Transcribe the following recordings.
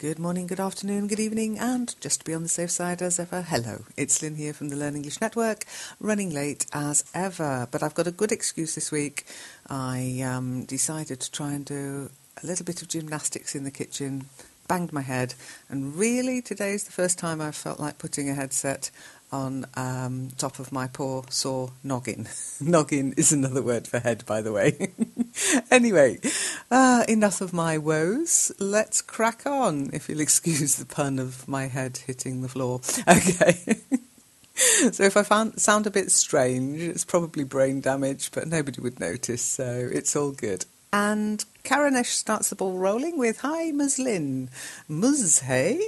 Good morning, good afternoon, good evening, and just to be on the safe side as ever, hello. It's Lynn here from the LEN English Network, running late as ever. But I've got a good excuse this week. I decided to try and do a little bit of gymnastics in the kitchen, banged my head, and really today's the first time I've felt like putting a headset on top of my poor sore noggin. Noggin is another word for head, by the way. Anyway, enough of my woes. Let's crack on, if you'll excuse the pun of my head hitting the floor. Okay. So if I sound a bit strange, it's probably brain damage, but nobody would notice, so it's all good. And Karanesh starts the ball rolling with, "Hi, Muslin." Muz, hey?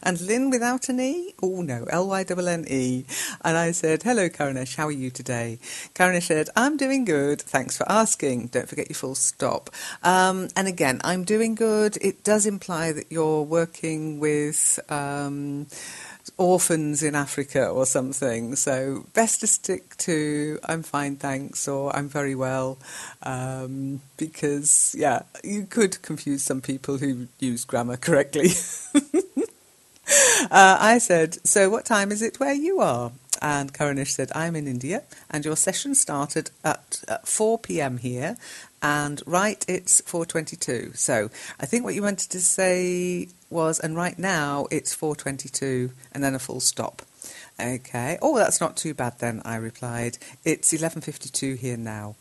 And Lynn without an E? Oh, no, L-Y-N-N-E. And I said, "Hello, Karanesh, how are you today?" Karanesh said, "I'm doing good. Thanks for asking." Don't forget your full stop. And again, I'm doing good. It does imply that you're working with orphans in Africa or something, so best to stick to "I'm fine, thanks" or "I'm very well," because yeah, you could confuse some people who use grammar correctly. I said, "So what time is it where you are?" And Karanesh said, "I'm in India, and your session started at 4 p.m. here, and right, it's 4:22. So I think what you wanted to say was, and right now it's 4:22, and then a full stop." Okay. "Oh, that's not too bad then," I replied. "It's 11:52 here now.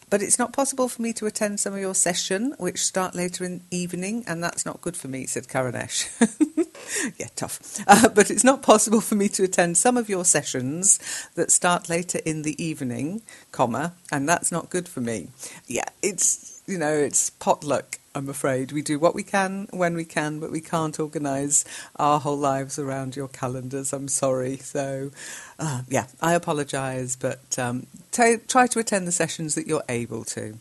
But it's not possible for me to attend some of your session, which start later in the evening, and that's not good for me," said Karanesh. Yeah, tough. "But it's not possible for me to attend some of your sessions that start later in the evening, comma, and that's not good for me." Yeah, it's potluck, I'm afraid. We do what we can when we can, but we can't organise our whole lives around your calendars. I'm sorry. So, yeah, I apologise, but try to attend the sessions that you're able to.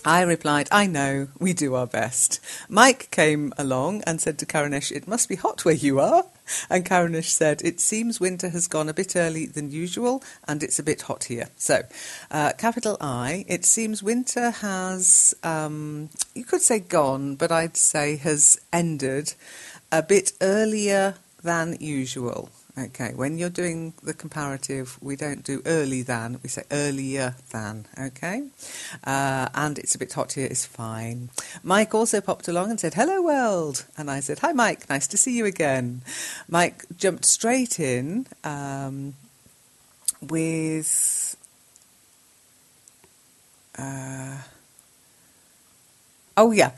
I replied, "I know, we do our best." Mike came along and said to Karanesh, "It must be hot where you are." And Karanesh said, "It seems winter has gone a bit early than usual and it's a bit hot here." So, capital I, it seems winter has, you could say gone, but I'd say has ended a bit earlier than usual. Okay, when you're doing the comparative, we don't do early than, we say earlier than, okay? And it's a bit hot here is fine. Mike also popped along and said, "Hello, world." And I said, "Hi, Mike, nice to see you again." Mike jumped straight in with... Oh, yeah.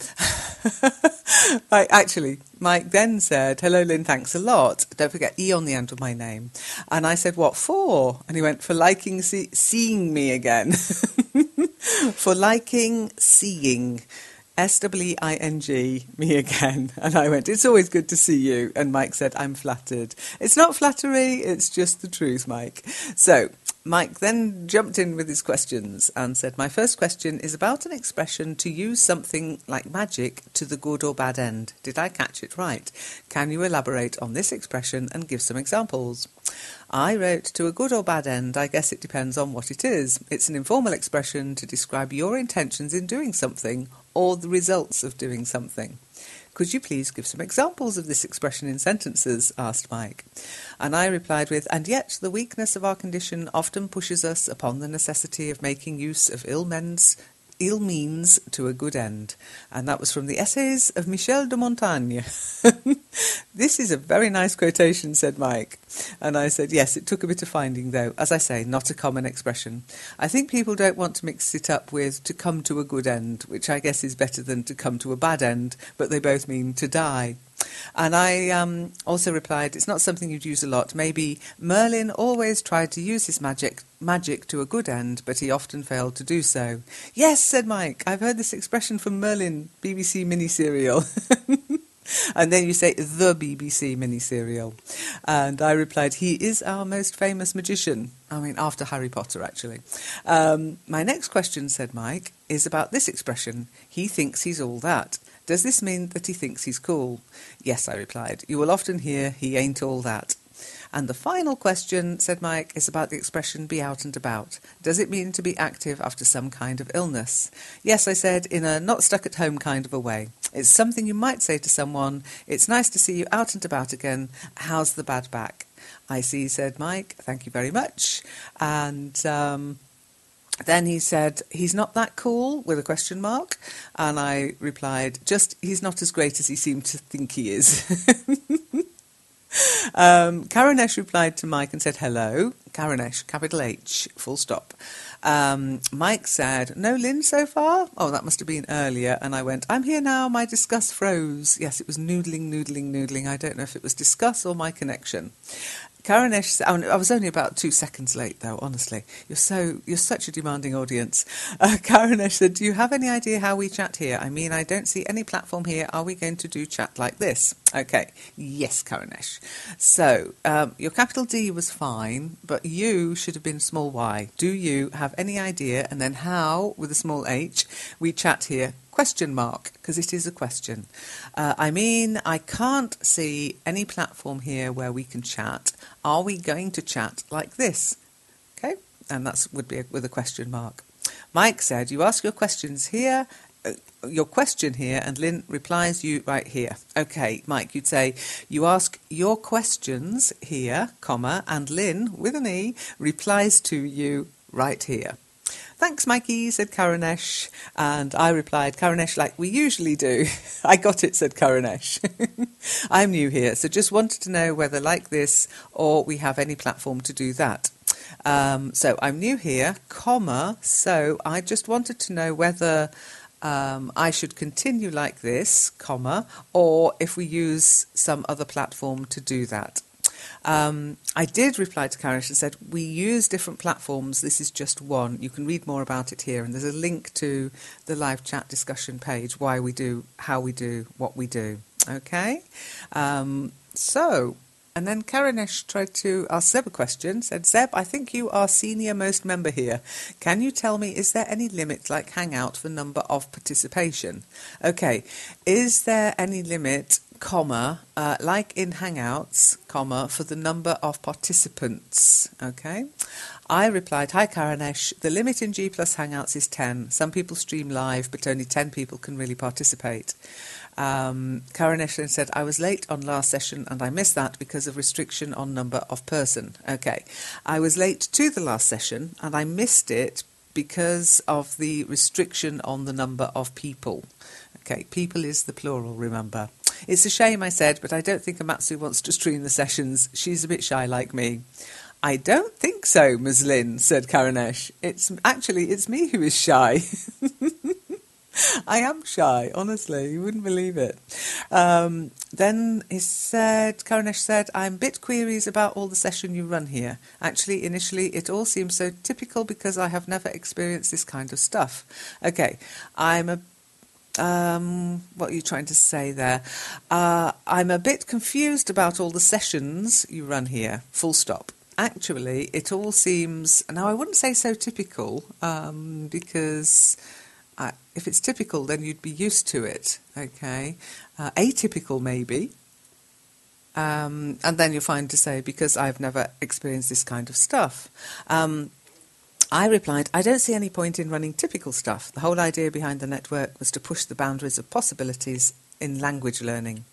Mike then said, "Hello, Lynn, thanks a lot. Don't forget E on the end of my name." And I said, "What for?" And he went, "For liking seeing me again." For liking seeing. SWEING, me again. And I went, "It's always good to see you." And Mike said, "I'm flattered." It's not flattery, it's just the truth, Mike. So Mike then jumped in with his questions and said, "My first question is about an expression to use something like magic to the good or bad end. Did I catch it right? Can you elaborate on this expression and give some examples?" I wrote, "To a good or bad end, I guess it depends on what it is. It's an informal expression to describe your intentions in doing something or the results of doing something. Could you please give some examples of this expression in sentences?" asked Mike. And I replied with, "And yet the weakness of our condition often pushes us upon the necessity of making use of ill means to a good end." And that was from the Essays of Michel de Montaigne. "This is a very nice quotation," said Mike. And I said, "Yes, it took a bit of finding, though. As I say, not a common expression. I think people don't want to mix it up with to come to a good end, which I guess is better than to come to a bad end, but they both mean to die." And I also replied, "It's not something you'd use a lot. Maybe Merlin always tried to use his magic to a good end, but he often failed to do so." "Yes," said Mike, "I've heard this expression from Merlin, BBC mini-serial." And then you say the BBC mini-serial. And I replied, "He is our most famous magician." I mean, after Harry Potter, actually. "My next question," said Mike, "is about this expression. He thinks he's all that. Does this mean that he thinks he's cool?" "Yes," I replied. "You will often hear he ain't all that." "And the final question," said Mike, "is about the expression be out and about. Does it mean to be active after some kind of illness?" "Yes," I said, "in a not stuck at home kind of a way. It's something you might say to someone. It's nice to see you out and about again. How's the bad back? I see, said Mike. Thank you very much. And then he said, he's not that cool, with a question mark. And I replied, just, he's not as great as he seemed to think he is. Karanesh replied to Mike and said, hello. Karanesh, capital H, full stop. Mike said, no Lynn so far? Oh, that must have been earlier. And I went, I'm here now, my discuss froze. Yes, it was noodling. I don't know if it was discuss or my connection. Karanesh, I was only about 2 seconds late, though, honestly. You're such a demanding audience. Karanesh said, do you have any idea how we chat here? I mean, I don't see any platform here. Are we going to do chat like this? Okay. Yes, Karanesh. So, your capital D was fine, but you should have been small y. Do you have any idea? And then how, with a small h, we chat here? Question mark, because it is a question. I mean, I can't see any platform here where we can chat. Are we going to chat like this? Okay, and that would be with a question mark. Mike said, you ask your questions here, your question here, and Lynn replies you right here. Okay, Mike, you'd say, you ask your questions here, comma, and Lynn, with an E, replies to you right here. Thanks, Mikey, said Karanesh. And I replied, Karanesh, like we usually do. I got it, said Karanesh. I'm new here, so just wanted to know whether like this or we have any platform to do that. So I'm new here, comma, so I just wanted to know whether I should continue like this, comma, or if we use some other platform to do that. I did reply to Karanesh and said, we use different platforms. This is just one. You can read more about it here. And there's a link to the live chat discussion page, why we do, how we do, what we do. Okay? And then Karanesh tried to ask Zeb a question, said, Zeb, I think you are senior most member here. Can you tell me, is there any limit like Hangout for number of participation? Okay, is there any limit, comma, like in Hangouts, comma, for the number of participants? Okay. I replied, hi Karanesh, the limit in G plus Hangouts is 10. Some people stream live, but only 10 people can really participate. Karanesh then said, I was late on last session and I missed that because of restriction on number of person. Okay, I was late to the last session and I missed it because of the restriction on the number of people. Okay, people is the plural, remember. It's a shame, I said, but I don't think Amatsu wants to stream the sessions. She's a bit shy like me. I don't think so, Ms. Lynn, said Karanesh. It's me who is shy. I am shy, honestly. You wouldn't believe it. Then Karanesh said, I'm bit queries about all the session you run here. Actually, initially, it all seems so typical because I have never experienced this kind of stuff. Okay, what are you trying to say there? I'm a bit confused about all the sessions you run here, full stop. Actually, it all seems, now I wouldn't say so typical, because if it's typical, then you'd be used to it, okay? Atypical, maybe. And then you'll find to say, because I've never experienced this kind of stuff. I replied, I don't see any point in running typical stuff. The whole idea behind the network was to push the boundaries of possibilities in language learning.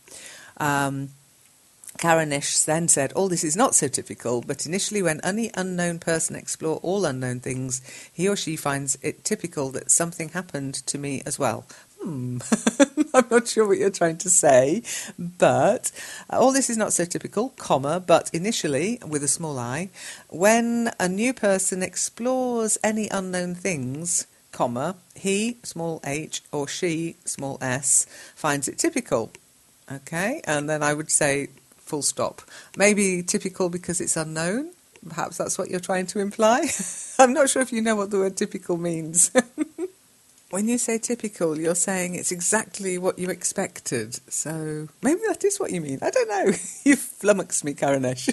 Karanesh then said, all this is not so typical, but initially when any unknown person explore all unknown things, he or she finds it typical that something happened to me as well. I'm not sure what you're trying to say, but all this is not so typical, comma, but initially, with a small I, when a new person explores any unknown things, comma, he, small h, or she, small s, finds it typical. Okay, and then I would say, full stop. Maybe typical because it's unknown. Perhaps that's what you're trying to imply. I'm not sure if you know what the word typical means. When you say typical, you're saying it's exactly what you expected. So maybe that is what you mean. I don't know. You flummoxed me, Karanesh.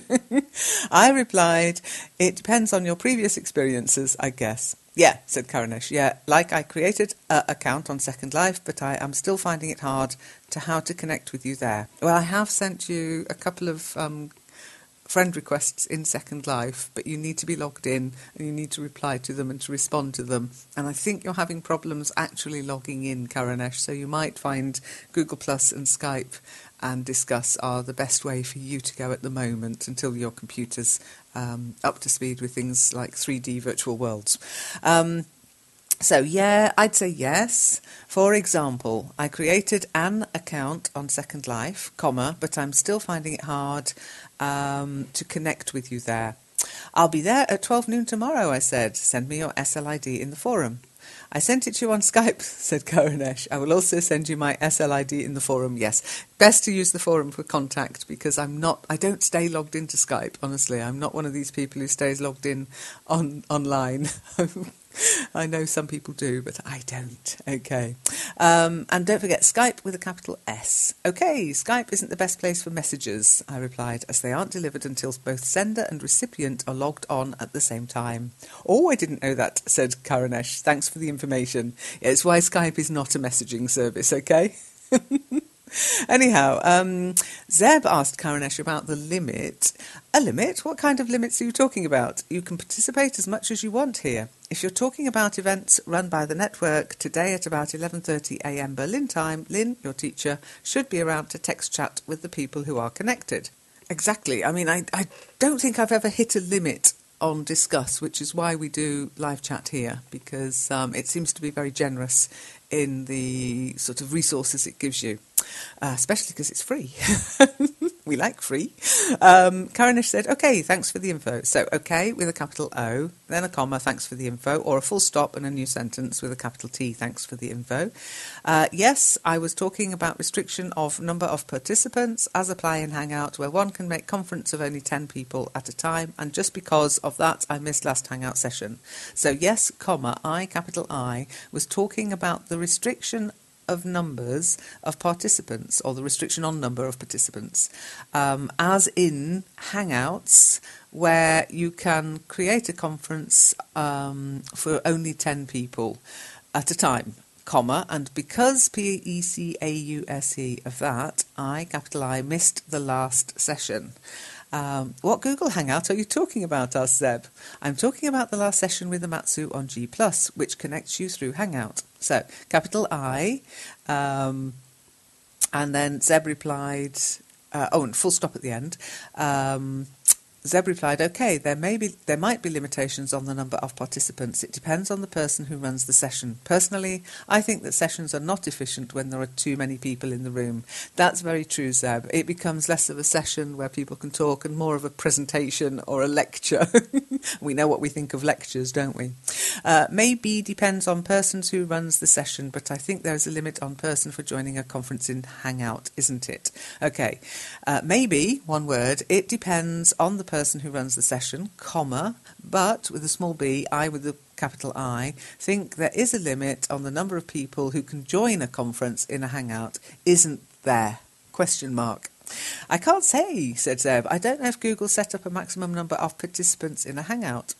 I replied, it depends on your previous experiences, I guess. Yeah, said Karanesh. Yeah, like I created an account on Second Life, but I am still finding it hard to how to connect with you there. Well, I have sent you a couple of friend requests in Second Life, but you need to be logged in and you need to reply to them and to respond to them. And I think you're having problems actually logging in, Karanesh, so you might find Google Plus and Skype and Discuss are the best way for you to go at the moment until your computer's up to speed with things like 3D virtual worlds. So, yeah, I'd say yes. For example, I created an account on Second Life, but I'm still finding it hard to connect with you there. I'll be there at 12 noon tomorrow, I said. Send me your SLID in the forum. I sent it to you on Skype, said Karanesh. I will also send you my SLID in the forum. Yes, best to use the forum for contact because I don't stay logged into Skype, honestly. I'm not one of these people who stays logged in online. I know some people do, but I don't. Okay. And don't forget, Skype with a capital S. Okay, Skype isn't the best place for messages, I replied, as they aren't delivered until both sender and recipient are logged on at the same time. Oh, I didn't know that, said Karanesh. Thanks for the information. Yeah, it's why Skype is not a messaging service, okay? Anyhow, Zeb asked Karanesh about the limit. A limit? What kind of limits are you talking about? You can participate as much as you want here. If you're talking about events run by the network, today at about 11:30 a.m. Berlin time, Lynn, your teacher, should be around to text chat with the people who are connected. Exactly. I mean, I don't think I've ever hit a limit on Discuss, which is why we do live chat here, because it seems to be very generous in the sort of resources it gives you, especially because it's free. We like free. Karanesh said, OK, thanks for the info. So, OK with a capital O, then a comma, thanks for the info, or a full stop and a new sentence with a capital T, thanks for the info. Yes, I was talking about restriction of number of participants as apply in Hangout, where one can make conference of only 10 people at a time, and just because of that, I missed last Hangout session. So, yes, comma, capital I, was talking about the restriction of numbers of participants, or the restriction on number of participants, as in Hangouts, where you can create a conference for only 10 people at a time, comma, and because PECAUSE of that, capital I, missed the last session. What Google Hangout are you talking about, asked Zeb. I'm talking about the last session with Amatsu on G+, which connects you through Hangout. So, capital I, and then Zeb replied, and full stop at the end. Zeb replied, OK, there might be limitations on the number of participants. It depends on the person who runs the session. Personally, I think that sessions are not efficient when there are too many people in the room. That's very true, Zeb. It becomes less of a session where people can talk and more of a presentation or a lecture. We know what we think of lectures, don't we? Maybe depends on persons who runs the session, but I think there's a limit on person for joining a conference in Hangout, isn't it? OK, maybe, one word, it depends on the person who runs the session, comma, but with a small b, I with a capital I, think there is a limit on the number of people who can join a conference in a Hangout, isn't there? Question mark. I can't say, said Zeb. I don't know if Google set up a maximum number of participants in a Hangout.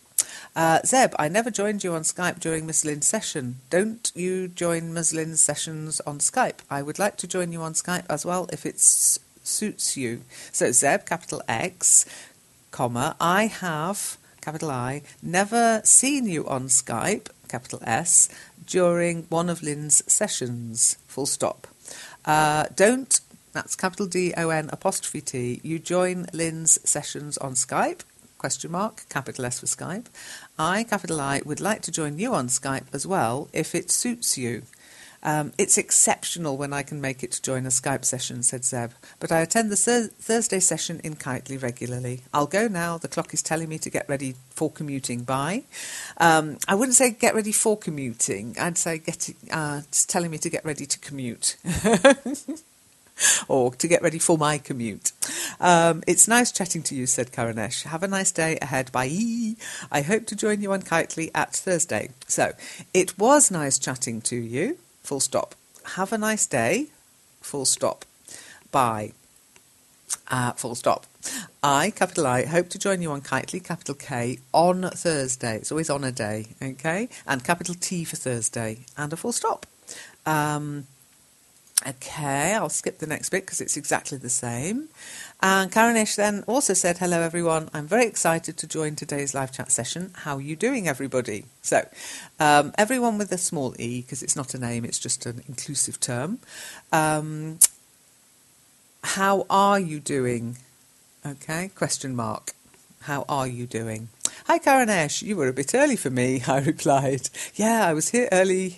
Zeb, I never joined you on Skype during Ms. Lynn's session. Don't you join Ms. Lynn's sessions on Skype? I would like to join you on Skype as well if it suits you. So Zeb, capital X, comma, I have, capital I, never seen you on Skype, capital S, during one of Lynn's sessions, full stop. Don't, that's capital D-O-N apostrophe T, you join Lynn's sessions on Skype, question mark, capital S for Skype. I, capital I, would like to join you on Skype as well if it suits you. It's exceptional when I can make it to join a Skype session, said Zeb, but I attend the Thursday session in Kitely regularly. I'll go now. The clock is telling me to get ready for commuting. Bye. I wouldn't say get ready for commuting. I'd say it's telling me to get ready to commute. Or to get ready for my commute. It's nice chatting to you, said Karanesh. Have a nice day ahead. Bye. I hope to join you on Kitely at Thursday. So, it was nice chatting to you. Full stop. Have a nice day. Full stop. Bye. Full stop. Capital I, hope to join you on Kitely, capital K, on Thursday. It's always on a day, okay? And capital T for Thursday. And a full stop. Okay, I'll skip the next bit because it's exactly the same. And Karanesh then also said, hello everyone, I'm very excited to join today's live chat session. How are you doing, everybody? So, everyone with a small e, because it's not a name, it's just an inclusive term. How are you doing? Okay, question mark. How are you doing? Hi Karanesh, you were a bit early for me, I replied. Yeah, I was early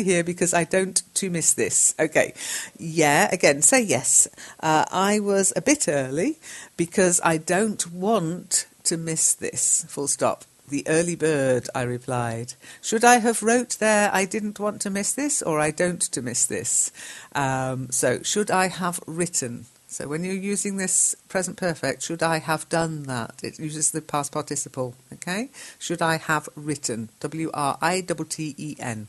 here because I don't to miss this. Okay, yeah, again, say yes. I was a bit early because I don't want to miss this, full stop. The early bird, I replied. Should I have wrote there, I didn't want to miss this, or I don't to miss this? So, should I have written? So when you're using this present perfect, should I have done that? It uses the past participle, okay? Should I have written? W-R-I-T-T-E-N.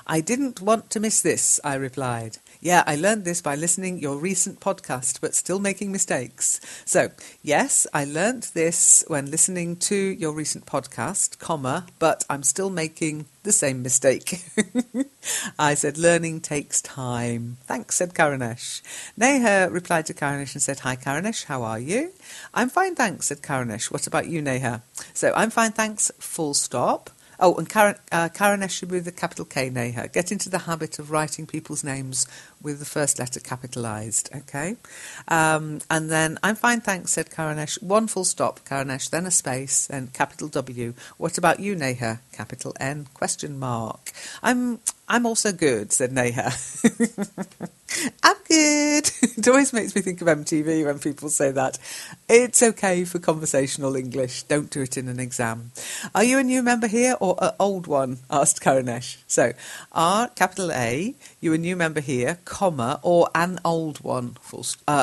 I didn't want to miss this, I replied. Yeah, I learned this by listening your recent podcast, but still making mistakes. So, yes, I learned this when listening to your recent podcast, comma, but I'm still making the same mistake. I said, learning takes time. Thanks, said Karanesh. Neha replied to Karanesh and said, hi, Karanesh, how are you? I'm fine, thanks, said Karanesh. What about you, Neha? So, I'm fine, thanks, full stop. Oh, and Karanesh should be with a capital K, Neha. Get into the habit of writing people's names with the first letter capitalised, okay? And then, I'm fine, thanks, said Karanesh. One full stop, Karanesh, then a space, then capital W. What about you, Neha? Capital N, question mark. I'm also good, said Neha. I'm good. It always makes me think of MTV when people say that. It's okay for conversational English. Don't do it in an exam. Are you a new member here or an old one? Asked Karanesh. So, capital A, you a new member here, comma, or an old one,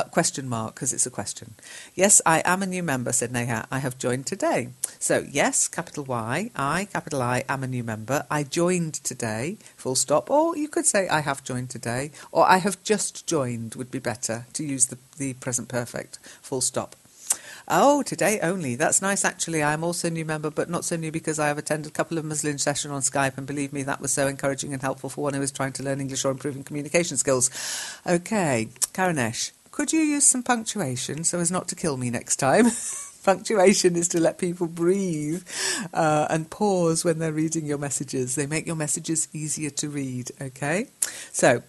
question mark, because it's a question. Yes, I am a new member, said Neha. I have joined today. So, yes, capital Y, capital I, am a new member. I joined today, full stop. Or you could say I have joined today, or I have just joined would be better to use the present perfect, full stop. Oh, today only. That's nice, actually. I'm also a new member, but not so new because I have attended a couple of Muslin sessions on Skype, and believe me, that was so encouraging and helpful for one who is trying to learn English or improving communication skills. Okay, Karanesh, could you use some punctuation so as not to kill me next time? Punctuation is to let people breathe and pause when they're reading your messages. They make your messages easier to read, okay? So,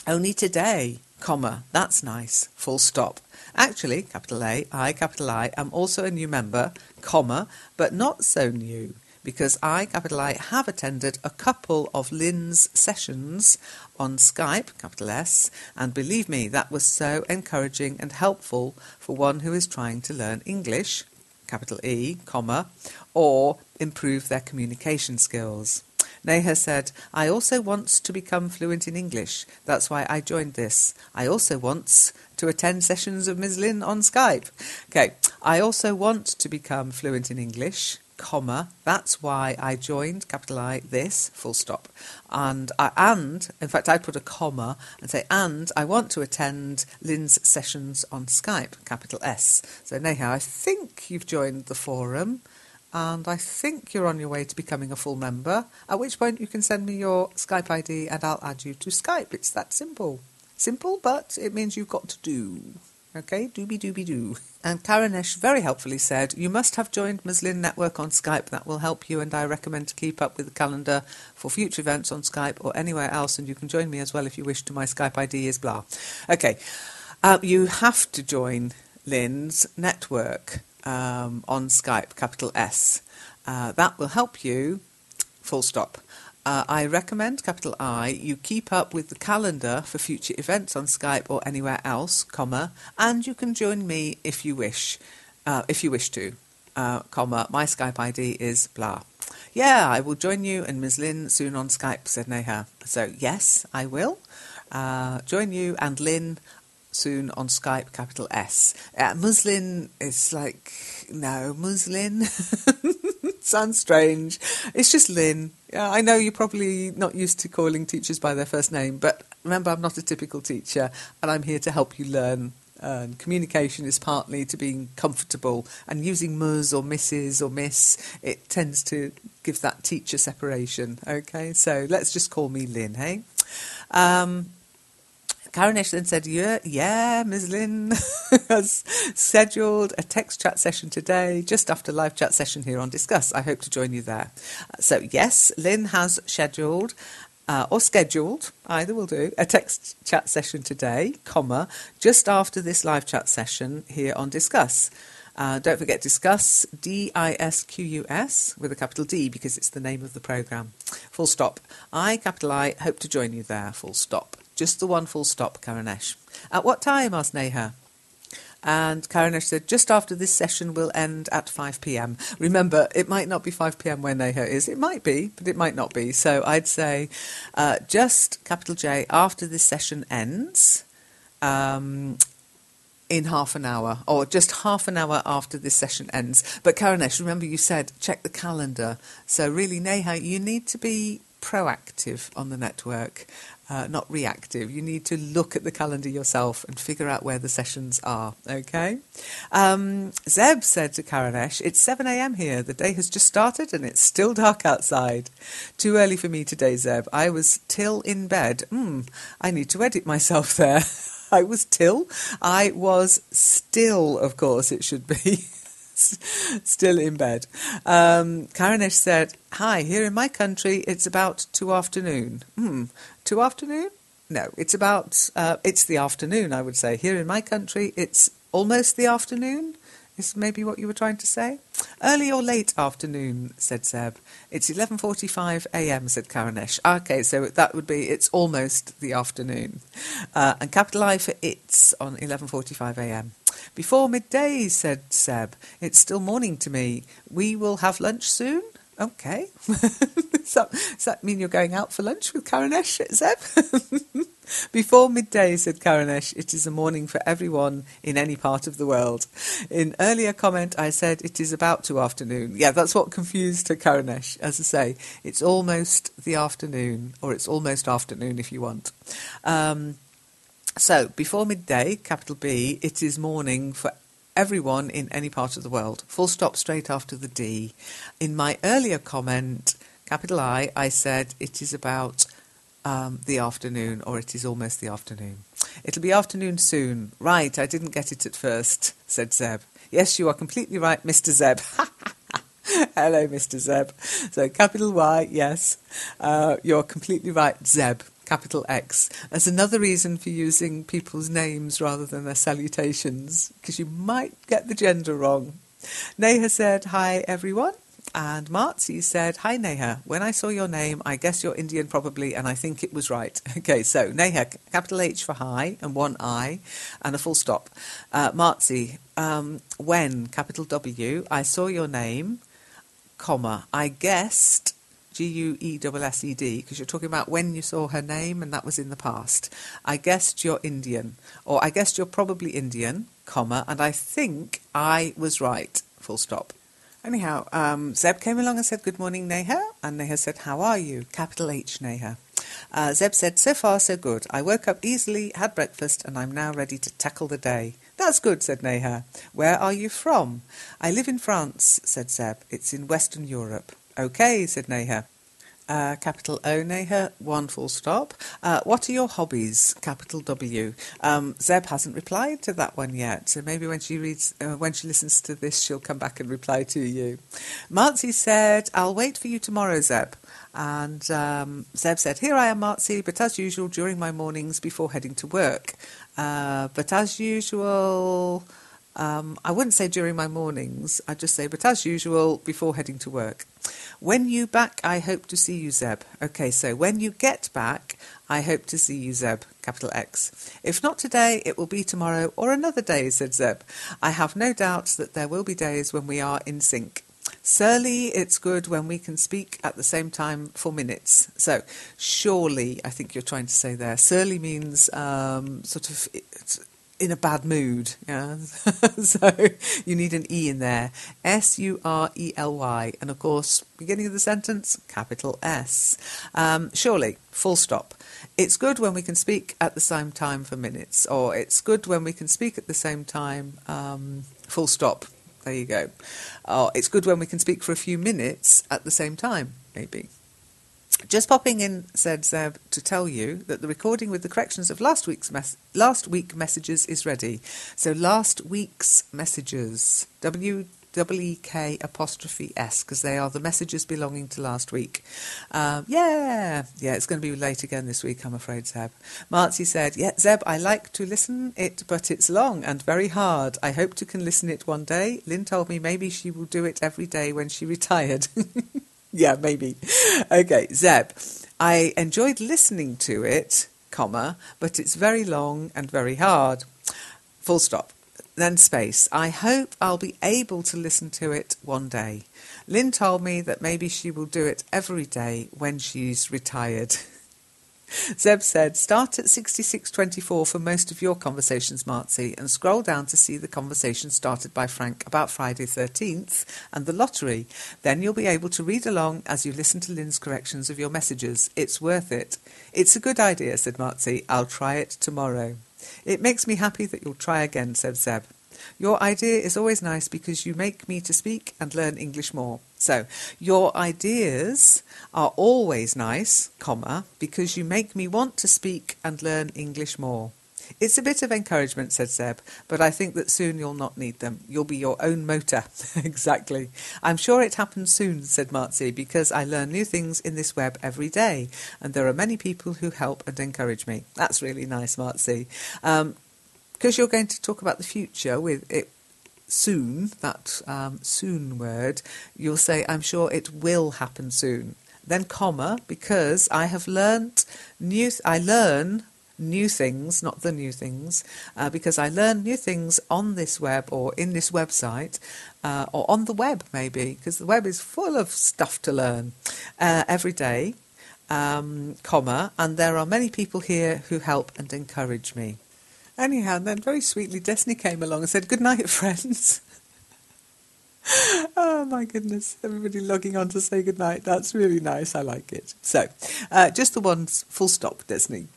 only today, comma, that's nice, full stop. Actually, capital A, capital I, am also a new member, comma, but not so new, because capital I, have attended a couple of LEN's sessions on Skype, capital S, and believe me, that was so encouraging and helpful for one who is trying to learn English, capital E, comma, or improve their communication skills. Neha said, I also want to become fluent in English. That's why I joined this. I also want to attend sessions of Ms. Lynn on Skype. Okay, I also want to become fluent in English, comma, that's why I joined, capital I, this, full stop. And in fact, I'd put a comma and say, and I want to attend Lynn's sessions on Skype, capital S. So Neha, I think you've joined the forum. And I think you're on your way to becoming a full member, at which point you can send me your Skype ID and I'll add you to Skype. It's that simple. Simple, but it means you've got to do. Okay, doobie-doobie-doo. And Karanesh very helpfully said, you must have joined Muslin Network on Skype. That will help you, and I recommend to keep up with the calendar for future events on Skype or anywhere else, and you can join me as well if you wish to. My Skype ID is blah. Okay, you have to join Lynn's network on Skype, capital S. That will help you, full stop. I recommend, capital I, you keep up with the calendar for future events on Skype or anywhere else, comma, and you can join me if you wish to, comma, my Skype ID is blah. Yeah, I will join you and Ms. Lynn soon on Skype, said Neha. So, yes, I will join you and Lynn soon on Skype, capital S. Muslin is like, no, Muslin sounds strange. It's just Lynn. I know you're probably not used to calling teachers by their first name, but remember, I'm not a typical teacher, and I'm here to help you learn. Communication is partly to being comfortable, and using ms or Mrs. or Miss, it tends to give that teacher separation. Okay, so let's just call me Lynn, hey? Karanesh then said, yeah, Ms. Lynn has scheduled a text chat session today, just after live chat session here on Discuss. I hope to join you there. So yes, Lynn has scheduled, or scheduled, either will do, a text chat session today, just after this live chat session here on Discuss. Don't forget Discuss, DISQUS, with a capital D, because it's the name of the programme. Full stop. Capital I, hope to join you there, full stop. Just the one full stop, Karanesh. At what time, asked Neha. And Karanesh said, just after this session will end at 5 p.m. Remember, it might not be 5 p.m. where Neha is. It might be, but it might not be. So I'd say just, capital J, after this session ends, in half an hour, or just half an hour after this session ends. But Karanesh, remember you said check the calendar. So really, Neha, you need to be proactive on the network, not reactive. You need to look at the calendar yourself and figure out where the sessions are, okay? Zeb said to Karanesh, it's 7 a.m. here. The day has just started and it's still dark outside. Too early for me today, Zeb. I was till in bed. I need to edit myself there. I was still, of course it should be, still in bed. Karanesh said, hi, here in my country it's about 2 afternoon. 2 afternoon? No, it's the afternoon, I would say. Here in my country it's almost the afternoon, is maybe what you were trying to say. Early or late afternoon, said Zeb. It's 11:45 a.m, said Karanesh. Okay, so that would be, it's almost the afternoon. And capital I for it's on 11:45 a.m. Before midday, said Zeb. It's still morning to me. We will have lunch soon? Okay. Does that mean you're going out for lunch with Karanesh, Zeb? Before midday, said Karanesh, it is a morning for everyone in any part of the world. In earlier comment, I said it is about 2 afternoon. Yeah, that's what confused Karanesh. As I say, it's almost the afternoon, or it's almost afternoon if you want. So, before midday, capital B, it is morning for everyone in any part of the world. Full stop straight after the D. In my earlier comment, capital I said it is about the afternoon, or it is almost the afternoon. It'll be afternoon soon. Right, I didn't get it at first, said Zeb. Yes, you are completely right, Mr. Zeb. Hello, Mr. Zeb. So, capital Y, yes. You're completely right, Zeb. Capital X. There's another reason for using people's names rather than their salutations, because you might get the gender wrong. Neha said, hi, everyone. And Marzi said, hi, Neha. When I saw your name, I guess you're Indian probably, and I think it was right. Okay, so Neha, capital H for hi, and one I, and a full stop. Marzi, when, capital W, I saw your name, comma, I guessed, Guessed, because you're talking about when you saw her name, and that was in the past. I guessed you're Indian, or I guessed you're probably Indian, comma, and I think I was right, full stop. Anyhow, Zeb came along and said, good morning, Neha, and Neha said, how are you? Capital H, Neha. Zeb said, so far so good. I woke up easily, had breakfast, and I'm now ready to tackle the day. That's good, said Neha. Where are you from? I live in France, said Zeb. It's in Western Europe. Okay, said Neha. Capital O, Neha, one full stop. What are your hobbies? Capital W. Zeb hasn't replied to that one yet, so maybe when she listens to this, she'll come back and reply to you. Marzi said, I'll wait for you tomorrow, Zeb. And Zeb said, here I am, Marzi, but as usual, during my mornings before heading to work. But as usual... I wouldn't say during my mornings, I'd just say, but as usual, before heading to work. When you back, I hope to see you, Zeb. Okay, so when you get back, I hope to see you, Zeb, capital X. If not today, it will be tomorrow or another day, said Zeb. I have no doubts that there will be days when we are in sync. Surely it's good when we can speak at the same time for minutes. So, surely, I think you're trying to say there. Surely means sort of... in a bad mood, yeah. So you need an E in there. S-U-R-E-L-Y. And of course, beginning of the sentence, capital S. Surely, full stop. It's good when we can speak at the same time for minutes. Or it's good when we can speak at the same time, full stop. There you go. Or it's good when we can speak for a few minutes at the same time, maybe. Just popping in, said Zeb, to tell you that the recording with the corrections of last week messages is ready. So last week's messages, WEEK''S, because they are the messages belonging to last week. Yeah, it's going to be late again this week, I'm afraid, Zeb. Marcy said, yeah, Zeb, I like to listen it, but it's long and very hard. I hope to can listen it one day. Lynn told me maybe she will do it every day when she retired. Yeah, maybe. Okay, Zeb, I enjoyed listening to it, but it's very long and very hard. Full stop. Then space. I hope I'll be able to listen to it one day. Lynn told me that maybe she will do it every day when she's retired. Zeb said, start at 66.24 for most of your conversations, Marcy, and scroll down to see the conversation started by Frank about Friday 13th and the lottery. Then you'll be able to read along as you listen to Lynn's corrections of your messages. It's worth it. It's a good idea, said Marcy. I'll try it tomorrow. It makes me happy that you'll try again, said Zeb. Your idea is always nice because you make me to speak and learn English more. So, your ideas are always nice, because you make me want to speak and learn English more. It's a bit of encouragement, said Zeb, but I think that soon you'll not need them. You'll be your own motor. Exactly. I'm sure it happens soon, said Marcy, because I learn new things in this web every day, and there are many people who help and encourage me. That's really nice, Marcy. Because you're going to talk about the future with it soon, that soon word, you'll say, I'm sure it will happen soon. Then because I have I learn new things, not the new things, because I learn new things on this web or in this website, or on the web maybe, because the web is full of stuff to learn every day, and there are many people here who help and encourage me. Anyhow, then very sweetly, Destiny came along and said, good night, friends. Oh, my goodness. Everybody logging on to say good night. That's really nice. I like it. So, just the one full stop, Destiny.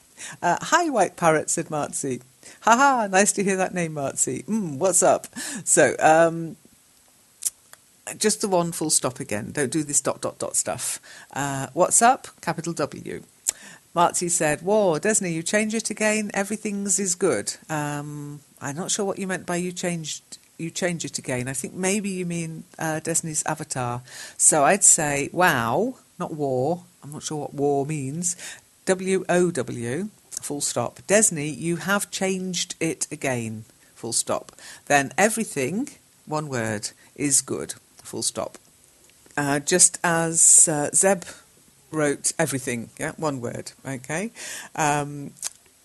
Hi, White Parrot, said Marcy. Ha, nice to hear that name, Marcy. What's up? So, just the one full stop again. Don't do this ... stuff. What's up? Capital W. Marcy said, whoa, Desney, you change it again? Everything's is good. I'm not sure what you meant by you change it again. I think maybe you mean Desney's avatar. So I'd say, wow, not war. I'm not sure what war means. WOW, full stop. Desney, you have changed it again, full stop. Then everything, one word, is good, full stop. Just as Zeb wrote everything, yeah, one word, okay.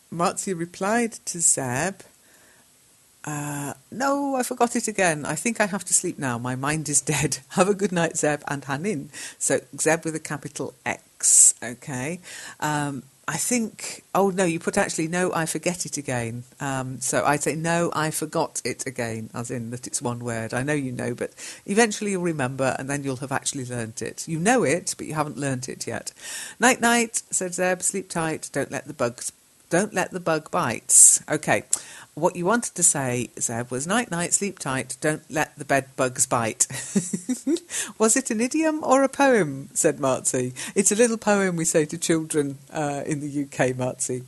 Marcy replied to Zeb, no, I forgot it again. I think I have to sleep now. My mind is dead. Have a good night, Zeb and Hanin. So Zeb with a capital X, okay. I think, oh no, you put actually, no, I forget it again. So I'd say, no, I forgot it again, as in that it's one word. I know you know, but eventually you'll remember and then you'll have actually learnt it. You know it, but you haven't learnt it yet. Night, night, said Zeb, sleep tight, don't let the bug bites. Okay, what you wanted to say, Zeb, was night, night, sleep tight, don't let the bed bugs bite. Was it an idiom or a poem, said Marcy. It's a little poem we say to children in the UK, Marcy.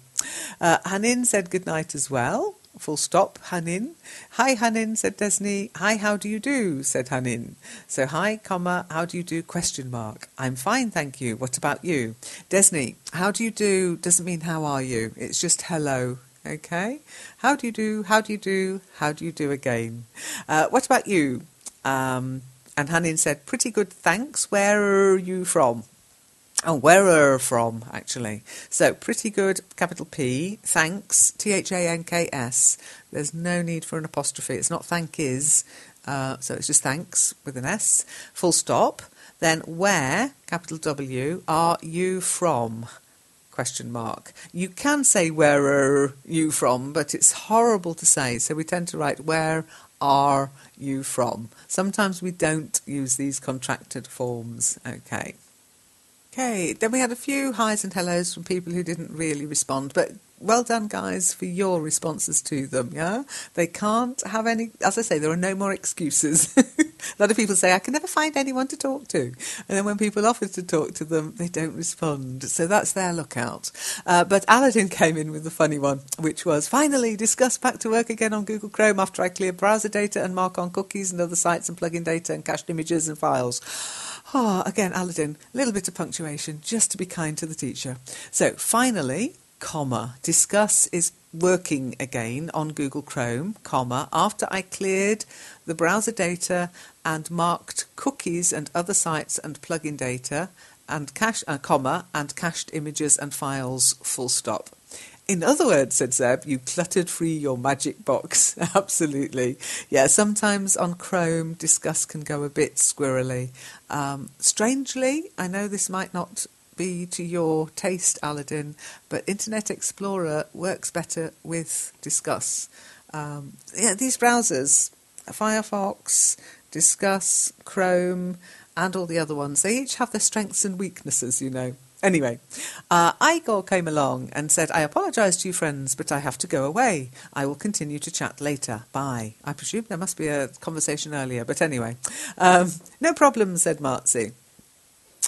Hanin said good night as well. Full stop, Hanin. Hi, Hanin, said Desney. Hi, how do you do, said Hanin. So hi, how do you do, question mark. I'm fine, thank you. What about you? Desney, how do you do doesn't mean how are you. It's just hello, okay? How do you do, how do you do, how do you do again? What about you? And Hanin said, pretty good, thanks. Where are you from? Oh, where are from, actually. So, pretty good, capital P, thanks, THANKS. There's no need for an apostrophe. It's not thank is, so it's just thanks with an S. Full stop. Then, where, capital W, are you from? Question mark. You can say, where are you from, but it's horrible to say, so we tend to write, where are you from? Sometimes we don't use these contracted forms, okay. Okay, then we had a few highs and hellos from people who didn't really respond, but well done, guys, for your responses to them, yeah? They can't have any, as I say, there are no more excuses. A lot of people say, I can never find anyone to talk to. And then when people offer to talk to them, they don't respond. So that's their lookout. But Aladdin came in with the funny one, which was, finally, discuss back to work again on Google Chrome after I clear browser data and mark on cookies and other sites and plugin data and cached images and files. Oh, again, Aladdin, a little bit of punctuation, just to be kind to the teacher. So, finally, comma, discuss is working again on Google Chrome, comma, after I cleared the browser data and marked cookies and other sites and plugin data and comma, and cached images and files, full stop. In other words, said Zeb, you cluttered free your magic box. Absolutely. Yeah, sometimes on Chrome, discuss can go a bit squirrely. Strangely, I know this might not be to your taste, Aladdin, but Internet Explorer works better with discuss. These browsers, Firefox, Discuss, Chrome, and all the other ones, they each have their strengths and weaknesses, you know. Anyway, Igor came along and said, I apologise to you friends, but I have to go away. I will continue to chat later. Bye. I presume there must be a conversation earlier, but anyway. No problem, said Marzi.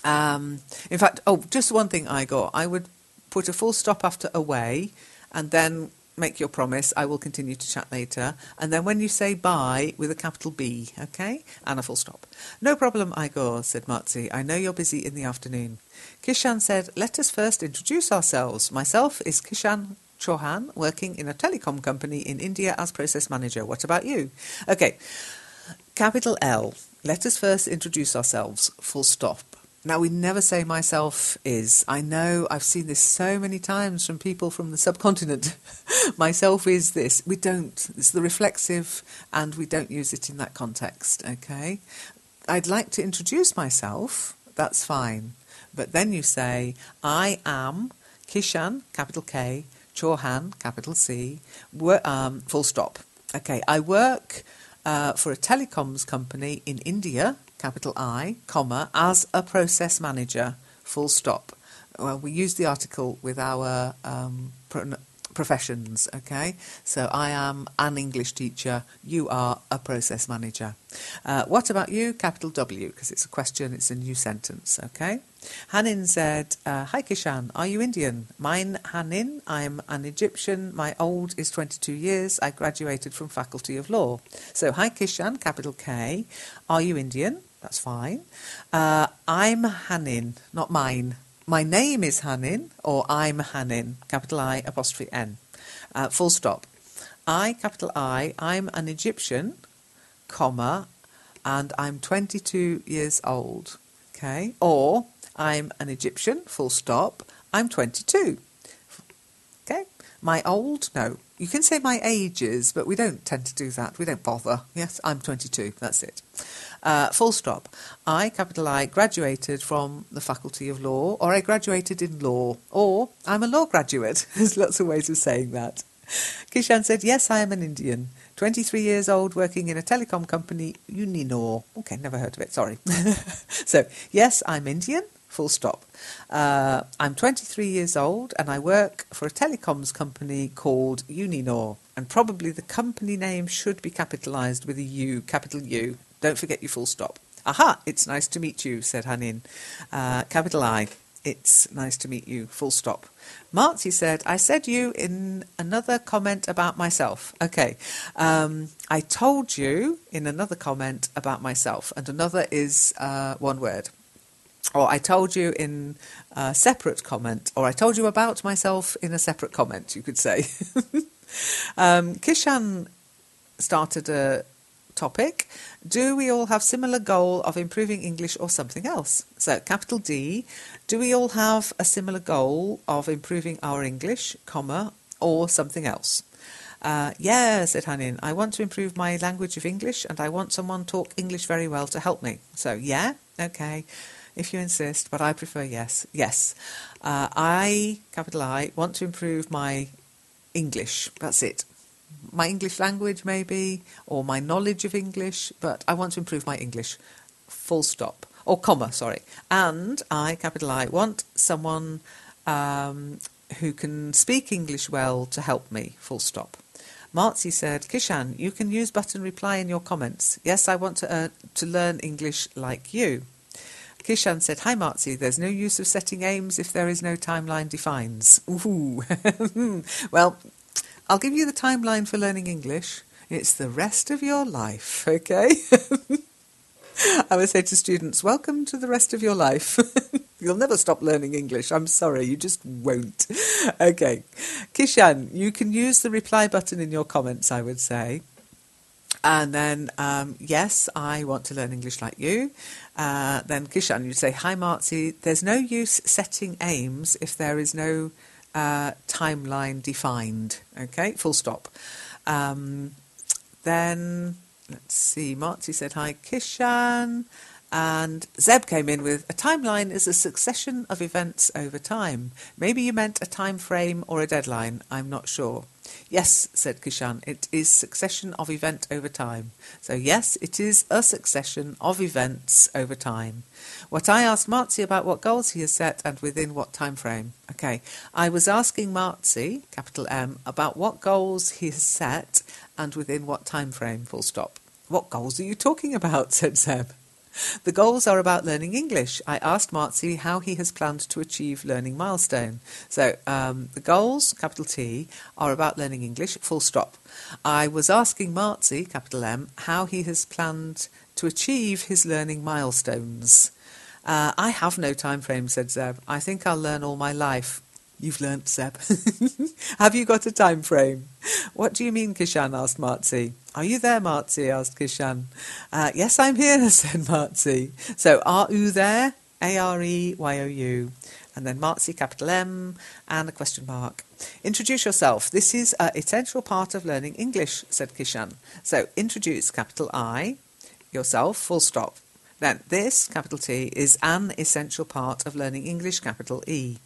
In fact, just one thing, Igor. I would put a full stop after away and then make your promise, I will continue to chat later. And then when you say bye with a capital B, okay? And a full stop. No problem, Igor, said Marzi. I know you're busy in the afternoon. Kishan said, let us first introduce ourselves. Myself is Kishan Chauhan, working in a telecom company in India as process manager. What about you? Okay, capital L. Let us first introduce ourselves, full stop. Now, we never say myself is. I know I've seen this so many times from people from the subcontinent. Myself is this. We don't. It's the reflexive, and we don't use it in that context, okay? I'd like to introduce myself. That's fine. But then you say, I am Kishan, capital K, Chauhan, capital C, full stop. Okay, I work for a telecoms company in India, capital I, comma, as a process manager, full stop. Well, we use the article with our professions, okay? So I am an English teacher, you are a process manager. What about you? Capital W, because it's a question, it's a new sentence, okay? Hanin said, hi Kishan, are you Indian? Mine Hanin, I'm an Egyptian, my old is 22 years, I graduated from Faculty of Law. So hi Kishan, capital K, are you Indian? That's fine. I'm Hanin, not mine. My name is Hanin, or I'm Hanin, capital I, apostrophe N. Full stop. I, capital I, I'm an Egyptian, comma, and I'm 22 years old. Okay? Or, I'm an Egyptian, full stop, I'm 22. Okay? My old? No. You can say my ages, but we don't tend to do that. We don't bother. Yes, I'm 22. That's it. Full stop. I, capital I, graduated from the Faculty of Law, or I graduated in law, or I'm a law graduate. There's lots of ways of saying that. Kishan said, yes, I am an Indian. 23 years old, working in a telecom company, Uninor. Okay, never heard of it, sorry. So, yes, I'm Indian, full stop. I'm 23 years old and I work for a telecoms company called Uninor. And probably the company name should be capitalised with a U, capital U. Don't forget your full stop. Aha, it's nice to meet you, said Hanin. Capital I, it's nice to meet you, full stop. Marty said, I said you in another comment about myself. Okay, I told you in another comment about myself, and another is one word. Or I told you in a separate comment, or I told you about myself in a separate comment, you could say. Kishan started a topic. Do we all have similar goal of improving English or something else? So, capital D, do we all have a similar goal of improving our English, comma, or something else? Yeah, said Hanin, I want to improve my language of English and I want someone talk English very well to help me. So, yeah, okay, if you insist, but I prefer yes. Yes, I, capital I, want to improve my English. That's it. My English language, maybe, or my knowledge of English, but I want to improve my English, full stop, or comma, sorry. And I, capital I, want someone who can speak English well to help me, full stop. Marzi said, Kishan, you can use button reply in your comments. Yes, I want to learn English like you. Kishan said, hi Marzi, there's no use of setting aims if there is no timeline defines. Ooh. Well, I'll give you the timeline for learning English. It's the rest of your life, okay? I would say to students, welcome to the rest of your life. You'll never stop learning English. I'm sorry, you just won't. Okay. Kishan, you can use the reply button in your comments, I would say. And then, yes, I want to learn English like you. Then Kishan, you'd say, hi Marzi, there's no use setting aims if there is no timeline defined. Okay, full stop. Then, let's see, Marzi said, hi Kishan. And Zeb came in with, a timeline is a succession of events over time. Maybe you meant a time frame or a deadline, I'm not sure. Yes, said Kishan, it is succession of event over time. So yes, it is a succession of events over time. What I asked Marzi about what goals he has set and within what time frame. Okay, I was asking Marzi, capital M, about what goals he has set and within what time frame, full stop. What goals are you talking about, said Zeb. The goals are about learning English. I asked Marzi how he has planned to achieve learning milestone. So the goals, capital T, are about learning English, full stop. I was asking Marzi, capital M, how he has planned to achieve his learning milestones. I have no time frame, said Zeb. I think I'll learn all my life. You've learnt, Zeb. Have you got a time frame? What do you mean, Kishan, asked Marzi. Are you there, Marzi, asked Kishan. Yes, I'm here, said Marzi. So, are you there? A-R-E-Y-O-U. And then Marzi, capital M, and a question mark. Introduce yourself. This is an essential part of learning English, said Kishan. So, introduce, capital I, yourself, full stop. Then this, capital T, is an essential part of learning English, capital E.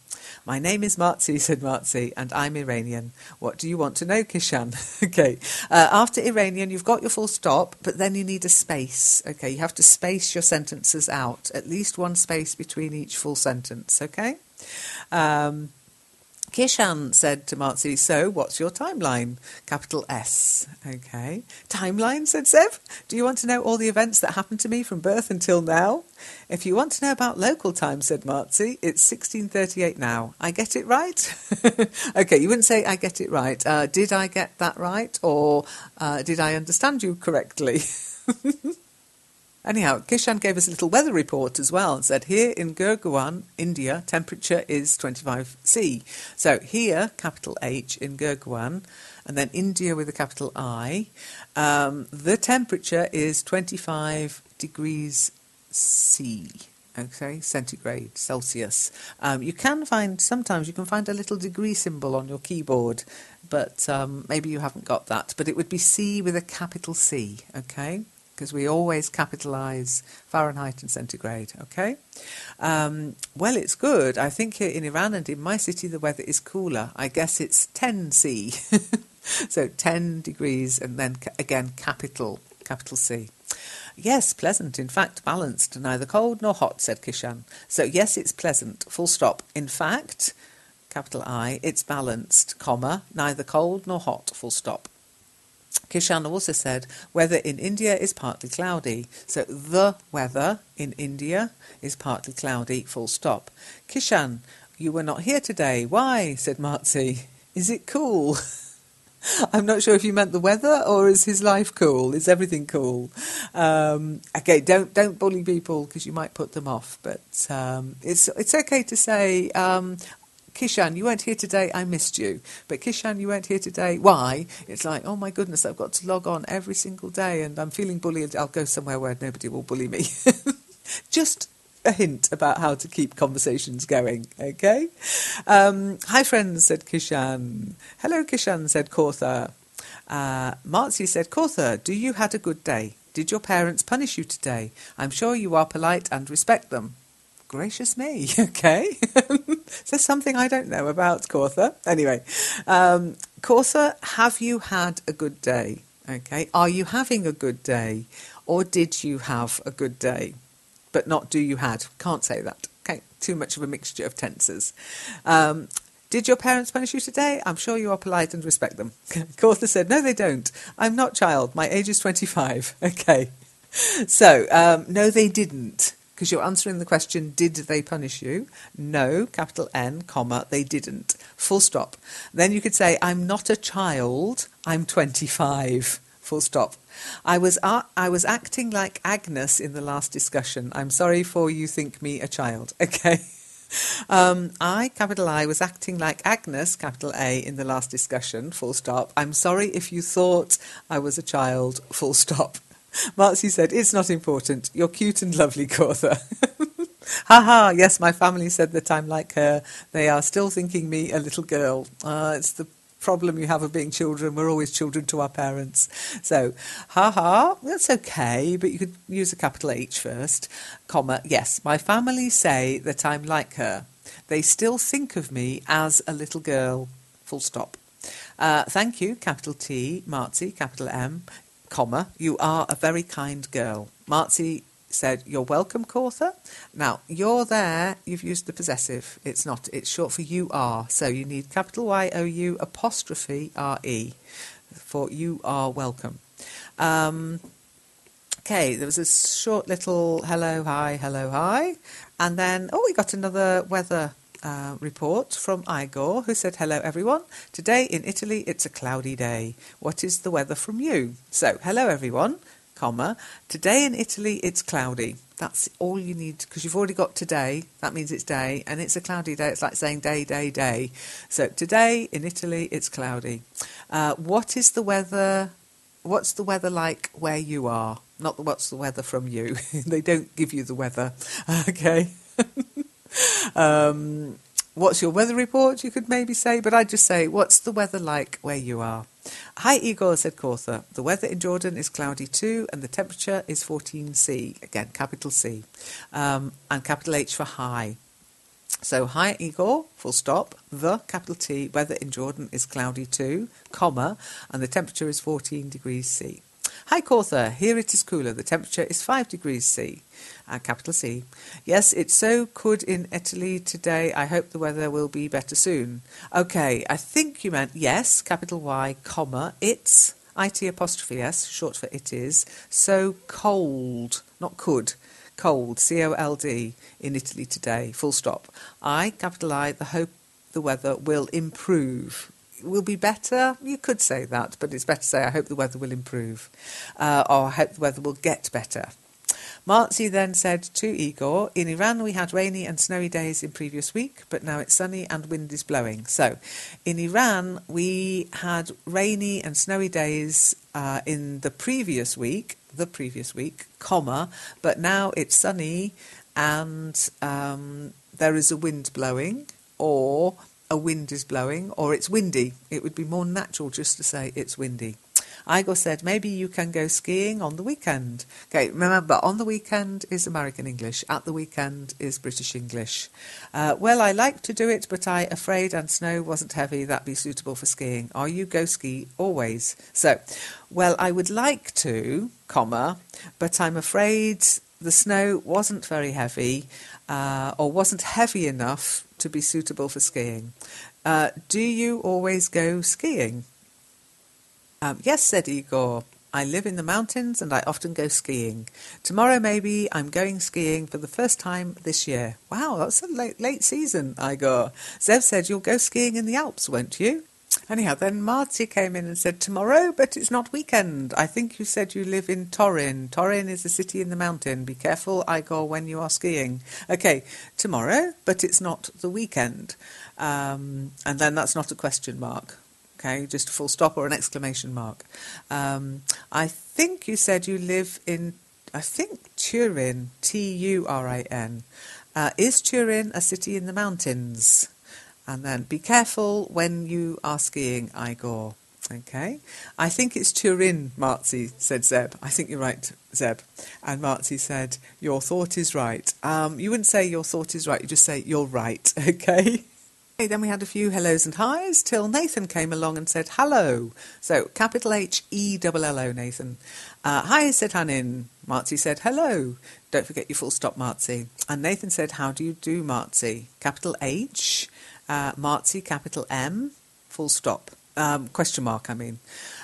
My name is Marzi, said Marzi, and I'm Iranian. What do you want to know, Kishan? Okay. After Iranian, you've got your full stop, but then you need a space. Okay, you have to space your sentences out. At least one space between each full sentence, okay? Kishan said to Marzi, so what's your timeline? Capital S. Okay. Timeline, said Zeb. Do you want to know all the events that happened to me from birth until now? If you want to know about local time, said Marzi, it's 16:38 now. I get it right? Okay, you wouldn't say I get it right. Did I get that right? Or did I understand you correctly? Anyhow, Kishan gave us a little weather report as well and said, here in Gurgaon, India, temperature is 25°C. So here, capital H in Gurgaon, and then India with a capital I, the temperature is 25 degrees C. Okay, centigrade, Celsius. You can find, sometimes you can find a little degree symbol on your keyboard, but maybe you haven't got that. But it would be C with a capital C, okay? Because we always capitalise Fahrenheit and centigrade, okay? Well, it's good. I think here in Iran and in my city the weather is cooler. I guess it's 10°C. So 10 degrees and then again capital C. Yes, pleasant, in fact balanced, neither cold nor hot, said Kishan. So yes, it's pleasant, full stop. In fact, capital I, it's balanced, comma, neither cold nor hot, full stop. Kishan also said, weather in India is partly cloudy. So the weather in India is partly cloudy, full stop. Kishan, you were not here today. Why? Said Marzi. Is it cool? I'm not sure if you meant the weather or is his life cool? Is everything cool? Okay, don't bully people because you might put them off. But it's okay to say, Kishan, you weren't here today, I missed you. But Kishan, you weren't here today, why? It's like, oh my goodness, I've got to log on every single day and I'm feeling bullied. I'll go somewhere where nobody will bully me. Just a hint about how to keep conversations going, okay? Hi friends, said Kishan. Hello Kishan, said Kautha. Marzi said, Kautha, do you had a good day? Did your parents punish you today? I'm sure you are polite and respect them. Gracious me, okay. There's something I don't know about Kautha. Anyway, Kautha, have you had a good day? Okay, are you having a good day? Or did you have a good day? But not do you had. Can't say that. Okay, too much of a mixture of tenses. Did your parents punish you today? I'm sure you are polite and respect them. Cortha said, no, they don't. I'm not child. My age is 25. Okay. So, no, they didn't. Because you're answering the question, did they punish you? No, capital N, comma, they didn't. Full stop. Then you could say, I'm not a child, I'm 25. Full stop. I was acting like Agnes in the last discussion. I'm sorry for you think me a child. Okay. Capital I, was acting like Agnes, capital A, in the last discussion. Full stop. I'm sorry if you thought I was a child. Full stop. Marcy said, it's not important. You're cute and lovely, Cortha. Ha ha, yes, my family said that I'm like her. They are still thinking me a little girl. It's the problem you have of being children. We're always children to our parents. So, ha ha, that's okay, but you could use a capital H first. Comma, yes, my family say that I'm like her. They still think of me as a little girl. Full stop. Thank you, capital T, Marcy, capital M. Comma, you are a very kind girl. Marcy said, you're welcome, Cortha. Now, you're there, you've used the possessive. It's not, it's short for you are. So you need capital Y-O-U apostrophe R-E for you are welcome. Okay, there was a short little hello, hi. And then, we got another weather report from Igor, who said, hello everyone. Today in Italy it's a cloudy day. What is the weather from you? So, hello everyone, comma, today in Italy it's cloudy. That's all you need, because you've already got today, that means it's day, and it's a cloudy day. It's like saying day. So, today in Italy it's cloudy. What is the weather? What's the weather like where you are? Not what's the weather from you. They don't give you the weather. Okay. What's your weather report, you could maybe say, but I'd just say, what's the weather like where you are? Hi, Igor, said Cortha. The weather in Jordan is cloudy too, and the temperature is 14°. Again, capital C. And capital H for hi. So, hi, Igor, full stop. The, capital T, weather in Jordan is cloudy too, comma, and the temperature is 14°C. Hi, Cortha. Here it is cooler. The temperature is 5°C. Capital C. Yes, it's so good in Italy today. I hope the weather will be better soon. Okay, I think you meant yes, capital Y, comma, it's, IT apostrophe S, short for it is, so cold, not could, cold, C-O-L-D, in Italy today, full stop. Capital I, the hope the weather will improve. Will be better, you could say that, but it's better to say I hope the weather will improve, or I hope the weather will get better. Marcy then said to Igor, in Iran we had rainy and snowy days in previous week, but now it's sunny and wind is blowing. So, in Iran we had rainy and snowy days in the previous week, comma, but now it's sunny and there is a wind blowing, or a wind is blowing, or it's windy. It would be more natural just to say it's windy. Igor said, maybe you can go skiing on the weekend. Okay, remember, on the weekend is American English. At the weekend is British English. Well, I like to do it, but I afraid and snow wasn't heavy. That'd be suitable for skiing. Are you go ski always? So, well, I would like to, comma, but I'm afraid the snow wasn't very heavy, or wasn't heavy enough to be suitable for skiing. Do you always go skiing? Yes, said Igor. I live in the mountains and I often go skiing. Tomorrow maybe I'm going skiing for the first time this year. Wow, that's a late season, Igor. Zev said you'll go skiing in the Alps, won't you? Anyhow, then Marty came in and said, tomorrow, but it's not weekend. I think you said you live in Torin. Torin is a city in the mountain. Be careful, Igor, when you are skiing. Okay, tomorrow, but it's not the weekend. And then that's not a question mark. Okay, just a full stop or an exclamation mark. I think you said you live in, Turin, T-U-R-I-N. Is Turin a city in the mountains? And then, be careful when you are skiing, Igor. Okay. I think it's Turin, Marcy, said Zeb. I think you're right, Zeb. And Marcy said, your thought is right. You wouldn't say your thought is right, you just say you're right, okay? Okay, then we had a few hellos and highs till Nathan came along and said hello. So, capital H-E-L-L-O, Nathan. Hi, said Hanin. Marcy said hello. Don't forget your full stop, Marcy. And Nathan said, how do you do, Marcy? Capital H, Marzi, capital M, full stop. Question mark, I mean.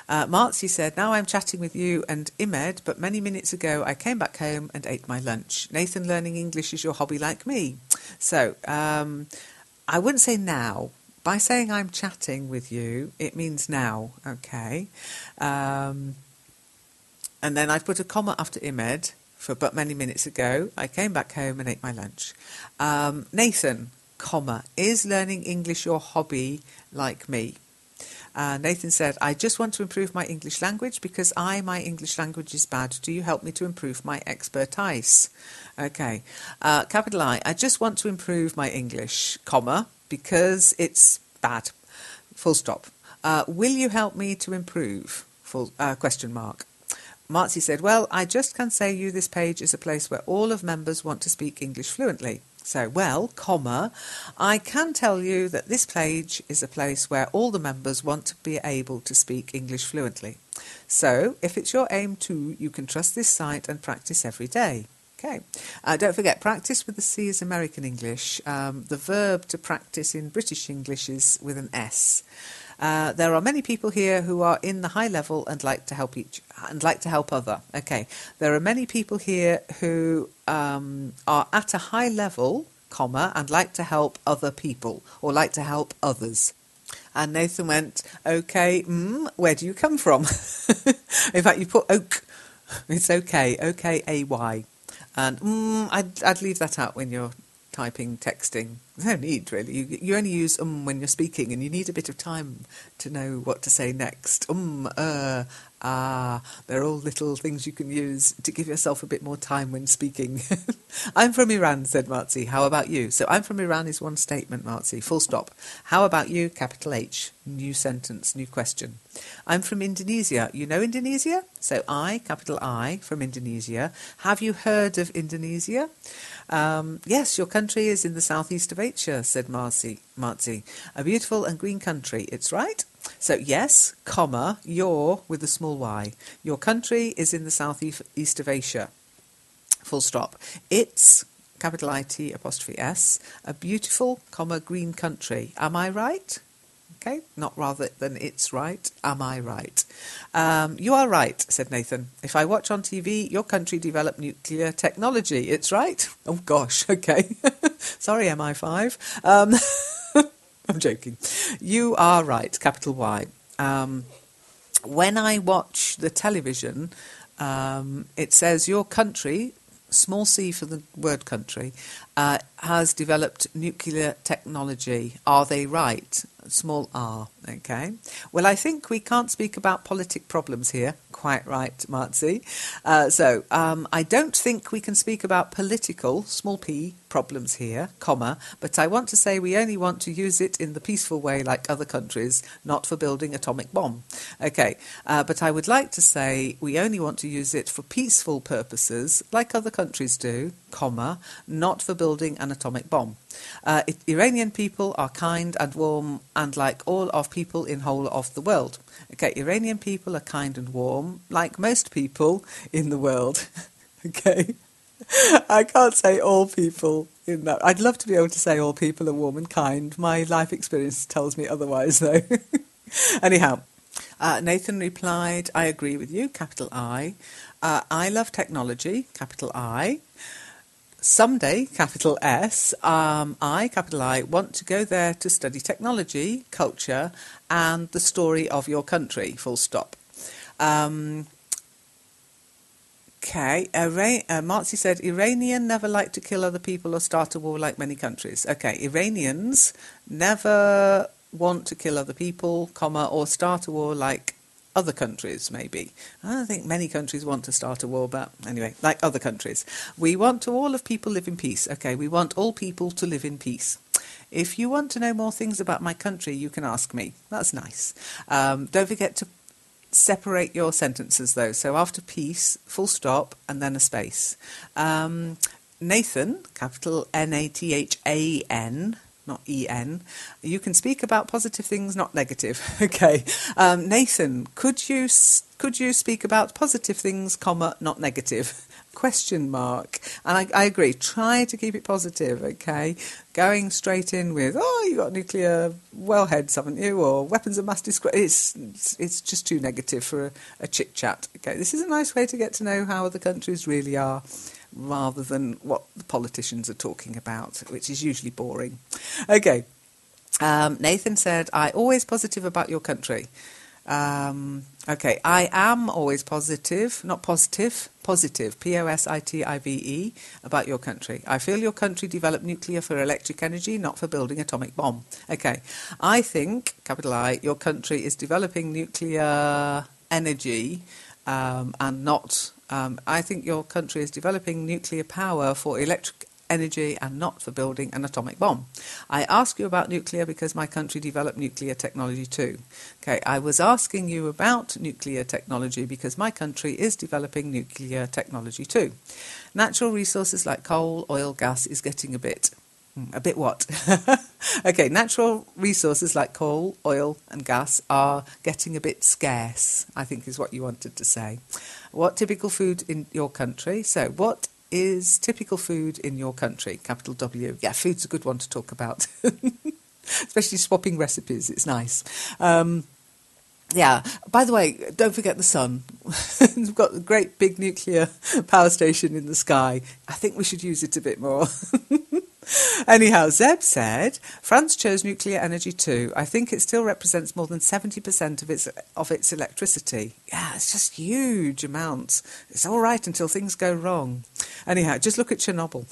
Marzi said, now I'm chatting with you and Imed, but many minutes ago I came back home and ate my lunch. Nathan, learning English is your hobby like me. So, I wouldn't say now. By saying I'm chatting with you, it means now, okay? And then I put a comma after Imed for but many minutes ago. I came back home and ate my lunch. Nathan, comma, is learning English your hobby like me? Nathan said, I just want to improve my English language because my English language is bad. Do you help me to improve my expertise? Okay. Capital I just want to improve my English, comma, because it's bad. Full stop. Will you help me to improve? Question mark. Marzi said, well, I just can say you this page is a place where all of members want to speak English fluently. So, well, comma, I can tell you that this page is a place where all the members want to be able to speak English fluently. So, if it's your aim too, you can trust this site and practice every day. Okay. Don't forget, practice with the C is American English. The verb to practice in British English is with an S. There are many people here who are in the high level and like to help other. Okay. There are many people here who are at a high level, comma, and like to help other people or like to help others. And Nathan went, okay, where do you come from? In fact, you put oak. It's okay, O-K-A-Y. And I'd leave that out when you're typing, texting. There's no need, really. You only use when you're speaking, and you need a bit of time to know what to say next. They're all little things you can use to give yourself a bit more time when speaking. I'm from Iran, said Marzi. How about you? So I'm from Iran is one statement, Marzi. Full stop. How about you? Capital H. New sentence, new question. I'm from Indonesia. You know Indonesia? So capital I, from Indonesia. Have you heard of Indonesia? Yes, your country is in the southeast of Asia, said Marzi. A beautiful and green country, it's right? So yes, comma, your, with a small y. Your country is in the southeast of Asia. Full stop. It's, capital I-T apostrophe S, a beautiful, comma, green country. Am I right? Okay, not rather than it's right. Am I right? You are right, said Nathan. If I watch on TV, your country developed nuclear technology. It's right. Oh, gosh, okay. Sorry, MI5. I'm joking. You are right, capital Y. When I watch the television, it says your country, small c for the word country, has developed nuclear technology. Are they right? Small r, okay. Well, I think we can't speak about politic problems here. Quite right, Marzi. So, I don't think we can speak about political, small p, problems here, comma, but I want to say we only want to use it in the peaceful way like other countries, not for building atomic bomb. Okay, but I would like to say we only want to use it for peaceful purposes like other countries do, comma, not for building an atomic bomb. Iranian people are kind and warm and like all of people in whole of the world. Okay, Iranian people are kind and warm like most people in the world. Okay. I can't say all people in that. I'd love to be able to say all people are warm and kind. My life experience tells me otherwise, though. Anyhow, Nathan replied, I agree with you, capital I. I love technology, capital I. Someday, capital S, capital I, want to go there to study technology, culture, and the story of your country, full stop. Okay, Marzi said, Iranian never like to kill other people or start a war like many countries. Okay, Iranians never want to kill other people, comma, or start a war like other countries, maybe. I don't think many countries want to start a war, but anyway, like other countries. We want to all of people live in peace. Okay, we want all people to live in peace. If you want to know more things about my country, you can ask me. That's nice. Don't forget to separate your sentences, though. So after peace, full stop, and then a space. Nathan, capital N-A-T-H-A-N, not E-N, you can speak about positive things, not negative. Okay. Nathan, could you speak about positive things, comma, not negative? question mark. And I agree, try to keep it positive, okay? Going straight in with, oh, you got nuclear wellheads, haven't you? Or weapons of mass destruction. It's just too negative for a chit-chat, okay? This is a nice way to get to know how other countries really are, rather than what the politicians are talking about, which is usually boring. Okay. Nathan said, I always positive about your country. Okay, I am always positive, not positive, positive, positive, about your country. I feel your country developed nuclear for electric energy, not for building atomic bomb. Okay, I think, capital I, your country is developing nuclear energy and not, I think your country is developing nuclear power for electric energy and not for building an atomic bomb. I ask you about nuclear because my country developed nuclear technology too. Okay, I was asking you about nuclear technology because my country is developing nuclear technology too. Natural resources like coal, oil, gas is getting a bit what? Okay, natural resources like coal, oil and gas are getting a bit scarce, I think is what you wanted to say. What typical food in your country? So what is typical food in your country? Capital W. Yeah, food's a good one to talk about. Especially swapping recipes. It's nice. Yeah, by the way, don't forget the sun. We've got a great big nuclear power station in the sky. I think we should use it a bit more. Anyhow, Zeb said, France chose nuclear energy too. I think it still represents more than 70% of its electricity. Yeah, it's just huge amounts. It's all right until things go wrong. Anyhow, just look at Chernobyl.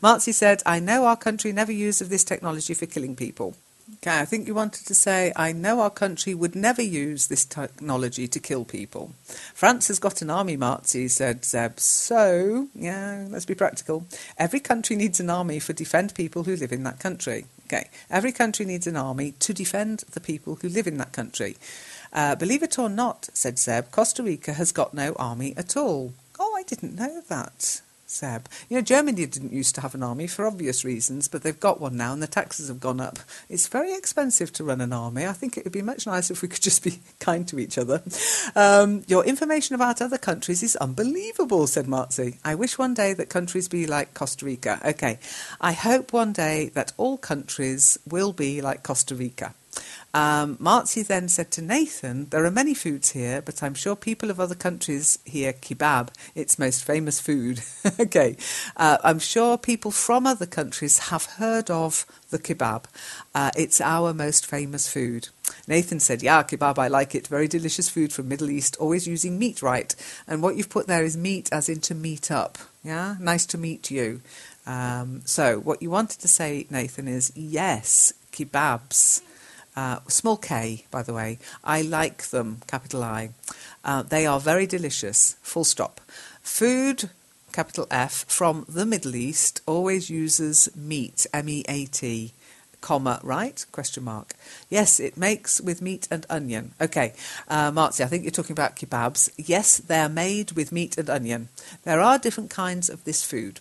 Marzi said, I know our country never used of this technology for killing people. Okay, I think you wanted to say, I know our country would never use this technology to kill people. France has got an army, Marzi, said Zeb. So, yeah, let's be practical. Every country needs an army to defend people who live in that country. Okay, every country needs an army to defend the people who live in that country. Believe it or not, said Zeb, Costa Rica has got no army at all. Oh, I didn't know that. Zeb. You know, Germany didn't used to have an army for obvious reasons, but they've got one now and the taxes have gone up. It's very expensive to run an army. I think it would be much nicer if we could just be kind to each other. Your information about other countries is unbelievable, said Marzi. I wish one day that countries be like Costa Rica. Okay, I hope one day that all countries will be like Costa Rica. Marzi then said to Nathan, there are many foods here, but I'm sure people of other countries hear kebab, its most famous food. Okay, I'm sure people from other countries have heard of the kebab. It's our most famous food. Nathan said, yeah, kebab, I like it. Very delicious food from Middle East, always using meat right. And what you've put there is meat as in to meet up. Yeah, nice to meet you. So what you wanted to say, Nathan, is yes, kebabs. Small k, by the way. I like them, capital I. They are very delicious, full stop. Food, capital F, from the Middle East always uses meat, M-E-A-T, comma, right? Question mark. Yes, it makes with meat and onion. Okay, Marzi, I think you're talking about kebabs. Yes, they're made with meat and onion. There are different kinds of this food.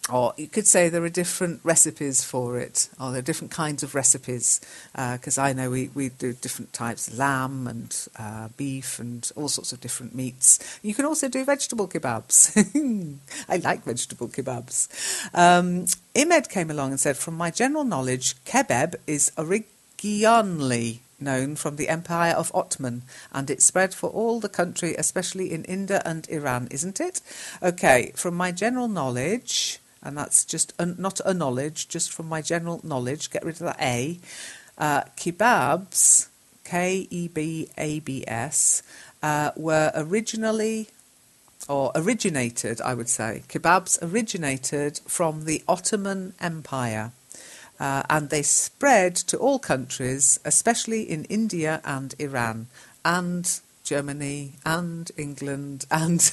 Or you could say there are different recipes for it, or there are different kinds of recipes, because I know we do different types, lamb and beef and all sorts of different meats. You can also do vegetable kebabs. I like vegetable kebabs. Imed came along and said, from my general knowledge, kebab is originally known from the Empire of Ottoman, and it spread for all the country, especially in India and Iran, isn't it? Okay, from my general knowledge... and that's just not a knowledge, just from my general knowledge, get rid of that A. Kebabs, K-E-B-A-B-S, were originally, or originated, I would say. Kebabs originated from the Ottoman Empire, and they spread to all countries, especially in India and Iran, and Germany, and England, and.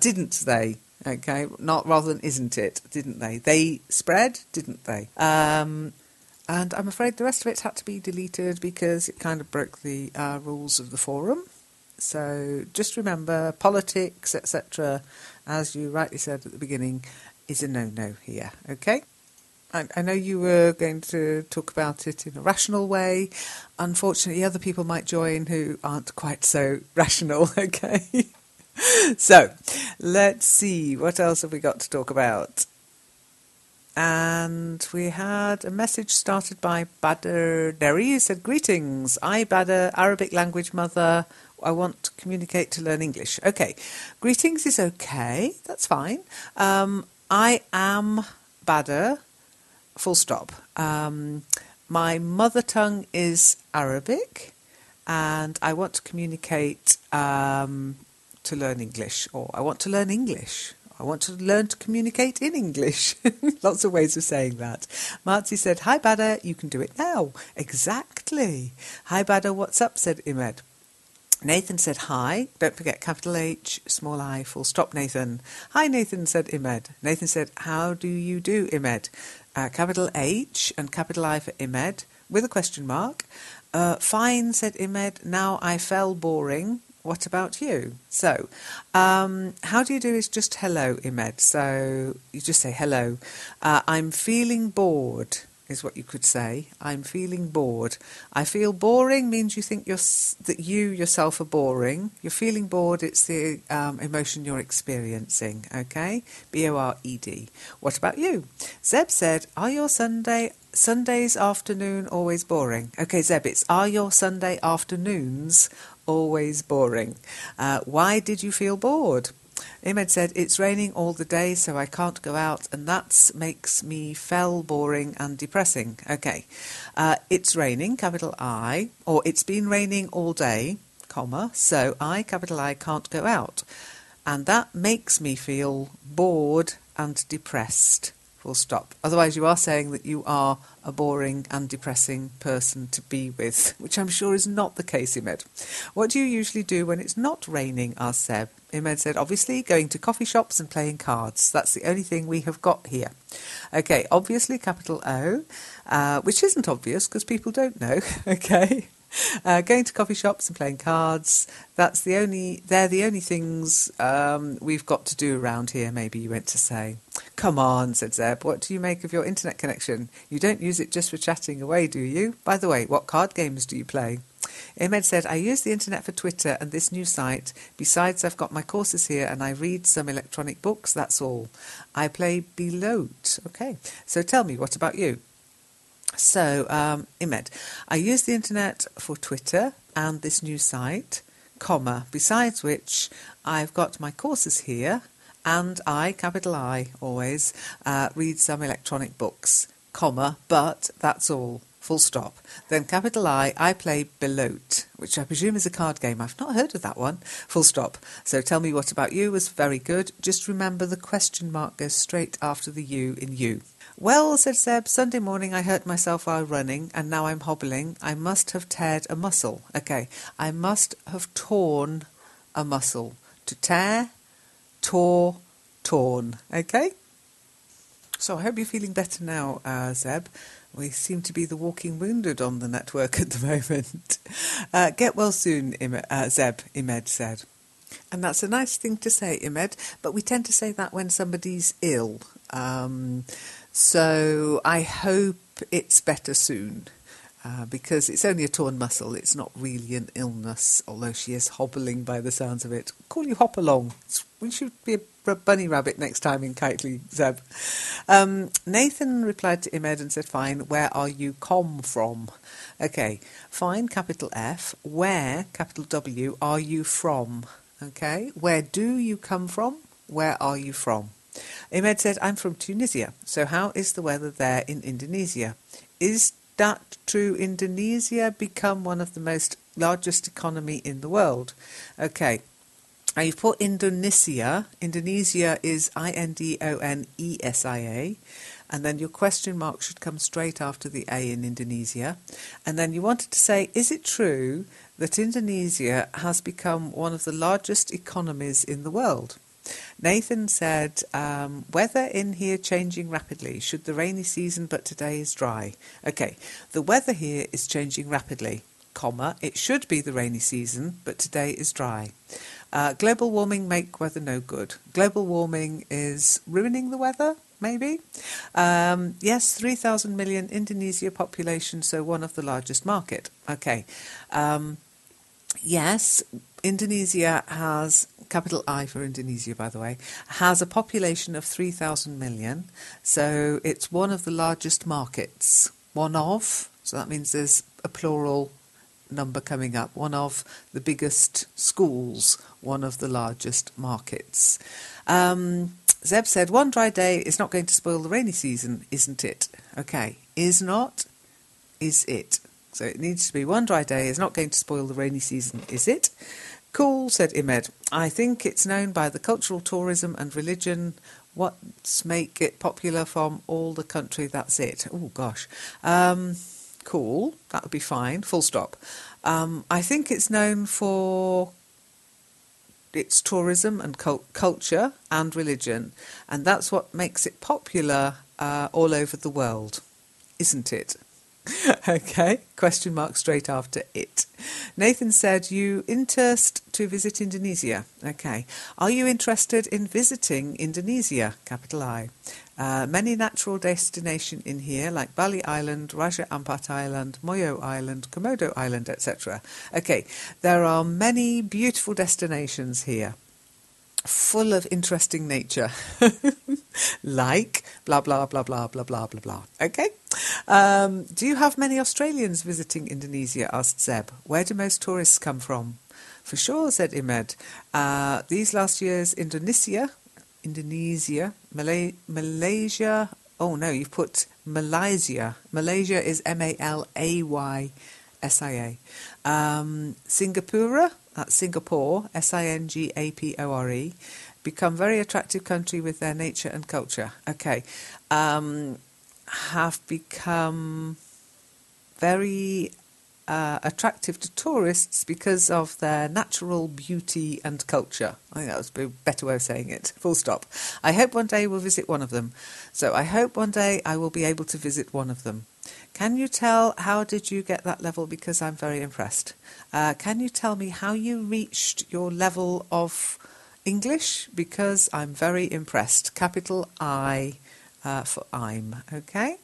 Didn't they? Okay, not rather than isn't it? Didn't they? They spread, didn't they? And I'm afraid the rest of it had to be deleted because it kind of broke the rules of the forum. So just remember, politics, etc., as you rightly said at the beginning, is a no-no here. Okay. I know you were going to talk about it in a rational way. Unfortunately, other people might join who aren't quite so rational. Okay. So, let's see, what else have we got to talk about? And we had a message started by Badr Derry, who said, greetings, I Badr, Arabic language mother, I want to communicate to learn English. Okay, greetings is okay, that's fine. I am Badr, full stop. My mother tongue is Arabic, and I want to communicate to learn English, or I want to learn English. I want to learn to communicate in English. Lots of ways of saying that. Marzi said, hi Badr, you can do it now. Exactly. Hi Badr, what's up, said Imed. Nathan said hi. Don't forget capital H, small I, full stop, Nathan. Hi Nathan, said Imed. Nathan said, how do you do, Imed? Capital H and capital I for Imed with a question mark. Fine, said Imed. Now I fell boring. What about you? So, how do you do is just hello, Imed. So you just say hello. I'm feeling bored is what you could say. I'm feeling bored. I feel boring means you think that you yourself are boring. You're feeling bored, it's the emotion you're experiencing, okay? B-O-R-E-D. What about you? Zeb said, are your Sundays afternoon always boring? Okay, Zeb, it's are your Sunday afternoons always boring? Why did you feel bored? Imed said, it's raining all the day, so I can't go out, and that makes me fell boring and depressing. Okay, it's raining, capital I, or it's been raining all day, comma, so I, capital I, can't go out. And that makes me feel bored and depressed. Full stop. Otherwise, you are saying that you are a boring and depressing person to be with, which I'm sure is not the case, Imed. What do you usually do when it's not raining? Asked Seb. Imed said, obviously, going to coffee shops and playing cards. That's the only thing we have got here. Okay, obviously, capital O, which isn't obvious because people don't know. Okay. Going to coffee shops and playing cards, they're the only things we've got to do around here, maybe you went to say. Come on, said Zeb, what do you make of your internet connection? You don't use it just for chatting away, do you? By the way, what card games do you play? Ahmed said, I use the internet for Twitter and this new site. Besides, I've got my courses here and I read some electronic books, that's all. I play Belote. Okay, so tell me, what about you? So, Imed, I use the internet for Twitter and this new site, comma, besides which I've got my courses here and I, capital I, always, read some electronic books, comma, but that's all, full stop. Then capital I play Belote, which I presume is a card game. I've not heard of that one, full stop. So tell me what about you was very good. Just remember the question mark goes straight after the U in you. Well, said Seb, Sunday morning I hurt myself while running and now I'm hobbling. I must have teared a muscle. Okay, I must have torn a muscle. To tear, tore, torn. Okay? So I hope you're feeling better now, Zeb. We seem to be the walking wounded on the network at the moment. Get well soon, Zeb, Imed said. And that's a nice thing to say, Imed, but we tend to say that when somebody's ill. So I hope it's better soon, because it's only a torn muscle. It's not really an illness, although she is hobbling by the sounds of it. Call you hop along. We should be a bunny rabbit next time in Kitely, Zeb. Nathan replied to Imed and said, fine, where are you from? Okay, fine, capital F. Where, capital W, are you from? Okay, where do you come from? Where are you from? Imed said, I'm from Tunisia, so how is the weather there in Indonesia? Is that true? Indonesia become one of the largest economy in the world? Okay, now you've put Indonesia. Indonesia is Indonesia, and then your question mark should come straight after the A in Indonesia. And then you wanted to say, is it true that Indonesia has become one of the largest economies in the world? Nathan said, weather in here changing rapidly. Should the rainy season, but today is dry. Okay, the weather here is changing rapidly, comma, it should be the rainy season, but today is dry. Global warming make weather no good. Global warming is ruining the weather, maybe? Yes, 3,000 million Indonesia population, so one of the largest market. Okay. Yes, Indonesia has, capital I for Indonesia, by the way, has a population of 3,000 million. So it's one of the largest markets. One of, so that means there's a plural number coming up. One of the biggest schools, one of the largest markets. Zeb said, one dry day is not going to spoil the rainy season, isn't it? Okay, is not, is it? So it needs to be one dry day is not going to spoil the rainy season, is it? Cool, said Imed. I think it's known by the cultural tourism and religion. What's make it popular from all the country, that's it. Oh, gosh. Cool, that would be fine, full stop. I think it's known for its tourism and culture and religion, and that's what makes it popular all over the world, isn't it? Okay, question mark straight after it. Nathan said, you interest to visit Indonesia. Okay, are you interested in visiting Indonesia? Capital I. Many natural destinations in here, like Bali Island, Raja Ampat Island, Moyo Island, Komodo Island, etc. Okay, there are many beautiful destinations here, full of interesting nature, like blah, blah, blah, blah, blah, blah, blah, blah. Okay? Do you have many Australians visiting Indonesia? Asked Zeb. Where do most tourists come from? For sure, said Imed. These last years, Indonesia, Malaysia. Oh no, you've put Malaysia. Malaysia is Malaysia. Singapore, that's Singapore, Singapore, become very attractive country with their nature and culture. Okay, have become very attractive to tourists because of their natural beauty and culture. I think that was a better way of saying it. Full stop. I hope one day we'll visit one of them. So I hope one day I will be able to visit one of them. Can you tell how did you get that level? Because I'm very impressed. Can you tell me how you reached your level of English? Because I'm very impressed. Capital I for I'm. Okay?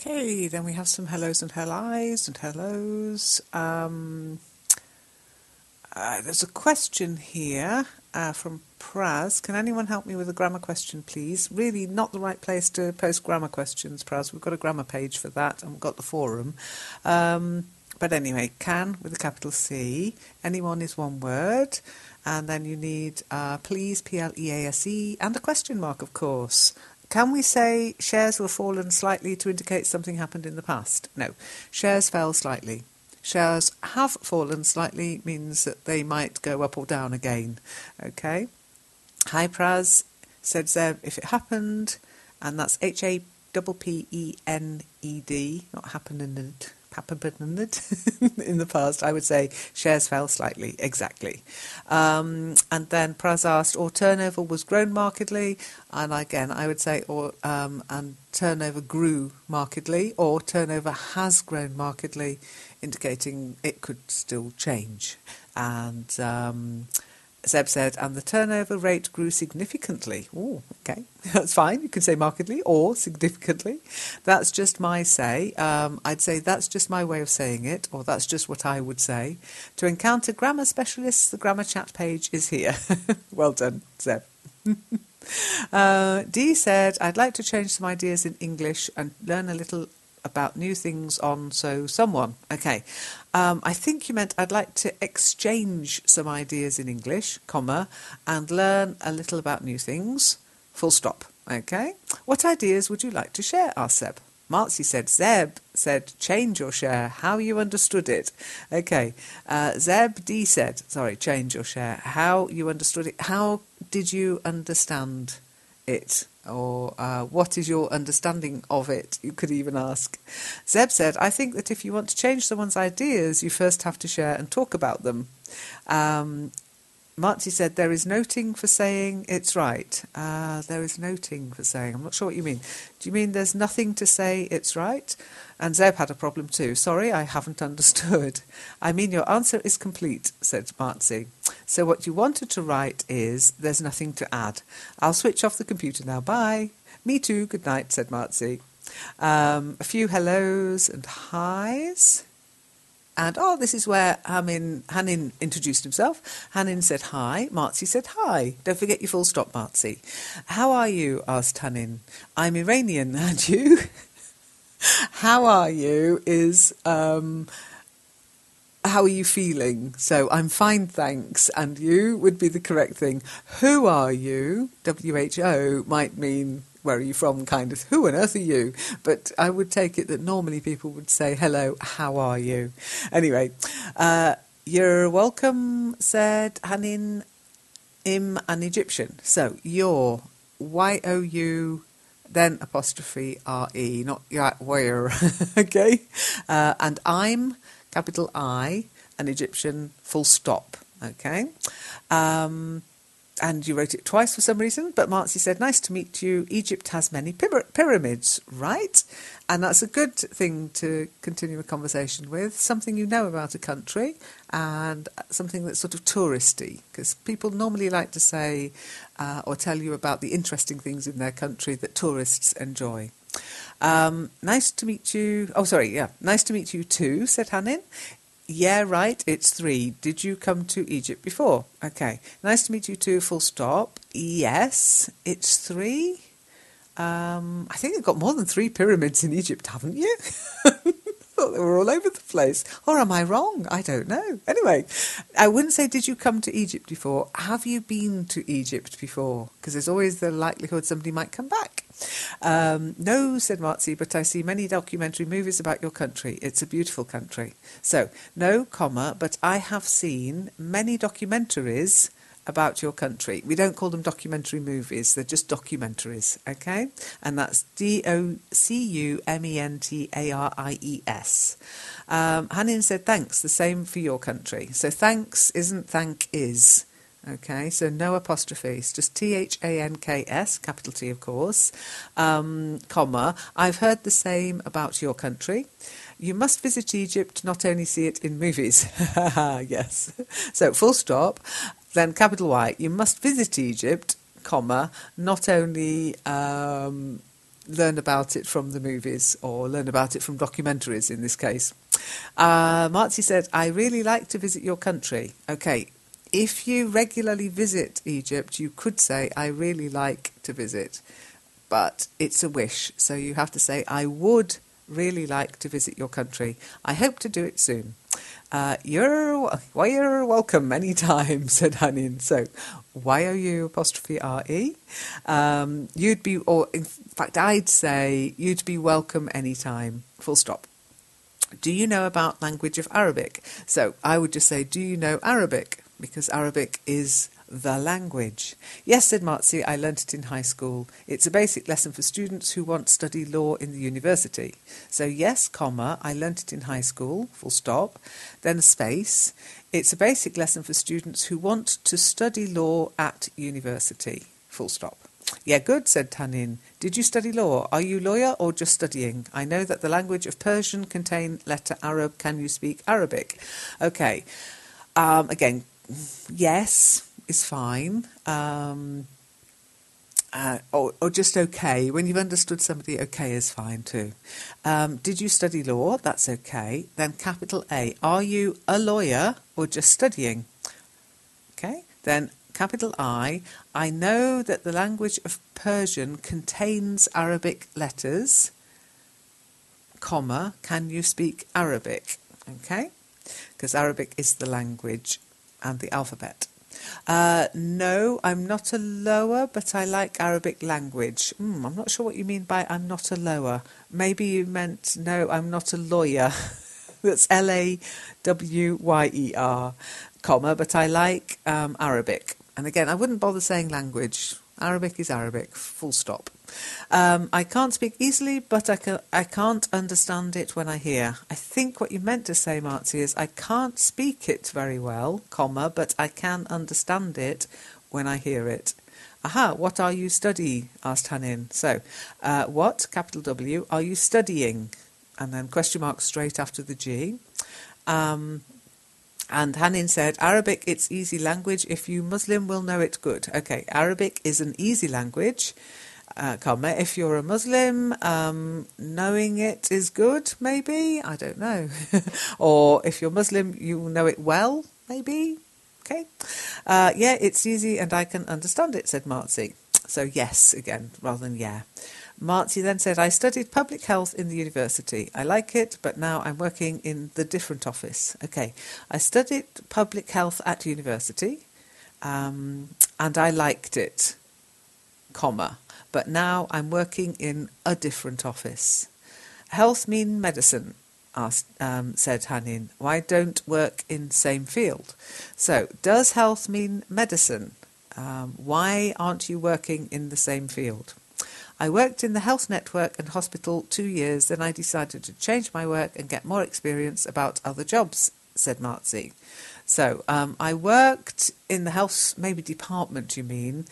Okay, then we have some hellos and hellis and hellos. There's a question here from Praz. Can anyone help me with a grammar question, please? Really not the right place to post grammar questions, Praz. We've got a grammar page for that, and we've got the forum. But anyway, can with a capital C. Anyone is one word. And then you need please, P-L-E-A-S-E, and a question mark, of course. Can we say shares were fallen slightly to indicate something happened in the past? No. Shares fell slightly. Shares have fallen slightly means that they might go up or down again. Okay. Hi, Praz, said Zeb, if it happened, and that's H-A-P-P-E-N-E-D, not happened in the past, I would say shares fell slightly, exactly. And then Praz asked, or turnover was grown markedly, and again I would say, and turnover grew markedly, or turnover has grown markedly, indicating it could still change. And Zeb said, and the turnover rate grew significantly. Oh, okay, that's fine. You can say markedly or significantly. That's just my say. I'd say that's just my way of saying it, or that's just what I would say. To encounter grammar specialists, the grammar chat page is here. Well done, Zeb. Dee said, I'd like to change some ideas in English and learn a little about new things on someone. Okay. I think you meant I'd like to exchange some ideas in English, comma, and learn a little about new things, full stop. Okay. What ideas would you like to share? Asked Zeb. Marcy said, Zeb said, change your share. How you understood it. Okay. Zeb D said, sorry, change your share. How you understood it. How did you understand it? Or what is your understanding of it? You could even ask. Zeb said, I think that if you want to change someone's ideas, you first have to share and talk about them. Marty said, there is noting for saying it's right. There is noting for saying. I'm not sure what you mean. Do you mean there's nothing to say it's right? And Zeb had a problem too. Sorry, I haven't understood. I mean, your answer is complete, said Marty. So what you wanted to write is, there's nothing to add. I'll switch off the computer now. Bye. Me too. Good night, said Marty. A few hellos and highs. And, this is where Hanin introduced himself. Hanin said hi. Marzi said hi. Don't forget your full stop, Marzi. How are you? Asked Hanin. I'm Iranian, and you? How are you is... how are you feeling? So I'm fine, thanks. And you would be the correct thing. Who are you? WHO might mean where are you from, kind of. Who on earth are you? But I would take it that normally people would say, hello, how are you? Anyway, you're welcome, said Hanin, im an Egyptian. So you're Y-O-U, then apostrophe R-E, not where, okay? And I'm... capital I, an Egyptian, full stop, okay? And you wrote it twice for some reason, but Marzi said, nice to meet you. Egypt has many pyramids, right? And that's a good thing to continue a conversation with, something you know about a country and something that's sort of touristy, because people normally like to say or tell you about the interesting things in their country that tourists enjoy. Nice to meet you. Oh, sorry, yeah. Nice to meet you too, said Hanin. Yeah, right, it's 3. Did you come to Egypt before? Okay. Nice to meet you too, full stop. Yes, it's 3. I think you've got more than 3 pyramids in Egypt, haven't you? I thought they were all over the place. Or am I wrong? I don't know. Anyway, I wouldn't say did you come to Egypt before. Have you been to Egypt before? Because there's always the likelihood somebody might come back. No, said Marzi, but I see many documentary movies about your country. It's a beautiful country. So, no, comma, but I have seen many documentaries about your country. We don't call them documentary movies, they're just documentaries, okay? And that's DOCUMENTARIES. Hanin said, thanks, the same for your country. So thanks isn't thank is. Okay, so no apostrophes, just THANKS, capital T of course, comma, I've heard the same about your country. You must visit Egypt, not only see it in movies. Yes. So full stop, then capital Y, you must visit Egypt, comma, not only learn about it from the movies or learn about it from documentaries in this case. Marzi said, I really like to visit your country. Okay. If you regularly visit Egypt, you could say, I really like to visit, but it's a wish. So you have to say, I would really like to visit your country. I hope to do it soon. You're welcome anytime, said Hanin. So, Y-O-U apostrophe R-E. You'd be, or in fact, I'd say, you'd be welcome anytime, full stop. Do you know about language of Arabic? So I would just say, do you know Arabic? Because Arabic is the language. Yes, said Marzi, I learnt it in high school. It's a basic lesson for students who want to study law in the university. So yes, comma, I learnt it in high school, full stop, then a space. It's a basic lesson for students who want to study law at university, full stop. Yeah, good, said Tanin. Did you study law? Are you lawyer or just studying? I know that the language of Persian contain letter Arab. Can you speak Arabic? Okay. Again, yes is fine. Or just okay. When you've understood somebody, okay is fine too. Did you study law? That's okay. Then capital A. Are you a lawyer or just studying? Okay. Then capital I know that the language of Persian contains Arabic letters, comma, can you speak Arabic? Okay, because Arabic is the language and the alphabet. No, I'm not a lower, but I like Arabic language. I'm not sure what you mean by I'm not a lower. Maybe you meant, no, I'm not a lawyer. That's L-A-W-Y-E-R, comma, but I like Arabic. And again, I wouldn't bother saying language. Arabic is Arabic, full stop. I can't speak easily, but I can't understand it when I hear. I think what you meant to say, Marzi, is I can't speak it very well, comma, but I can understand it when I hear it. Aha, what are you studying? Asked Hanin. So, what, capital W, are you studying? And then question mark straight after the G. And Hanin said, Arabic, it's easy language. If you Muslim will know it good. Okay, Arabic is an easy language. comma, if you're a Muslim, knowing it is good, maybe, I don't know. Or if you're Muslim, you know it well, maybe. Okay. Yeah, it's easy and I can understand it, said Marzi. So yes, again, rather than yeah. Marzi then said, I studied public health in the university. I like it, but now I'm working in the different office. Okay, I studied public health at university, and I liked it, comma, but now I'm working in a different office. Health mean medicine? Said Hanin. Why don't work in same field? So, does health mean medicine? Why aren't you working in the same field? I worked in the health network and hospital 2 years, then I decided to change my work and get more experience about other jobs, said Marzi. So, I worked in the health, maybe department you mean,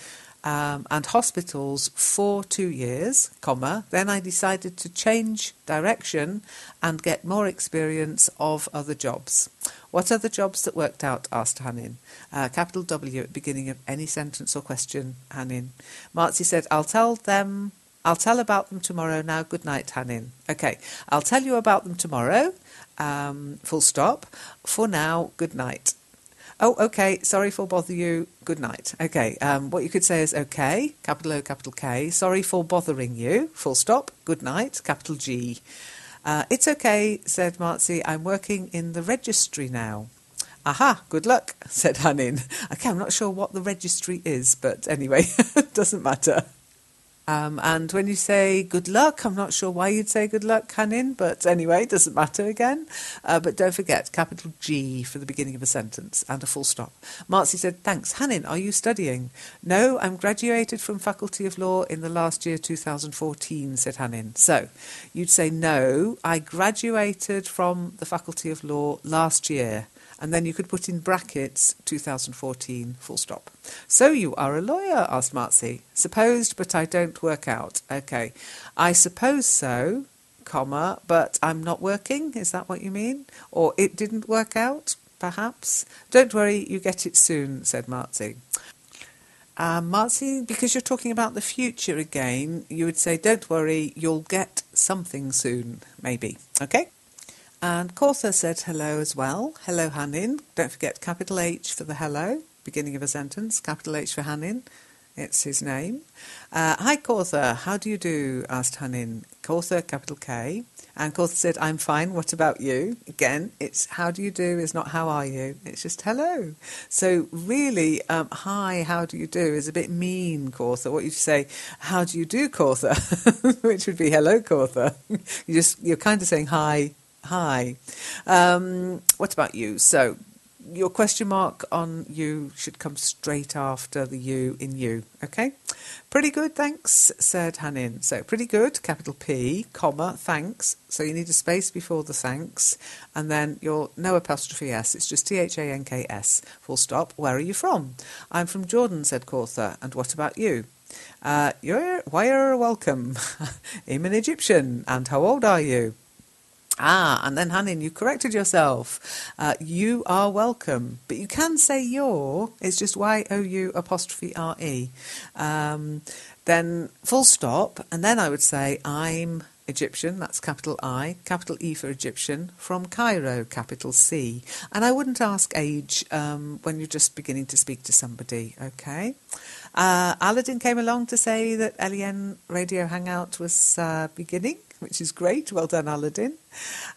and hospitals for 2 years, comma, then I decided to change direction and get more experience of other jobs. What other jobs that worked out? Asked Hanin. Capital W at the beginning of any sentence or question, Hanin. Marzi said, I'll tell about them tomorrow now. Good night, Hanin. Okay, I'll tell you about them tomorrow, full stop. For now, good night. Oh, okay, sorry for bother you, good night. Okay, what you could say is okay, capital O, capital K, sorry for bothering you, full stop, good night, capital G. It's okay, said Marzi, I'm working in the registry now. Aha, good luck, said Hanin. Okay, I'm not sure what the registry is, but anyway, doesn't matter. And when you say good luck, I'm not sure why you'd say good luck, Hanin, but anyway, doesn't matter again. But don't forget, capital G for the beginning of a sentence and a full stop. Marzi said, thanks. Hanin, are you studying? No, I'm graduated from Faculty of Law in the last year, 2014, said Hanin. So you'd say, no, I graduated from the Faculty of Law last year. And then you could put in brackets 2014, full stop. So you are a lawyer, asked Marzi. Supposed, but I don't work out. Okay. I suppose so, comma, but I'm not working. Is that what you mean? Or it didn't work out, perhaps? Don't worry, you get it soon, said Marzi. Marzi, because you're talking about the future again, you would say, don't worry, you'll get something soon, maybe. Okay? And Kautha said hello as well. Hello, Hanin. Don't forget capital H for the hello, beginning of a sentence. Capital H for Hanin. It's his name. Hi, Kautha. How do you do? Asked Hanin. Kautha, capital K. And Kautha said, I'm fine. What about you? Again, it's how do you do is not how are you. It's just hello. So really, hi, how do you do is a bit mean, Kautha. What you say, how do you do, Kautha? Which would be hello, Kautha. You're kind of saying hi. Hi. What about you? So your question mark on you should come straight after the you in you. Okay? Pretty good, thanks, said Hanin. So pretty good, capital P, comma, thanks. So you need a space before the thanks. And then your no apostrophe S. It's just THANKS, full stop. Where are you from? I'm from Jordan, said Kautha. And what about you? You're welcome. I'm an Egyptian. And how old are you? And then Hanin, you corrected yourself. You are welcome. But you can say your. It's just Y-O-U apostrophe R-E. Then full stop. And then I would say I'm Egyptian. That's capital I. Capital E for Egyptian. From Cairo, capital C. And I wouldn't ask age when you're just beginning to speak to somebody. Okay. Aladdin came along to say that LEN Radio Hangout was beginning, which is great. Well done, Aladdin.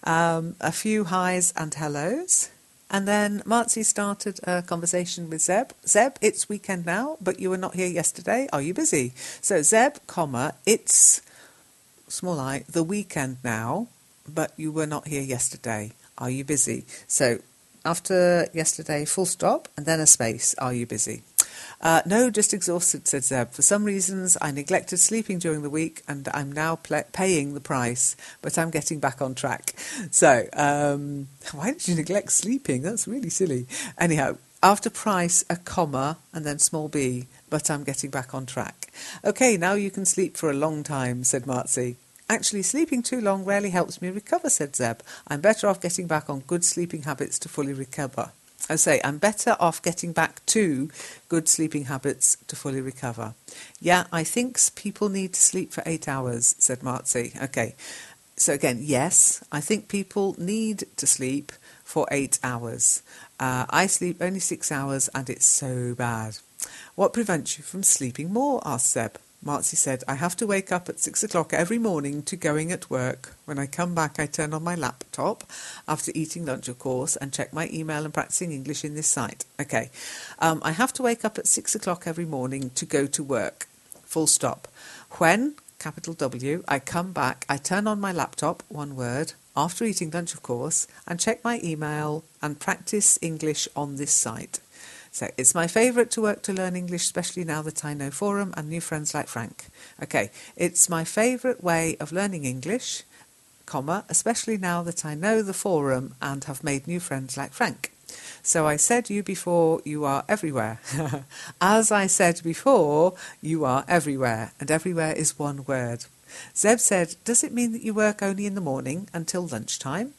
A few highs and hellos. And then Marzi started a conversation with Zeb. Zeb, it's weekend now, but you were not here yesterday. Are you busy? So Zeb, comma, it's, small I, the weekend now, but you were not here yesterday. Are you busy? So after yesterday, full stop, and then a space. Are you busy? No, just exhausted, said Zeb. For some reasons, I neglected sleeping during the week, and I'm now paying the price, but I'm getting back on track. So, why did you neglect sleeping? That's really silly. Anyhow, after price, a comma, and then small b, but I'm getting back on track. Okay, now you can sleep for a long time, said Marzi. Actually, sleeping too long rarely helps me recover, said Zeb. I'm better off getting back on good sleeping habits to fully recover. I say, I'm better off getting back to good sleeping habits to fully recover. Yeah, I think people need to sleep for 8 hours, said Marzi. Okay, so again, yes, I think people need to sleep for 8 hours. I sleep only 6 hours and it's so bad. What prevents you from sleeping more? Asked Seb. Marzi said, I have to wake up at 6 o'clock every morning to going at work. When I come back, I turn on my laptop after eating lunch, of course, and check my email and practicing English in this site. Okay, I have to wake up at 6 o'clock every morning to go to work. Full stop. When, capital W, I come back, I turn on my laptop, one word, after eating lunch, of course, and check my email and practice English on this site. So it's my favourite to work to learn English, especially now that I know Forum and new friends like Frank. Okay, it's my favourite way of learning English, comma, especially now that I know the Forum and have made new friends like Frank. So I said you before, you are everywhere. As I said before, you are everywhere, and everywhere is one word. Zeb said, does it mean that you work only in the morning until lunchtime?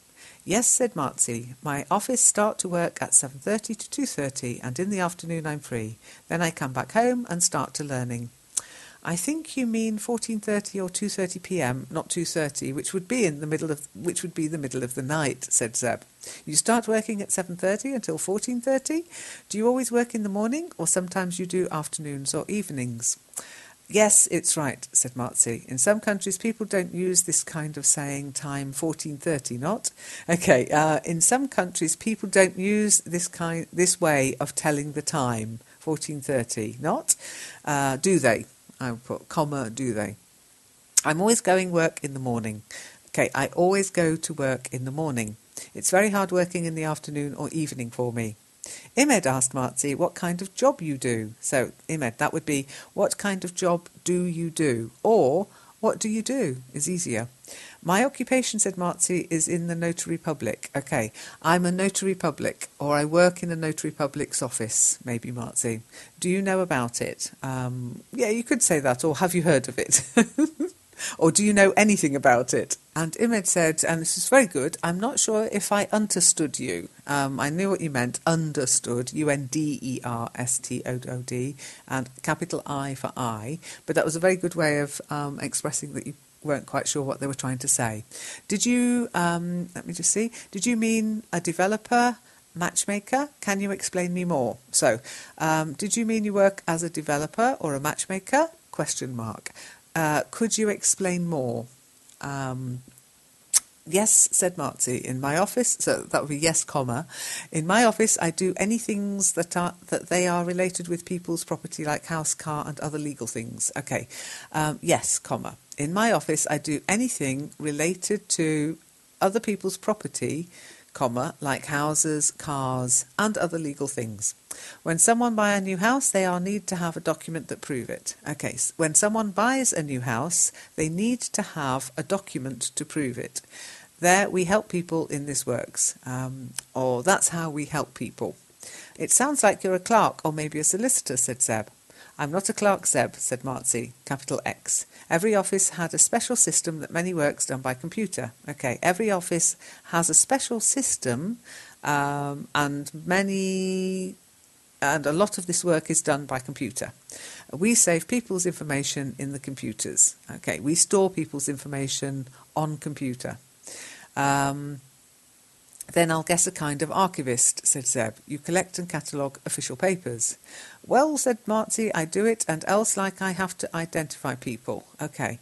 Yes, said Marzi. My office start to work at 7:30 to 2:30, and in the afternoon I'm free. Then I come back home and start to learning. I think you mean 14:30 or 2:30 p.m., not 2:30, which would be the middle of the night, said Zeb. You start working at 7:30 until 14:30? Do you always work in the morning, or sometimes you do afternoons or evenings? Yes, it's right, said Marzi. In some countries, people don't use this kind of saying time 14:30, not? Okay, in some countries, people don't use this way of telling the time 14:30, not? Do they? I will put comma, do they? I'm always going work in the morning. Okay, I always go to work in the morning. It's very hard working in the afternoon or evening for me. Imed asked Marzi what kind of job you do. So, Imed, that would be, what kind of job do you do? Or, what do you do is easier. My occupation, said Marzi, is in the notary public. Okay, I'm a notary public, or I work in a notary public's office, maybe, Marzi. Do you know about it? Yeah, you could say that, or have you heard of it? Or do you know anything about it? And Imed said, and this is very good, I'm not sure if I understood you. I knew what you meant, understood, UNDERSTOOD, and capital I for I, but that was a very good way of expressing that you weren't quite sure what they were trying to say. Did you, let me just see, did you mean a developer, matchmaker? Can you explain me more? So, did you mean you work as a developer or a matchmaker? Question mark. Could you explain more? Yes, said Marzi. In my office, so that would be yes, comma. In my office, I do anything that they are related with people's property, like house, car, and other legal things. Okay. Yes, comma. In my office, I do anything related to other people's property, comma, like houses, cars, and other legal things. When someone buys a new house, they need to have a document that prove it. Okay, so when someone buys a new house, they need to have a document to prove it. There, we help people in this works, or that's how we help people. It sounds like you're a clerk or maybe a solicitor, said Zeb. I'm not a clerk, Zeb, said Marzi, capital X. Every office had a special system that many works done by computer. Okay, every office has a special system, and a lot of this work is done by computer. We save people's information in the computers. Okay, we store people's information on computer. Then I'll guess a kind of archivist, said Zeb. You collect and catalogue official papers. Well, said Marzi, I do it, and else like I have to identify people. Okay.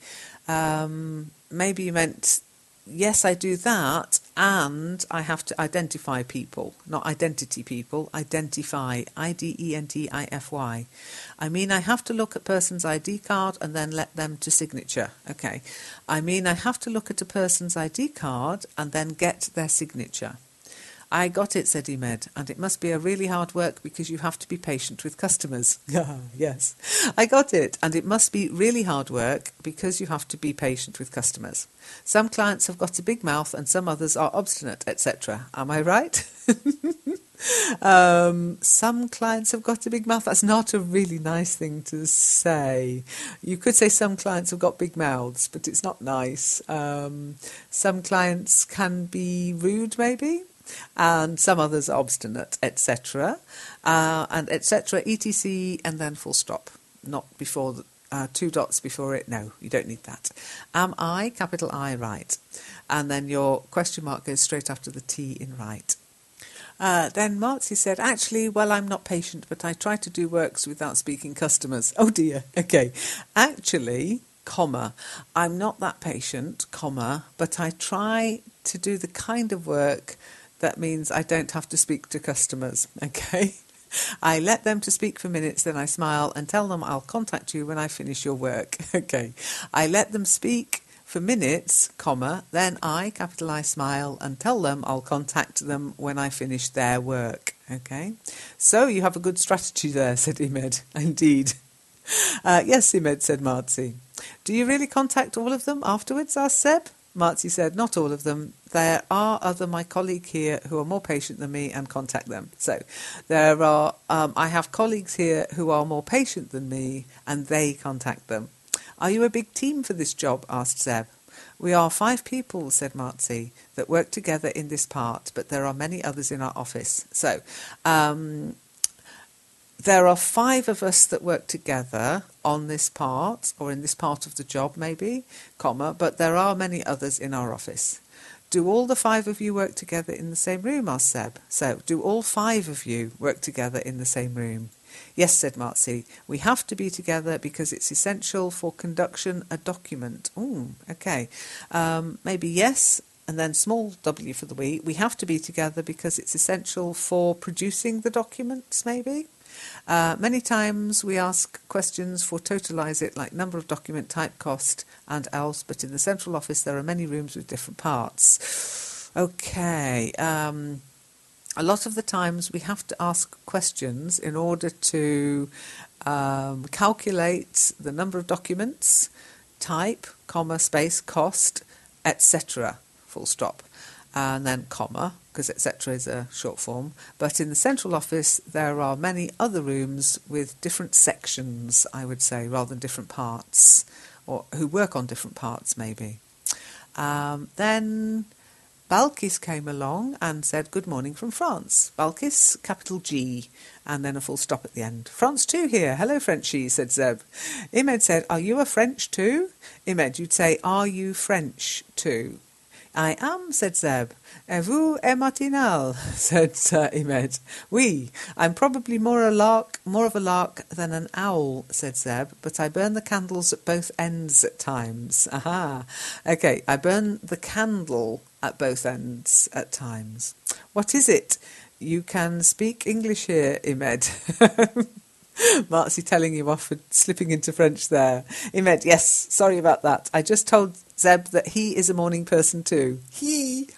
Maybe you meant, yes, I do that, and I have to identify people. Not identity people, identify, IDENTIFY. I mean, I have to look at a person's ID card and then let them to signature. Okay. I mean, I have to look at a person's ID card and then get their signature. I got it, said Imed, and it must be a really hard work because you have to be patient with customers. Yes, I got it, and it must be really hard work because you have to be patient with customers. Some clients have got a big mouth and some others are obstinate, etc. Am I right? Some clients have got a big mouth. That's not a really nice thing to say. You could say some clients have got big mouths, but it's not nice. Some clients can be rude, maybe. and some others are obstinate, etc. And etc., etc., and then full stop. Not before two dots before it. No, you don't need that. Am I, capital I, right? And then your question mark goes straight after the T in right. Then Marcy said, actually, well, I'm not patient, but I try to do works without speaking customers. Oh dear, okay. Actually, comma, I'm not that patient, comma, but I try to do the kind of work that means I don't have to speak to customers, okay? I let them to speak for minutes, then I smile and tell them I'll contact you when I finish your work, okay? I let them speak for minutes, comma, then I, capital I, smile and tell them I'll contact them when I finish their work, okay? So you have a good strategy there, said Imed. Indeed. Yes, Imed, said Marcy. Do you really contact all of them afterwards, asked Seb? Marcy said, not all of them. There are other my colleague here who are more patient than me and contact them. So there are, I have colleagues here who are more patient than me and they contact them. Are you a big team for this job? Asked Seb. We are 5 people, said Marcy, that work together in this part, but there are many others in our office. So there are 5 of us that work together on this part, or in this part of the job maybe, comma, but there are many others in our office. Do all the 5 of you work together in the same room? Asked Seb. So, do all 5 of you work together in the same room? Yes, said Marcy. We have to be together because it's essential for conduction a document. Ooh, okay. Maybe yes, and then small w for the we. We have to be together because it's essential for producing the documents, maybe. Many times we ask questions for totalize it, like number of document, type, cost, and else, but in the central office there are many rooms with different parts. Okay. A lot of the times we have to ask questions in order to calculate the number of documents, type, comma, space, cost, etc., full stop, and then comma, because etc. is a short form. But in the central office there are many other rooms with different sections, I would say, rather than different parts, or who work on different parts maybe. Then Balkis came along and said, good morning from France. Balkis, capital G, and then a full stop at the end. France too here. Hello, Frenchie, said Zeb. Imed said, are you a French too? Imed, you'd say, are you French too? I am, said Zeb. Et vous, et matinal, said Imed. Oui, I'm probably more of a lark than an owl, said Zeb, but I burn the candles at both ends at times. Aha. Okay, I burn the candle at both ends at times. What is it? You can speak English here, Imed. Marcy telling you off for slipping into French there. Imed, yes, sorry about that. I just told Zeb that he is a morning person too. He.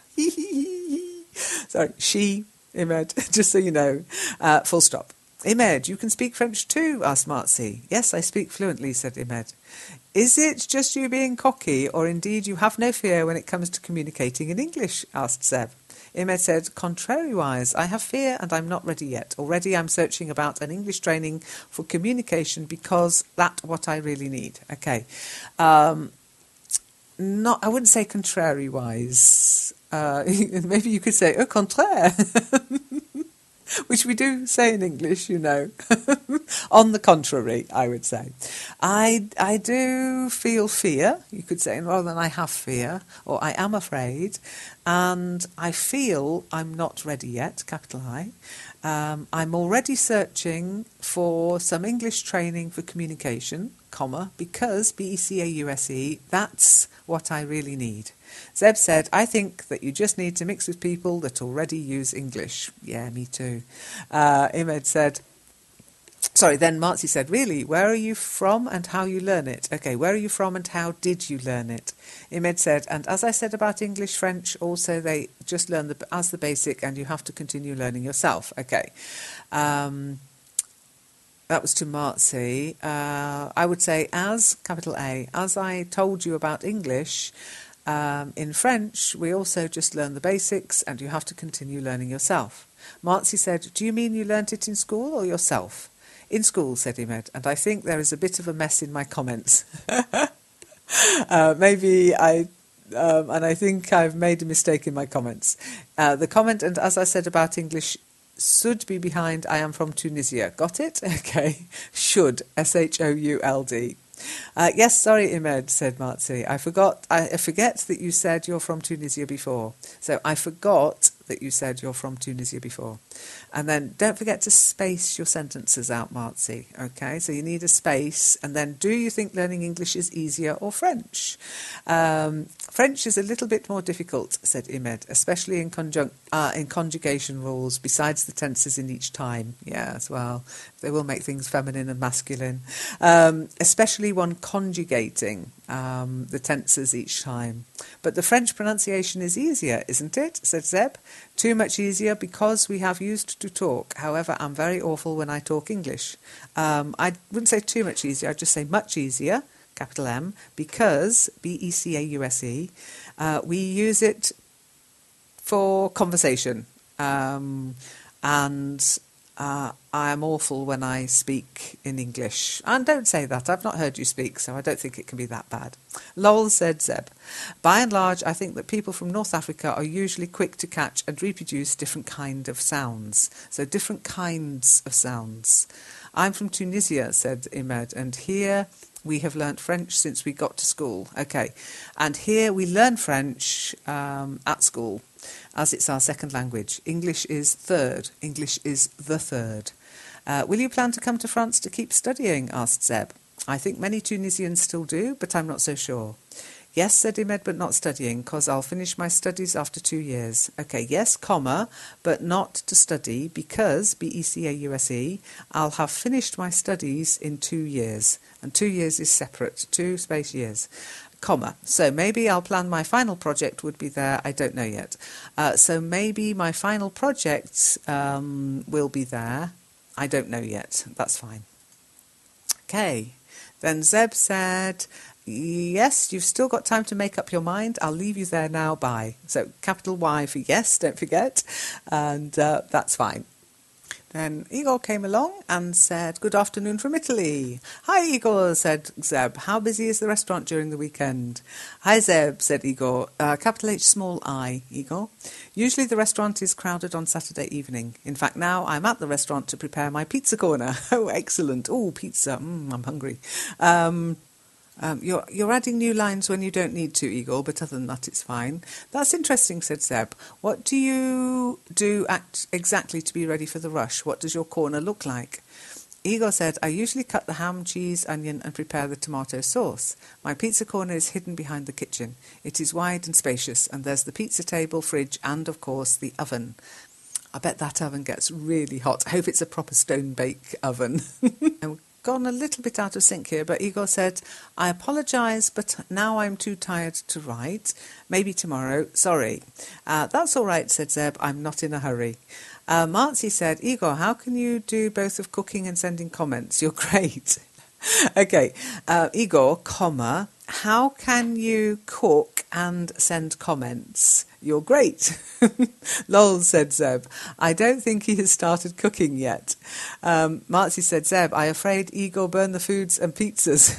Sorry, she, Imed, just so you know. Full stop. Imed, you can speak French too, asked Marcy. Yes, I speak fluently, said Imed. Is it just you being cocky, or indeed you have no fear when it comes to communicating in English? Asked Zeb. Imed said, contrariwise, I have fear and I'm not ready yet. Already I'm searching about an English training for communication because that's what I really need. Okay. I wouldn't say contrariwise. Maybe you could say au contraire. Which we do say in English, you know. On the contrary, I would say. I do feel fear, you could say, rather than I have fear, or I am afraid, and I feel I'm not ready yet, capital I. I'm already searching for some English training for communication, comma, because BECAUSE, that's what I really need. Zeb said, I think that you just need to mix with people that already use English. Yeah, me too. Imed said, then Marcy said, really, where are you from and how you learn it? Okay, where are you from and how did you learn it? Imed said, and as I said about English, French, also they just learn as the basic and you have to continue learning yourself. Okay. That was to Marcy. I would say as, capital A, as I told you about English, in French, we also just learn the basics and you have to continue learning yourself. Marcy said, do you mean you learnt it in school or yourself? In school, said Imed, and I think there is a bit of a mess in my comments. Maybe I And I think I've made a mistake in my comments. The comment, and as I said about English, should be behind I am from Tunisia. Got it? Okay. Should. SHOULD. Yes, sorry, Imed, said Marzi. I forget that you said you're from Tunisia before. So I forgot that you said you're from Tunisia before. And then don't forget to space your sentences out, Marzi. Okay, so you need a space. And then, do you think learning English is easier or French? French is a little bit more difficult, said Imed, especially in conjugation rules, besides the tenses in each time. Yeah, as well. They will make things feminine and masculine. Especially one conjugating the tenses each time. But the French pronunciation is easier, isn't it? Said Zeb. Too much easier because we have used to talk. However, I'm very awful when I talk English. I wouldn't say too much easier, I'd just say much easier, capital M, because, B-E-C-A-U-S-E, we use it for conversation. And I am awful when I speak in English. And don't say that. I've not heard you speak, so I don't think it can be that bad. Lowell said Zeb. By and large, I think that people from North Africa are usually quick to catch and reproduce different kind of sounds. So different kinds of sounds. I'm from Tunisia, said Imed, and here we have learnt French since we got to school. Okay, and here we learn French at school, as it's our second language. English is third. English is the third. Will you plan to come to France to keep studying? Asked Zeb. I think many Tunisians still do, but I'm not so sure. Yes, said Imed, but not studying, because I'll finish my studies after 2 years. Okay, yes, comma, but not to study, because, B-E-C-A-U-S-E, I'll have finished my studies in 2 years. And 2 years is separate, 2 space years. Comma. So maybe I'll plan my final project would be there. I don't know yet. So maybe my final project will be there. I don't know yet. That's fine. Okay. Then Zeb said, yes, you've still got time to make up your mind. I'll leave you there now. Bye. So capital Y for yes, don't forget. And that's fine. Then Igor came along and said, good afternoon from Italy. Hi, Igor, said Zeb. How busy is the restaurant during the weekend? Hi, Zeb, said Igor. Capital H, small I, Igor. Usually the restaurant is crowded on Saturday evening. In fact, now I'm at the restaurant to prepare my pizza corner. Oh, excellent. Oh, pizza. I'm hungry. You're adding new lines when you don't need to, Igor, but other than that, it's fine. That's interesting, said Zeb. What do you do exactly to be ready for the rush? What does your corner look like? Igor said, I usually cut the ham, cheese, onion and prepare the tomato sauce. My pizza corner is hidden behind the kitchen. It is wide and spacious, and there's the pizza table, fridge, and, of course, the oven. I bet that oven gets really hot. I hope it's a proper stone bake oven. Gone a little bit out of sync here, but Igor said, I apologise, but now I'm too tired to write. Maybe tomorrow. Sorry. That's all right, said Zeb. I'm not in a hurry. Marzi said, Igor, how can you do both of cooking and sending comments? You're great. Okay. Igor, comma, how can you cook and send comments? You're great. Lol, said Zeb. I don't think he has started cooking yet. Marzi said, Zeb, I'm afraid Igor burned the foods and pizzas.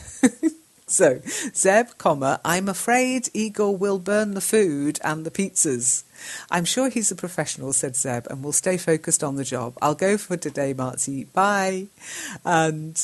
So, Zeb, comma, I'm afraid Igor will burn the food and the pizzas. I'm sure he's a professional, said Zeb, and will stay focused on the job. I'll go for today, Marzi. Bye. And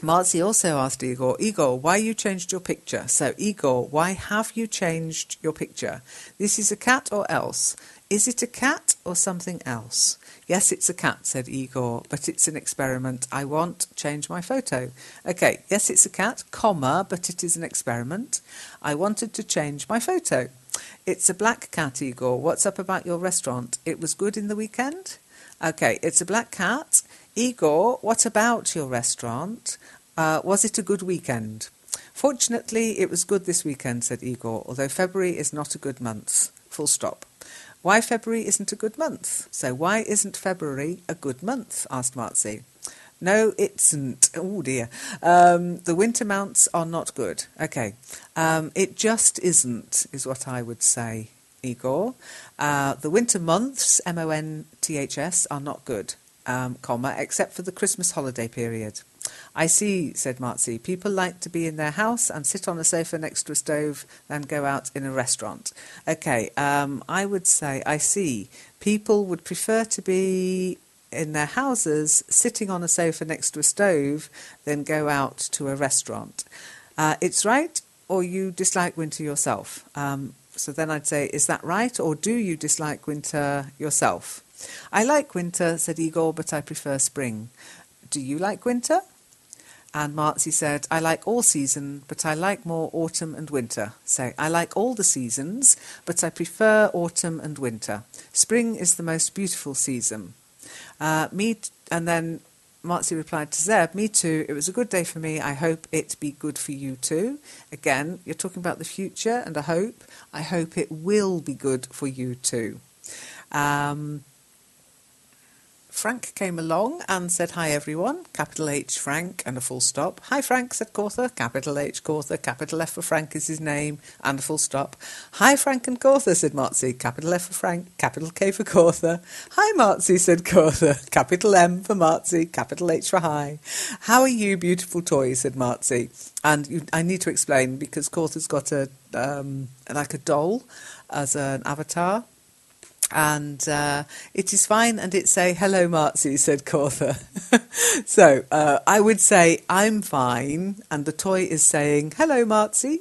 Marzi also asked Igor, Igor, why you changed your picture? So, Igor, why have you changed your picture? This is a cat or else? Is it a cat or something else? Yes, it's a cat, said Igor, but it's an experiment. I want change my photo. Okay, yes, it's a cat, comma, but it is an experiment. I wanted to change my photo. It's a black cat, Igor. What's up about your restaurant? It was good in the weekend? Okay, it's a black cat. Igor, what about your restaurant? Was it a good weekend? Fortunately, it was good this weekend, said Igor, although February is not a good month. Full stop. Why February isn't a good month? So why isn't February a good month? Asked Marzi. No, it isn't. Oh, dear. The winter months are not good. Okay. It just isn't, is what I would say, Igor. The winter months, M-O-N-T-H-S, are not good. comma, except for the Christmas holiday period. I see, said Marzi. People like to be in their house and sit on a sofa next to a stove than go out in a restaurant. Okay, I would say, I see. People would prefer to be in their houses sitting on a sofa next to a stove than go out to a restaurant. It's right, or you dislike winter yourself? So then I'd say, is that right, or do you dislike winter yourself? I like winter, said Igor, but I prefer spring. Do you like winter? And Marzi said, I like all season, but I like more autumn and winter. Say, I like all the seasons, but I prefer autumn and winter. Spring is the most beautiful season. And then Marzi replied to Zeb, me too, it was a good day for me, I hope it be good for you too. Again, you're talking about the future and a hope. I hope it will be good for you too. Frank came along and said, hi everyone, capital H Frank and a full stop. Hi Frank, said Cortha, capital H Cortha, capital F for Frank is his name and a full stop. Hi Frank and Cortha, said Marzi, capital F for Frank, capital K for Cortha. Hi Marzi, said Cortha, capital M for Marzi, capital H for hi. How are you, beautiful toy, said Marzi. And I need to explain because Cortha's got like a doll as an avatar. And it is fine, and it's say, hello, Marzi, said Cortha. So I would say, I'm fine, and the toy is saying, hello, Marzi.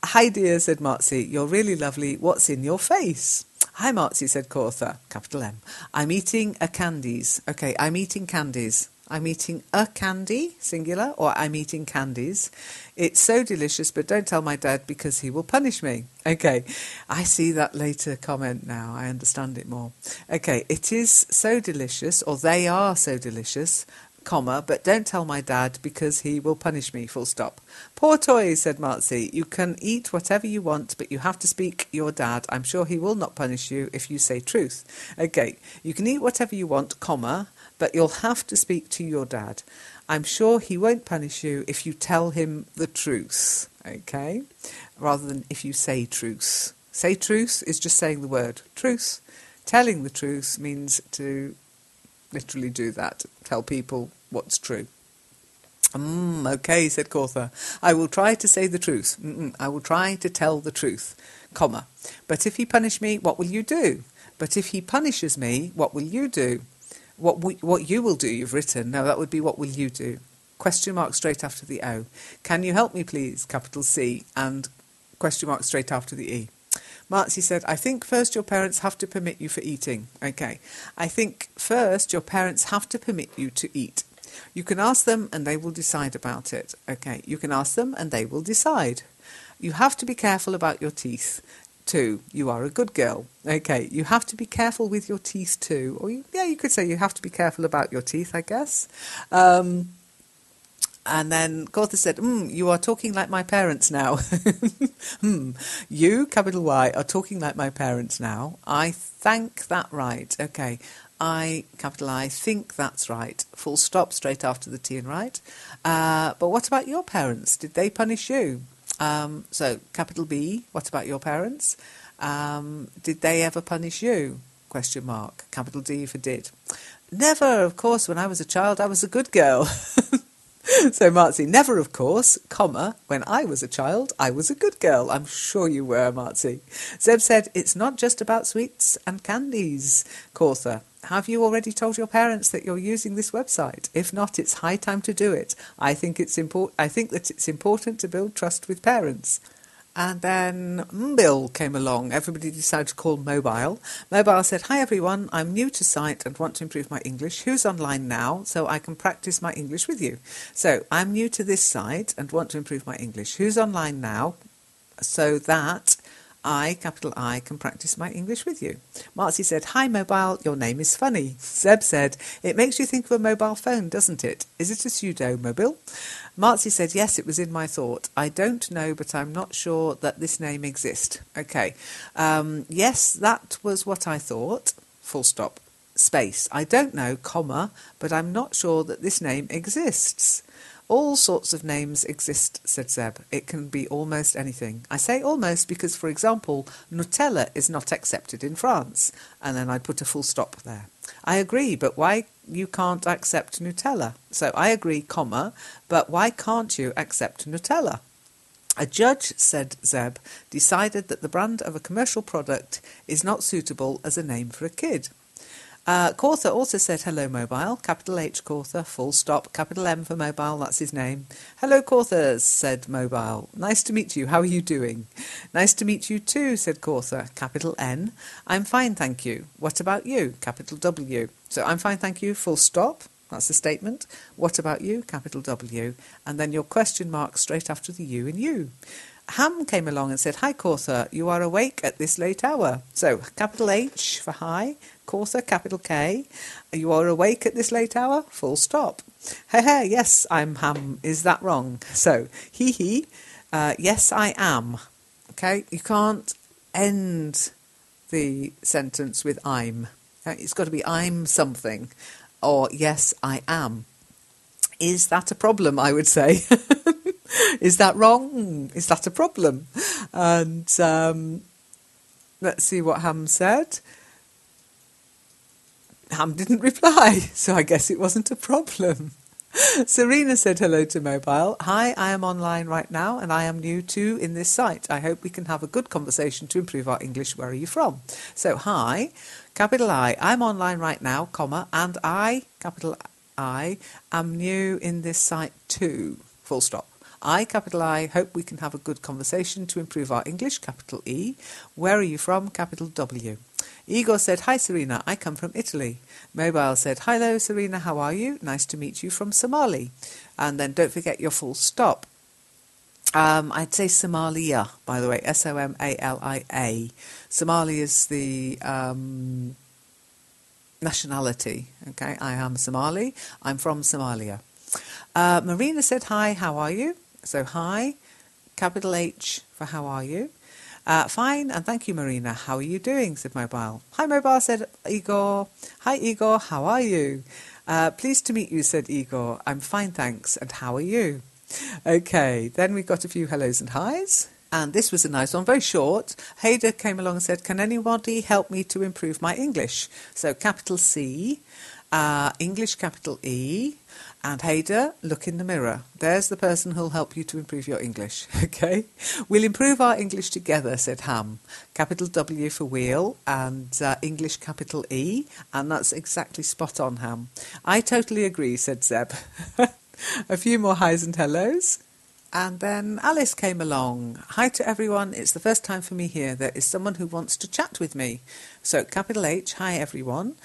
Hi, dear, said Marzi, you're really lovely. What's in your face? Hi, Marzi, said Cortha, capital M. I'm eating a candies. Okay, I'm eating candies. I'm eating a candy, singular, or I'm eating candies. It's so delicious, but don't tell my dad because he will punish me. Okay, I see that later comment now. I understand it more. Okay, it is so delicious, or they are so delicious, comma, but don't tell my dad because he will punish me, full stop. Poor toy, said Marzi. You can eat whatever you want, but you have to speak your dad. I'm sure he will not punish you if you say truth. Okay, you can eat whatever you want, comma, but you'll have to speak to your dad. I'm sure he won't punish you if you tell him the truth, okay? Rather than if you say truth. Say truth is just saying the word truth. Telling the truth means to literally do that. Tell people what's true. Okay, said Cortha. I will try to say the truth. I will try to tell the truth, comma. But if he punish me, what will you do? But if he punishes me, what will you do? What you will do, you've written. No, that would be what will you do? Question mark straight after the O. Can you help me, please? Capital C. And question mark straight after the E. Marzi said, I think first your parents have to permit you for eating. Okay. I think first your parents have to permit you to eat. You can ask them and they will decide about it. Okay. You can ask them and they will decide. You have to be careful about your teeth. Too. You are a good girl. Okay, you have to be careful with your teeth too. Or you could say you have to be careful about your teeth, I guess. And then Cortha said, you are talking like my parents now. You, capital Y, are talking like my parents now. I think that right. Okay. I, capital I, think that's right. Full stop straight after the T and right. But what about your parents? Did they punish you? So, capital B, what about your parents? Did they ever punish you? Question mark. Capital D for did. Never, of course, when I was a child, I was a good girl. So, Marzi, never, of course, comma, when I was a child, I was a good girl. I'm sure you were, Marzi. Zeb said, it's not just about sweets and candies, Cortha. Have you already told your parents that you're using this website? If not, it's high time to do it. I think that it's important to build trust with parents. And then Bill came along. Everybody decided to call Mobile. Mobile said, hi everyone, I'm new to site and want to improve my English. Who's online now so I can practice my English with you? So I'm new to this site and want to improve my English. Who's online now so that I, capital I, can practice my English with you? Marzi said, hi Mobile, your name is funny. Zeb said, it makes you think of a mobile phone, doesn't it? Is it a pseudo mobile? Marzi said, yes, it was in my thought. I don't know, but I'm not sure that this name exists. Okay. Yes, that was what I thought. Full stop. Space. I don't know, comma, but I'm not sure that this name exists. All sorts of names exist, said Zeb. It can be almost anything. I say almost because, for example, Nutella is not accepted in France. And then I put a full stop there. I agree, but why you can't accept Nutella. So I agree, comma, but why can't you accept Nutella? A judge, said Zeb, decided that the brand of a commercial product is not suitable as a name for a kid. Cortha also said hello mobile, capital H Cortha, full stop, capital M for mobile, that's his name. Hello Cortha, said mobile. Nice to meet you, how are you doing? Nice to meet you too, said Cortha, capital N. I'm fine, thank you. What about you? Capital W. So I'm fine, thank you, full stop. That's the statement. What about you? Capital W. And then your question mark straight after the U in you. Ham came along and said, hi Cortha, you are awake at this late hour. So capital H for hi, Cortha, capital K. You are awake at this late hour? Full stop. Hey, yes, I'm Ham. Is that wrong? So he, yes, I am. Okay, you can't end the sentence with I'm. Okay? It's got to be I'm something, or yes, I am. Is that a problem, I would say? Is that wrong? Is that a problem? And let's see what Ham said. Ham didn't reply, so I guess it wasn't a problem. Serena said hello to mobile. Hi, I am online right now and I am new too in this site. I hope we can have a good conversation to improve our English. Where are you from? So hi, capital I'm online right now, comma, and I, capital I, am new in this site too, full stop. I, capital I, hope we can have a good conversation to improve our English, capital E. Where are you from, capital W. Igor said, hi Serena, I come from Italy. Mobile said, hello Serena, how are you? Nice to meet you from Somali. And then don't forget your full stop. I'd say Somalia, by the way, Somalia. Somali is the nationality. Okay, I am Somali. I'm from Somalia. Marina said, hi, how are you? So hi, capital H for how are you? Fine, and thank you, Marina. How are you doing? Said Mobile. Hi, Mobile, said Igor. Hi, Igor, how are you? Pleased to meet you, said Igor. I'm fine, thanks. And how are you? Okay, then we got a few hellos and highs. And this was a nice one, very short. Hader came along and said, can anybody help me to improve my English? So capital C, English capital E, and Hader, look in the mirror. There's the person who'll help you to improve your English, okay? We'll improve our English together, said Ham. Capital W for wheel and English capital E, and that's exactly spot on, Ham. I totally agree, said Zeb. A few more highs and hellos. And then Alice came along. Hi to everyone. It's the first time for me here. There is someone who wants to chat with me. So capital H, hi everyone.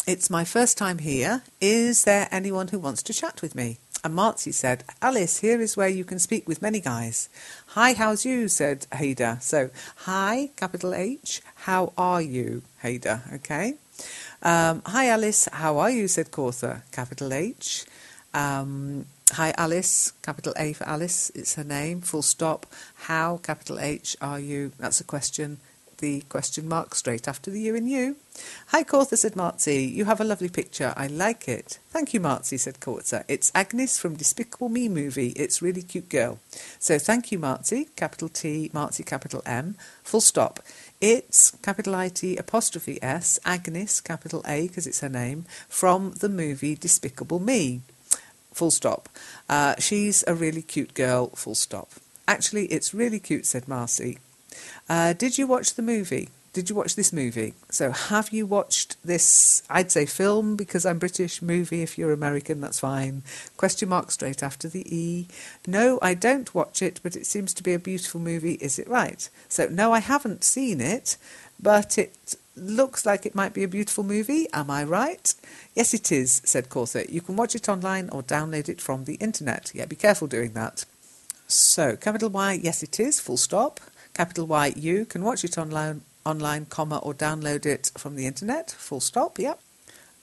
It's my first time here. Is there anyone who wants to chat with me? And Marzi said, Alice, here is where you can speak with many guys. Hi, how's you? Said Hader. So, hi, capital H, how are you, Hader? Okay. Hi, Alice, how are you? Said Cortha, capital H. Hi, Alice, capital A for Alice, it's her name, full stop. How, capital H, are you? That's a question. The question mark straight after the U in you. Hi, Cortha, said Marzi. You have a lovely picture. I like it. Thank you, Marzi, said Cortha. It's Agnes from Despicable Me movie. It's really cute girl. So thank you, Marzi, capital T, Marzi, capital M, full stop. It's capital IT apostrophe S, Agnes, capital A, because it's her name, from the movie Despicable Me. Full stop. She's a really cute girl, full stop. Actually, it's really cute, said Marcy. Did you watch the movie? Did you watch this movie? So have you watched this, I'd say film, because I'm British, movie, if you're American, that's fine. Question mark straight after the E. No, I don't watch it, but it seems to be a beautiful movie. Is it right? So no, I haven't seen it, but it looks like it might be a beautiful movie. Am I right? Yes, it is, said Cortha. You can watch it online or download it from the internet. Yeah, be careful doing that. So, capital Y, yes, it is, full stop. Capital Y, you can watch it online, comma, or download it from the internet, full stop, yep.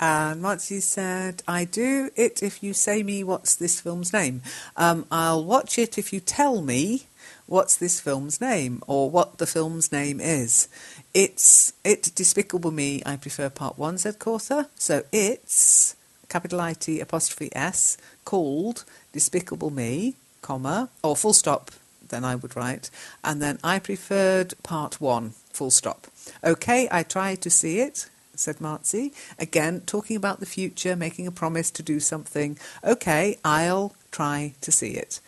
And Marcy said, I do it if you say me what's this film's name. I'll watch it if you tell me what's this film's name, or what the film's name is. It's Despicable Me, I prefer part 1, said Cortha. So it's, capital IT apostrophe S, called Despicable Me, comma, or full stop, then I would write, and then I preferred part 1, full stop. Okay, I tried to see it. said Marzi. Again, talking about the future, making a promise to do something. Okay, I'll try to see it.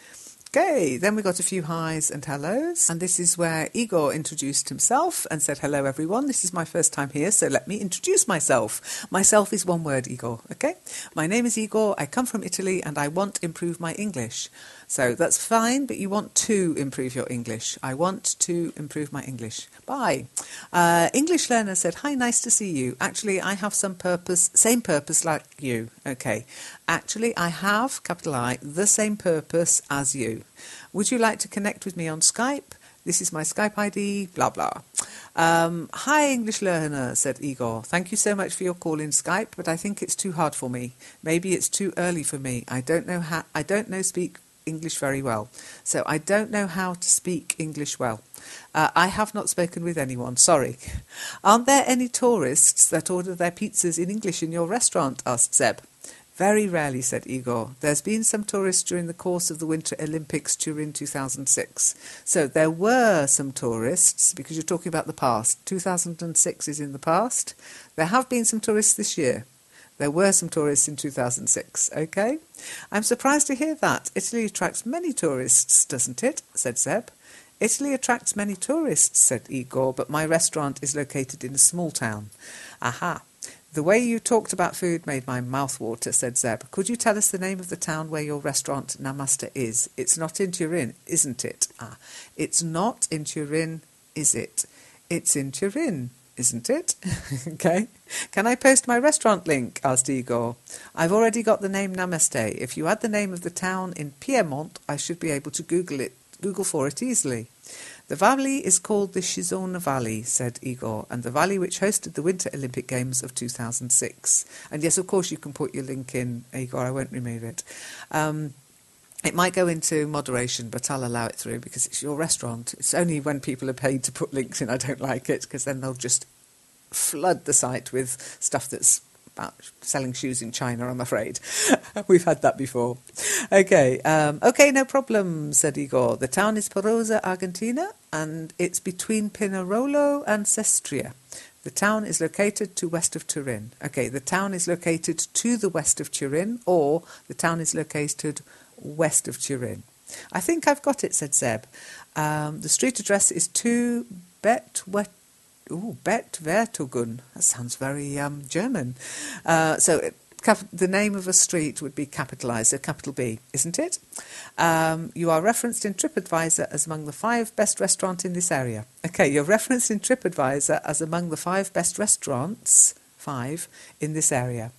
Okay, then we got a few highs and hellos, and this is where Igor introduced himself and said, hello everyone, this is my first time here, so let me introduce myself. Myself is one word, Igor, okay? My name is Igor, I come from Italy, and I want to improve my English. So that's fine, but you want to improve your English. I want to improve my English. Bye. English learner said, hi, nice to see you. Actually, I have same purpose like you. Okay. Actually, I have, capital I, the same purpose as you. Would you like to connect with me on Skype? This is my Skype ID, blah, blah. Hi, English learner, said Igor. Thank you so much for your call in Skype, but I think it's too hard for me. Maybe it's too early for me. I don't know speak English very well. So I don't know how to speak English well. I have not spoken with anyone, sorry. Aren't there any tourists that order their pizzas in English in your restaurant? Asked Zeb. Very rarely, said Igor. There's been some tourists during the course of the Winter Olympics Turin 2006. So there were some tourists, because you're talking about the past. 2006 is in the past. There have been some tourists this year. There were some tourists in 2006, okay? I'm surprised to hear that. Italy attracts many tourists, doesn't it? Said Zeb. Italy attracts many tourists, said Igor, but my restaurant is located in a small town. Aha. The way you talked about food made my mouth water, said Zeb. Could you tell us the name of the town where your restaurant Namaste is? It's not in Turin, isn't it? Ah, it's not in Turin, is it? It's in Turin, isn't it? Okay. Can I post my restaurant link? Asked Igor. I've already got the name Namaste. If you add the name of the town in Piedmont, I should be able to Google for it easily. The valley is called the Shizona Valley, said Igor, and the valley which hosted the Winter Olympic Games of 2006. And yes, of course, you can put your link in, Igor, I won't remove it. It might go into moderation, but I'll allow it through because it's your restaurant. It's only when people are paid to put links in I don't like it, because then they'll just flood the site with stuff that's about selling shoes in China, I'm afraid. We've had that before. Okay, no problem, said Igor. The town is Perosa, Argentina, and it's between Pinerolo and Sestria. The town is located to west of Turin. Okay, the town is located to the west of Turin, or the town is located west of Turin. I think I've got it, said Zeb. The street address is 2 Bettwertugun. That sounds very German. The name of a street would be capitalised, so capital B, isn't it? You are referenced in TripAdvisor as among the 5 best restaurants in this area. Okay, you're referenced in TripAdvisor as among the 5 best restaurants, 5, in this area.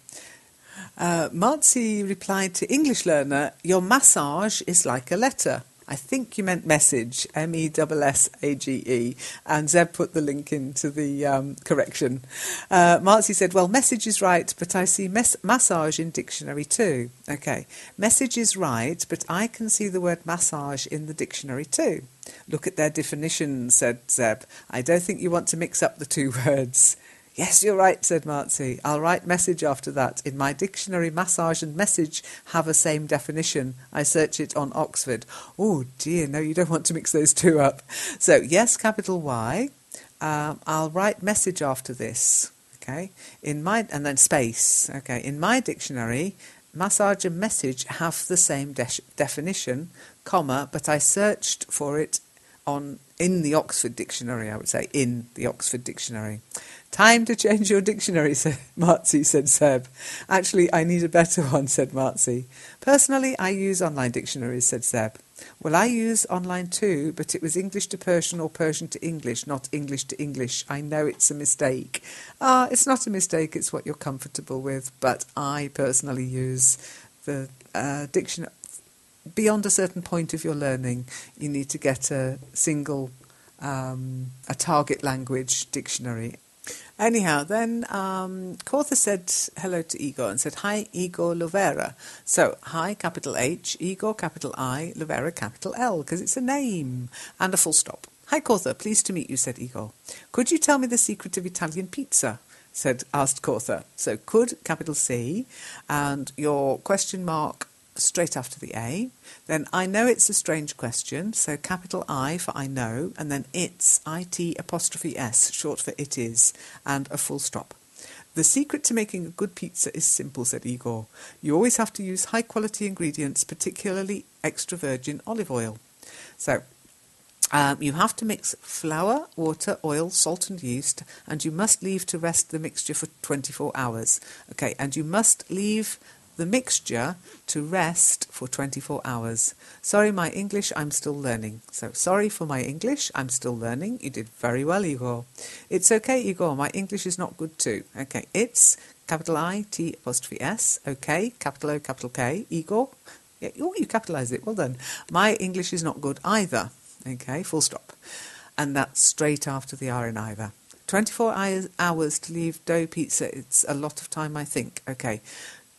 Marzi replied to English learner, your massage is like a letter. I think you meant message, MESSAGE, and Zeb put the link into the correction. Marzi said, well, message is right, but I see massage in dictionary too. Okay, message is right, but I can see the word massage in the dictionary too. Look at their definitions, said Zeb. I don't think you want to mix up the 2 words. Yes, you're right, said Marzi. I'll write message after that. In my dictionary, massage and message have a same definition. I search it on Oxford. Oh, dear, no, you don't want to mix those 2 up. So, yes, capital Y. I'll write message after this, okay? And then space, okay? In my dictionary, massage and message have the same definition, comma, but I searched for it in the Oxford Dictionary, I would say, in the Oxford Dictionary. Time to change your dictionary, said Marzi, said Zeb. Actually, I need a better one, said Marzi. Personally, I use online dictionaries, said Zeb. Well, I use online too, but it was English to Persian or Persian to English, not English to English. I know it's a mistake. It's not a mistake, it's what you're comfortable with, but I personally use the dictionary. Beyond a certain point of your learning, you need to get a single, a target language dictionary. Anyhow, then Cortha said hello to Igor and said, hi, Igor Lovera. So, hi, capital H, Igor, capital I, Lovera, capital L, because it's a name, and a full stop. Hi, Cortha, pleased to meet you, said Igor. Could you tell me the secret of Italian pizza? Asked Cortha. So, could, capital C, and your question mark straight after the A. Then I know it's a strange question, so capital I for I know, and then it's, IT apostrophe S, short for it is, and a full stop. The secret to making a good pizza is simple, said Igor. You always have to use high-quality ingredients, particularly extra virgin olive oil. So, you have to mix flour, water, oil, salt and yeast, and you must leave to rest the mixture for 24 hours. Okay, and you must leave the mixture to rest for 24 hours. Sorry, my English, I'm still learning. So, sorry for my English, I'm still learning. You did very well, Igor. It's okay, Igor, my English is not good too. Okay, it's capital I, T apostrophe S, okay, capital O, capital K, Igor. Yeah, oh, you capitalise it, well done. My English is not good either. Okay, full stop. And that's straight after the R in either. 24 hours to leave dough pizza, it's a lot of time, I think. Okay,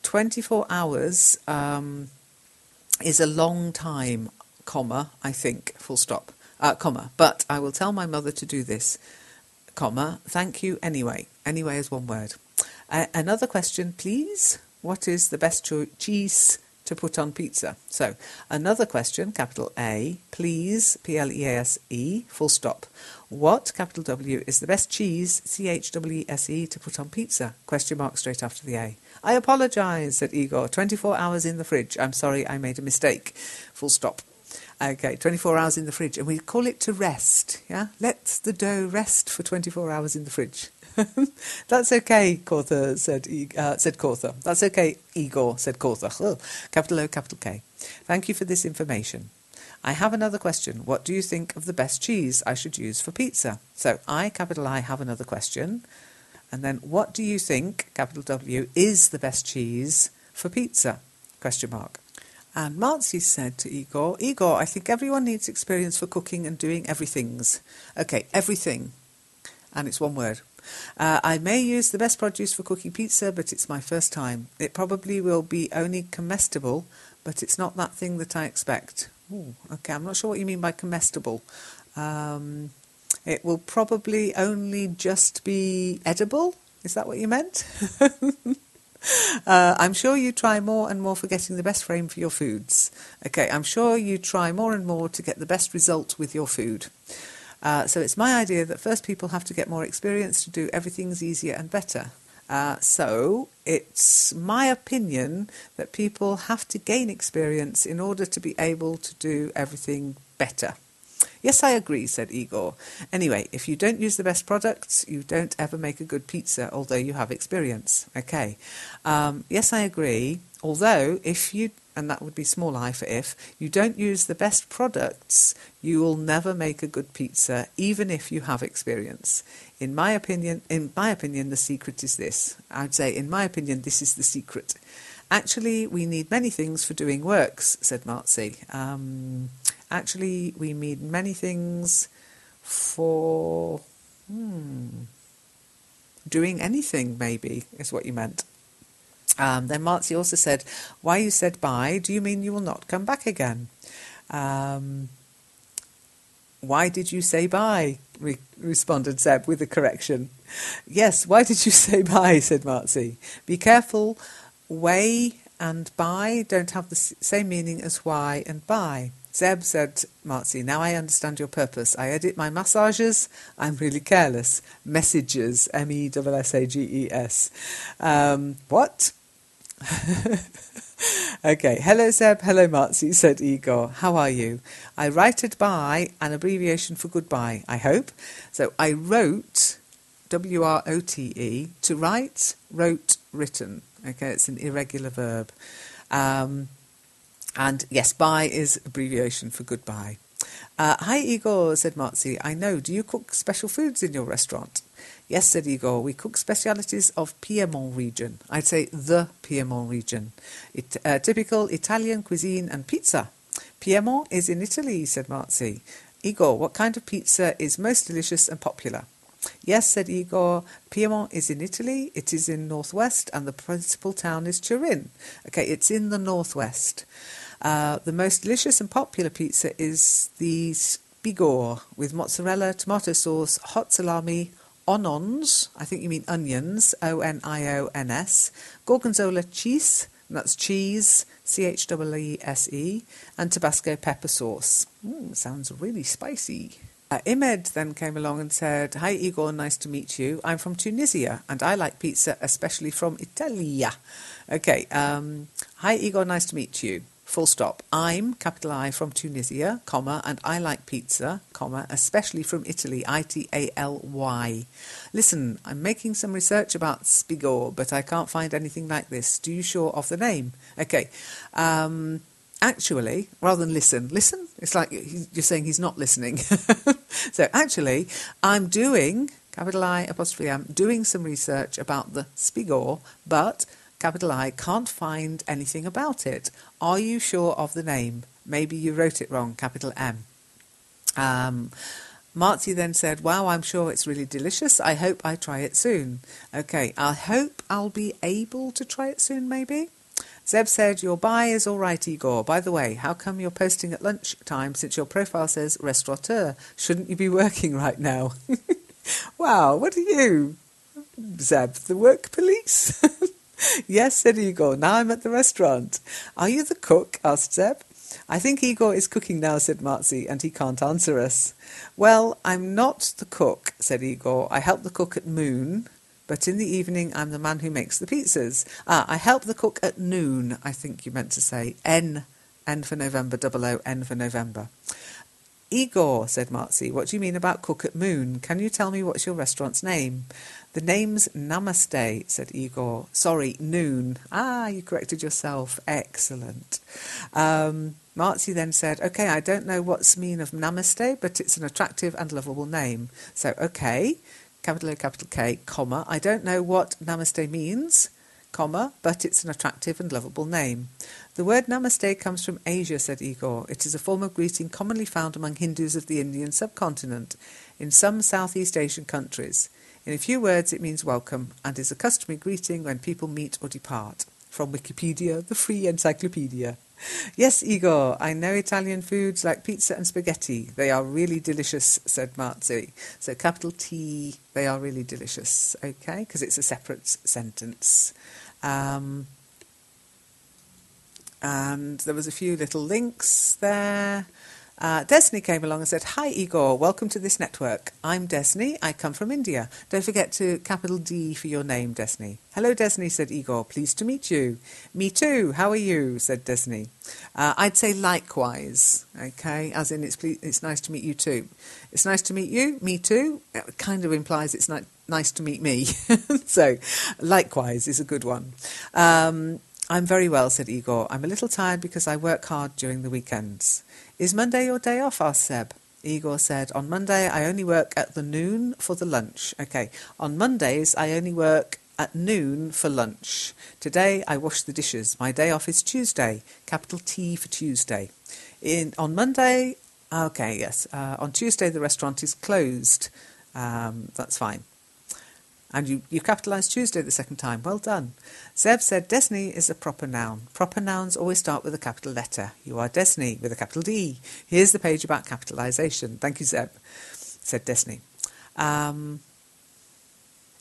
24 hours is a long time, comma, I think, full stop, comma. But I will tell my mother to do this, comma, thank you anyway. Anyway is one word. Another question, please. What is the best cheese to put on pizza? So, another question, capital A, please, P-L-E-A-S-E, full stop. What, capital W, is the best cheese, C-H-W-E-S-E, to put on pizza? Question mark straight after the A. I apologise, said Igor. 24 hours in the fridge. I'm sorry, I made a mistake. Full stop. Okay, 24 hours in the fridge. And we call it to rest, yeah? Let the dough rest for 24 hours in the fridge. That's okay, Cortha, said Cortha. That's okay, Igor, said Cortha. Oh, capital O, capital K. Thank you for this information. I have another question. What do you think of the best cheese I should use for pizza? So, capital I, have another question. And then, what do you think, capital W, is the best cheese for pizza? Question mark. And Marzi said to Igor, Igor, I think everyone needs experience for cooking and doing everythings. Okay, everything. And it's one word. I may use the best produce for cooking pizza, but it's my first time. It probably will be only comestible, but it's not that thing that I expect. Ooh, okay, I'm not sure what you mean by comestible. It will probably only just be edible. Is that what you meant? I'm sure you try more and more for getting the best frame for your foods. Okay, I'm sure you try more and more to get the best result with your food. So it's my idea that first people have to get more experience to do everything's easier and better. So it's my opinion that people have to gain experience in order to be able to do everything better. Yes, I agree, said Igor. Anyway, if you don't use the best products, you don't ever make a good pizza, although you have experience. Okay. Yes, I agree. Although, if you, and that would be small I for if, you don't use the best products, you will never make a good pizza, even if you have experience. In my opinion, the secret is this. I'd say, in my opinion, this is the secret. Actually, we need many things for doing works, said Marzi. Actually, we need many things for doing anything, maybe, is what you meant. Then Marzi also said, why you said bye, do you mean you will not come back again? Why did you say bye? Responded Zeb with a correction. Yes, why did you say bye, said Marzi. Be careful, way and bye don't have the same meaning as why and bye. Zeb, said Marzi, now I understand your purpose. I edit my massages. I'm really careless. Messages, M-E-S-S-A-G-E-S. What? Okay. Hello, Zeb. Hello, Marzi, said Igor. How are you? I writed by an abbreviation for goodbye, I hope. So I wrote, W-R-O-T-E, to write, wrote, written. Okay, it's an irregular verb. And yes, bye is abbreviation for goodbye. Hi, Igor, said Marzi. I know. Do you cook special foods in your restaurant? Yes, said Igor. We cook specialities of Piedmont region. I'd say the Piedmont region. Typical Italian cuisine and pizza. Piedmont is in Italy, said Marzi. Igor, what kind of pizza is most delicious and popular? Yes, said Igor, Piedmont is in Italy, it is in northwest, and the principal town is Turin. Okay, it's in the northwest. The most delicious and popular pizza is the Spigor, with mozzarella, tomato sauce, hot salami, onions, I think you mean onions, O-N-I-O-N-S, gorgonzola cheese, and that's cheese, C-H-E-E-S-E, and Tabasco pepper sauce. Sounds really spicy. Imed then came along and said, "Hi Igor, nice to meet you. I'm from Tunisia and I like pizza, especially from Italia." Okay, hi Igor, nice to meet you. Full stop. I'm, capital I, from Tunisia, comma, and I like pizza, comma, especially from Italy, Italy. Listen, I'm making some research about spigor, but I can't find anything like this. Do you sure of the name? Okay, actually, rather than listen, it's like you're saying he's not listening. So actually, I'm doing, capital I, apostrophe M, doing some research about the spigor, but capital I, can't find anything about it. Are you sure of the name? Maybe you wrote it wrong, capital M. Marzi then said, "Wow, I'm sure it's really delicious. I hope I try it soon." Okay, I hope I'll be able to try it soon, maybe. Zeb said, "Your buy is all right, Igor. By the way, how come you're posting at lunchtime since your profile says restaurateur? Shouldn't you be working right now?" Wow, what are you, Zeb, the work police? "Yes," said Igor, "now I'm at the restaurant." "Are you the cook?" asked Zeb. "I think Igor is cooking now," said Marzi, "and he can't answer us." "Well, I'm not the cook," said Igor. "I help the cook at Moon, but in the evening I'm the man who makes the pizzas." I help the cook at noon, I think you meant to say. N for November, N for November. "Igor," said Marzi, "what do you mean about cook at Moon? Can you tell me what's your restaurant's name?" "The name's Namaste," said Igor. "Sorry, Noon." You corrected yourself. Excellent. Marzi then said, "Okay, I don't know what's mean of Namaste, but it's an attractive and lovable name." So, okay, capital O, capital K, comma, "I don't know what Namaste means, comma, but it's an attractive and lovable name." "The word Namaste comes from Asia," said Igor. "It is a form of greeting commonly found among Hindus of the Indian subcontinent in some Southeast Asian countries. In a few words, it means welcome and is a customary greeting when people meet or depart." From Wikipedia, the free encyclopedia. "Yes, Igor, I know Italian foods like pizza and spaghetti. They are really delicious," said Marzi. So capital T, they are really delicious, okay, because it's a separate sentence. And there was a few little links there. Desni came along and said, "Hi Igor, welcome to this network. I'm Desni, I come from India. Don't forget to capital D for your name, Desni." "Hello Desni," said Igor, "pleased to meet you." "Me too, how are you?" said Desni. I'd say likewise, okay, as in it's nice to meet you too. It's nice to meet you, me too. It kind of implies it's nice to meet me. So likewise is a good one. "I'm very well," said Igor. "I'm a little tired because I work hard during the weekends." "Is Monday your day off?" asked Seb. Igor said, "On Monday I only work at the noon for the lunch." Okay, on Mondays I only work at noon for lunch. "Today I wash the dishes. My day off is Tuesday." Capital T for Tuesday. On Monday, okay, yes. On Tuesday the restaurant is closed. That's fine. And you capitalised Tuesday the second time. Well done. Zeb said, "Desni is a proper noun. Proper nouns always start with a capital letter. You are Desni with a capital D. Here's the page about capitalisation." "Thank you, Zeb," said Desni.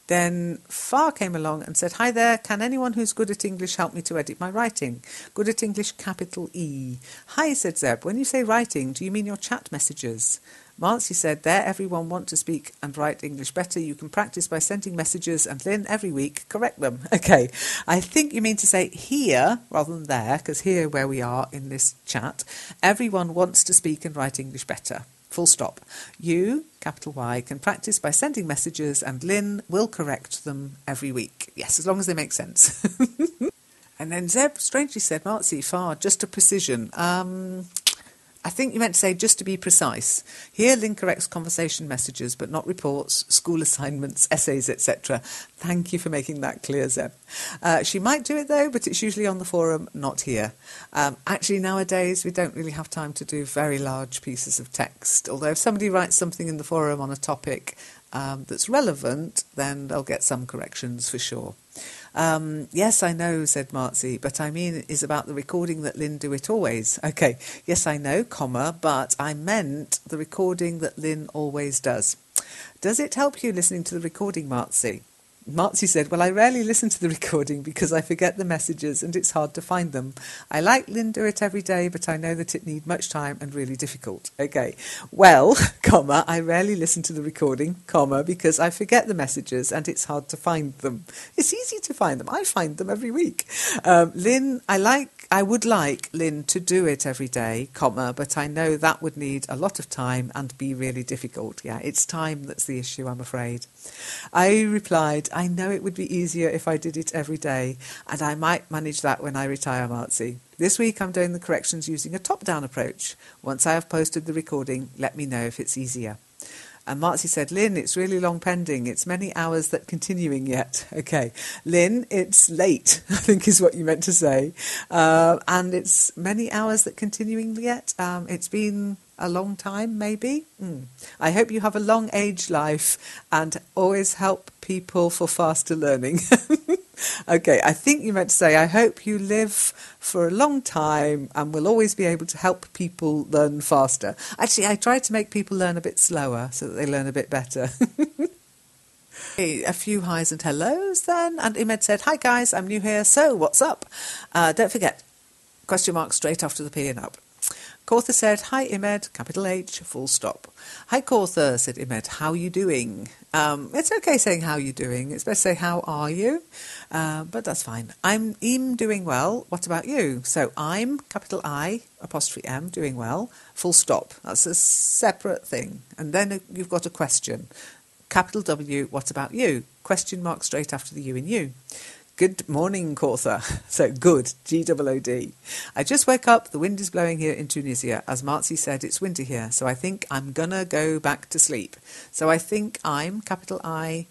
Then Far came along and said, "Hi there, can anyone who's good at English help me to edit my writing? Good at English, capital E." "Hi," said Zeb, "when you say writing, do you mean your chat messages?" Marzi said, "There everyone want to speak and write English better. You can practice by sending messages and Lynn every week correct them." Okay, I think you mean to say here rather than there, because here where we are in this chat, everyone wants to speak and write English better. Full stop. You, capital Y, can practice by sending messages and Lynn will correct them every week. Yes, as long as they make sense. And then Zeb strangely said, "Marzi, Far, just a precision." I think you meant to say just to be precise. Here Lynn corrects conversation messages, but not reports, school assignments, essays, etc. Thank you for making that clear, Zeb. She might do it though, but it's usually on the forum, not here. Actually, nowadays we don't really have time to do very large pieces of text. Although if somebody writes something in the forum on a topic that's relevant, then they'll get some corrections for sure. "Yes, I know," said Marzi, "but I mean is about the recording that Lynn do it always." Okay, yes, I know, comma, but I meant the recording that Lynn always does. "Does it help you listening to the recording, Marzi?" Marzi said, well, I rarely listen to the recording because I forget the messages and it's hard to find them. I like Lynn do it every day, but I know that it needs much time and really difficult. Okay, well, comma, I rarely listen to the recording, comma, because I forget the messages and it's hard to find them. It's easy to find them. I find them every week. Lynn, I would like Lynn to do it every day, comma, but I know that would need a lot of time and be really difficult. Yeah, it's time that's the issue, I'm afraid. I replied, I know it would be easier if I did it every day, and I might manage that when I retire, Marzi. This week I'm doing the corrections using a top-down approach. Once I have posted the recording, let me know if it's easier. And Marzi said, Lynn, it's really long pending. It's many hours that continuing yet. Okay. Lynn, it's late, I think is what you meant to say. And it's many hours that continuing yet. It's been a long time, maybe. I hope you have a long age life and always help people for faster learning. Okay, I think you meant to say, I hope you live for a long time and will always be able to help people learn faster. Actually, I try to make people learn a bit slower so that they learn a bit better. A few highs and hellos then. And Imed said, hi guys, I'm new here, so what's up? Don't forget, question mark straight after the P and up. Cortha said, hi Imed, capital H, full stop. Hi Cortha, said Imed, how you doing? It's okay saying how you doing. It's best to say how are you? But that's fine. I'm doing well. What about you? So I'm, capital I, apostrophe M, doing well, full stop. That's a separate thing. And then you've got a question. Capital W, what about you? Question mark straight after the U in you. Good morning, Cortha. So good, G-O-O-D. I just woke up. The wind is blowing here in Tunisia. As Marzi said, it's winter here. So I think I'm going to go back to sleep. So I think I'm, capital I,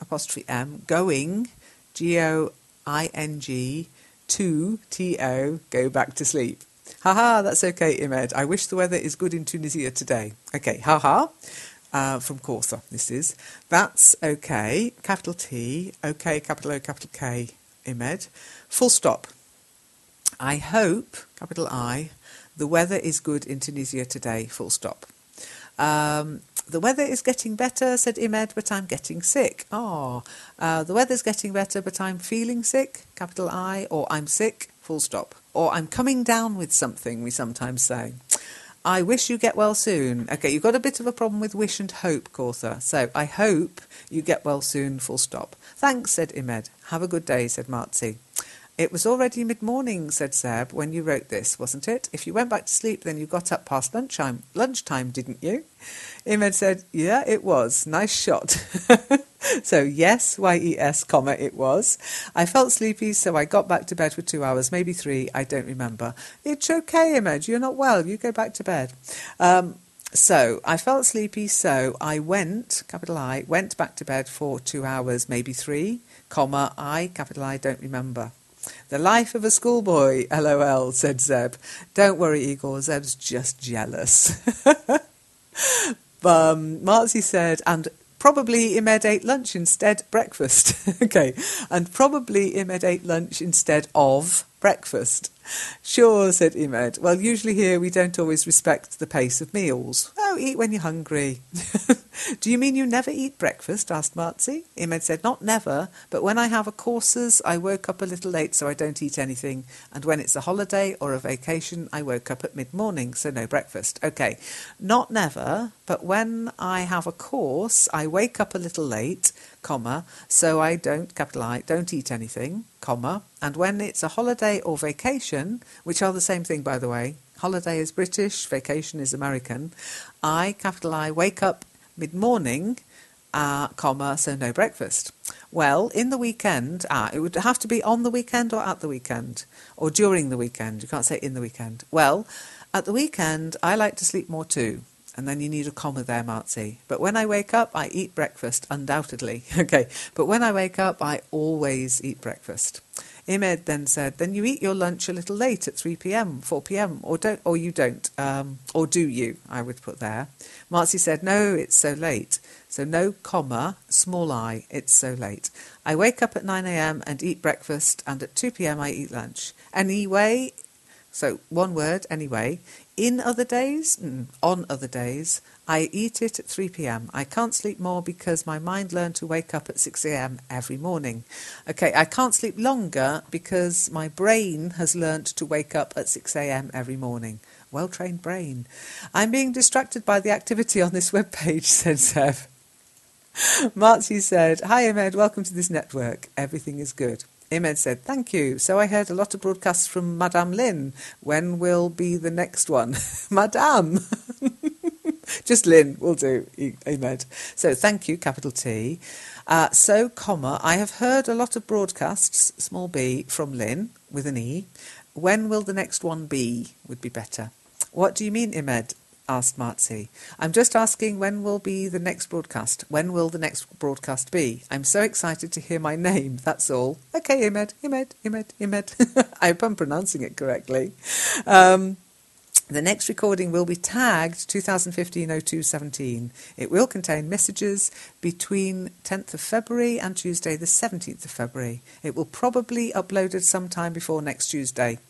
apostrophe M, going, G-O-I-N-G, to T-O, go back to sleep. Haha, that's okay, Imed. I wish the weather is good in Tunisia today. Okay, haha. From Cortha, this is. That's okay, capital T, okay, capital O, capital K, Imed. Full stop. I hope, capital I, the weather is good in Tunisia today, full stop. The weather is getting better, said Imed, but I'm getting sick. The weather's getting better, but I'm feeling sick, capital I, or I'm sick, full stop. Or I'm coming down with something, we sometimes say. I wish you get well soon. Okay, you've got a bit of a problem with wish and hope, Cortha. So, I hope you get well soon, full stop. Thanks, said Imed. Have a good day, said Marzi. It was already mid-morning, said Seb, when you wrote this, wasn't it? If you went back to sleep, then you got up past lunchtime, didn't you? Imed said, yeah, it was. Nice shot. So, yes, Y-E-S, comma, it was. I felt sleepy, so I got back to bed for 2 hours, maybe 3, I don't remember. It's okay, Imed, you're not well, you go back to bed. So, I felt sleepy, so I went, capital I, went back to bed for 2 hours, maybe 3, comma, I, capital I, don't remember. The life of a schoolboy, LOL, said Zeb. Don't worry, Igor, Zeb's just jealous. Marzi said, and probably Imed ate lunch instead breakfast. Okay, and probably Imed ate lunch instead of breakfast. Sure, said Imed. Well, usually here we don't always respect the pace of meals. Oh, eat when you're hungry. Do you mean you never eat breakfast? Asked Marzi. Imed said, not never, but when I have a courses, I woke up a little late, so I don't eat anything. And when it's a holiday or a vacation, I woke up at mid-morning, so no breakfast. Okay, not never, but when I have a course, I wake up a little late, comma, so I don't, capital I, don't eat anything, comma, and when it's a holiday or vacation, which are the same thing, by the way, holiday is British, vacation is American, I, capital I, wake up mid-morning, comma, so no breakfast. Well, in the weekend, it would have to be on the weekend or at the weekend, or during the weekend. You can't say in the weekend. Well, at the weekend, I like to sleep more too. And then you need a comma there, Marzi. But when I wake up, I eat breakfast, undoubtedly. Okay, but when I wake up, I always eat breakfast. Imed then said, then you eat your lunch a little late at 3 p.m, 4 p.m, or you don't, or do you, I would put there. Marzi said, no, it's so late. So no comma, small I, it's so late. I wake up at 9 a.m. and eat breakfast, and at 2 p.m. I eat lunch. Anyway, So one word anyway. In other days, on other days, I eat it at 3 p.m. I can't sleep more because my mind learned to wake up at 6 a.m. every morning. Okay, I can't sleep longer because my brain has learnt to wake up at 6 a.m. every morning. Well-trained brain. I'm being distracted by the activity on this webpage, said Seb. Marzi said, hi Ahmed, welcome to this network. Everything is good. Ahmed said, thank you. So I heard a lot of broadcasts from Madame Lynn. When will be the next one? Madame. Just Lynn will do, Ahmed. So thank you, capital T. Comma, I have heard a lot of broadcasts, small b, from Lynn, with an E. When will the next one be, would be better. What do you mean, Ahmed? Asked Marzi. I'm just asking when will be the next broadcast. When will the next broadcast be? I'm so excited to hear my name, that's all. Okay, Ahmed. I hope I'm pronouncing it correctly. The next recording will be tagged 2015-02-17. It will contain messages between 10th of February and Tuesday the 17th of February. It will probably uploaded sometime before next Tuesday.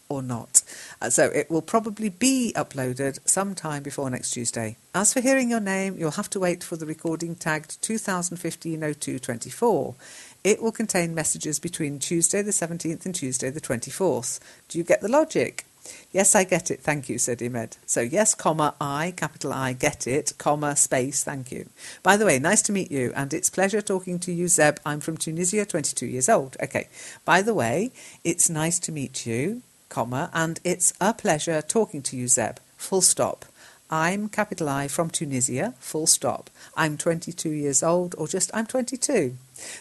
Or not. So it will probably be uploaded sometime before next Tuesday. As for hearing your name, you'll have to wait for the recording tagged 2015-02-24. It will contain messages between Tuesday the 17th and Tuesday the 24th. Do you get the logic? Yes, I get it, thank you, said Ahmed. So yes, comma, I, capital I, get it, comma, space, thank you. By the way, nice to meet you, and it's pleasure talking to you, Zeb. I'm from Tunisia, 22 years old. Okay, by the way, it's nice to meet you, comma, and it's a pleasure talking to you, Zeb, full stop. I'm, capital I, from Tunisia, full stop. I'm 22 years old, or just I'm 22.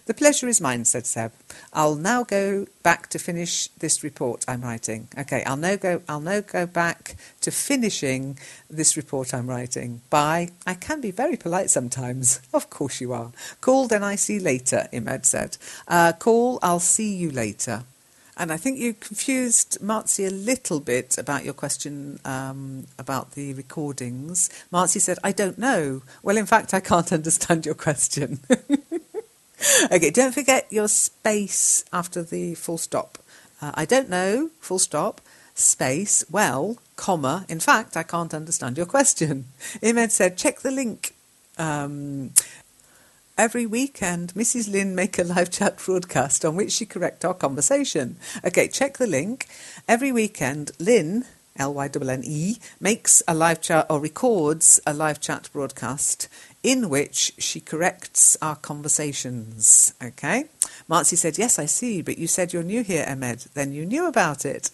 The pleasure is mine, said Zeb. I'll now go back to finish this report I'm writing. Okay, I'll now go back to finishing this report I'm writing. Bye. I can be very polite sometimes. Of course you are. Cool, then I see you later, Ahmed said. Cool, I'll see you later. And I think you confused Marzi a little bit about your question about the recordings. Marzi said, I don't know. Well, in fact, I can't understand your question. Okay, don't forget your space after the full stop. I don't know, full stop, space, well, comma, in fact, I can't understand your question. Ahmed said, check the link. Every weekend, Mrs. Lynn make a live chat broadcast on which she correct our conversation. Okay, check the link. Every weekend, Lynn, L-Y-N-N-E, makes a live chat or records a live chat broadcast in which she corrects our conversations. Okay? Marzi said, yes, I see, but you said you're new here, Ahmed. Then you knew about it.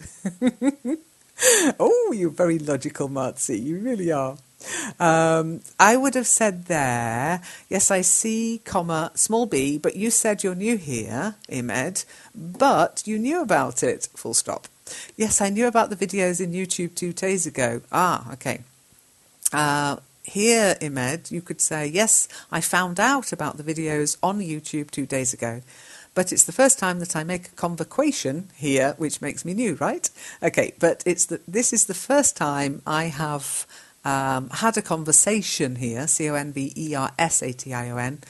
Oh, you're very logical, Marzi. You really are. I would have said there, yes, I see, comma, small b, but you said you're new here, Ahmed, but you knew about it, full stop. Yes, I knew about the videos in YouTube 2 days ago. Ah, okay. Here, Ahmed, you could say, yes, I found out about the videos on YouTube 2 days ago. But it's the first time that I make a convocation here, which makes me new, right? Okay, but this is the first time I have had a conversation here, conversation,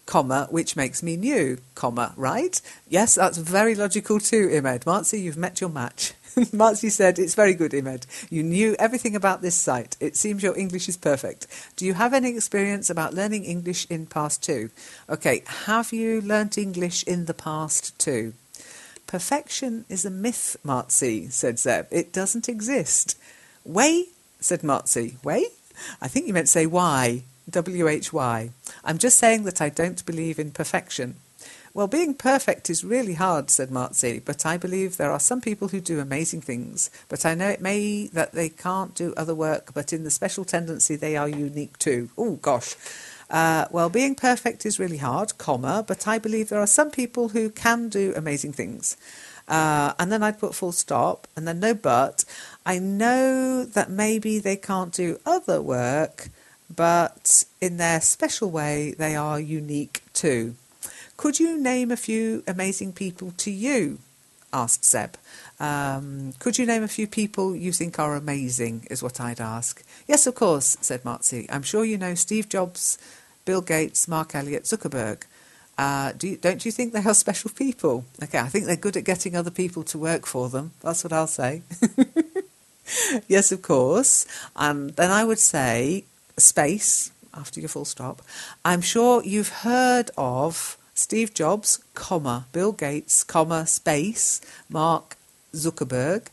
comma, which makes me new, comma, right? Yes, that's very logical too, Ahmed. Marzi, you've met your match. Marzi said, it's very good, Ahmed. You knew everything about this site. It seems your English is perfect. Do you have any experience about learning English in past too? Okay, have you learnt English in the past too? Perfection is a myth, Marzi, said Zeb. It doesn't exist. Way, said Marzi. Way? I think you meant to say why. W-H-Y. I'm just saying that I don't believe in perfection. Well, being perfect is really hard, said Marzi, but I believe there are some people who do amazing things. But I know it may that they can't do other work, but in the special tendency they are unique too. Oh, gosh. Well, being perfect is really hard, comma, but I believe there are some people who can do amazing things. And then I'd put full stop, and then no but. I know that maybe they can't do other work, but in their special way they are unique too. Could you name a few amazing people to you? Asked Zeb. Could you name a few people you think are amazing, is what I'd ask. Yes, of course, said Marzi. I'm sure you know Steve Jobs, Bill Gates, Mark Elliott, Zuckerberg. Don't you think they are special people? Okay, I think they're good at getting other people to work for them. That's what I'll say. Yes, of course. Then I would say space after your full stop. I'm sure you've heard of Steve Jobs, comma, Bill Gates, comma, space, Mark Zuckerberg,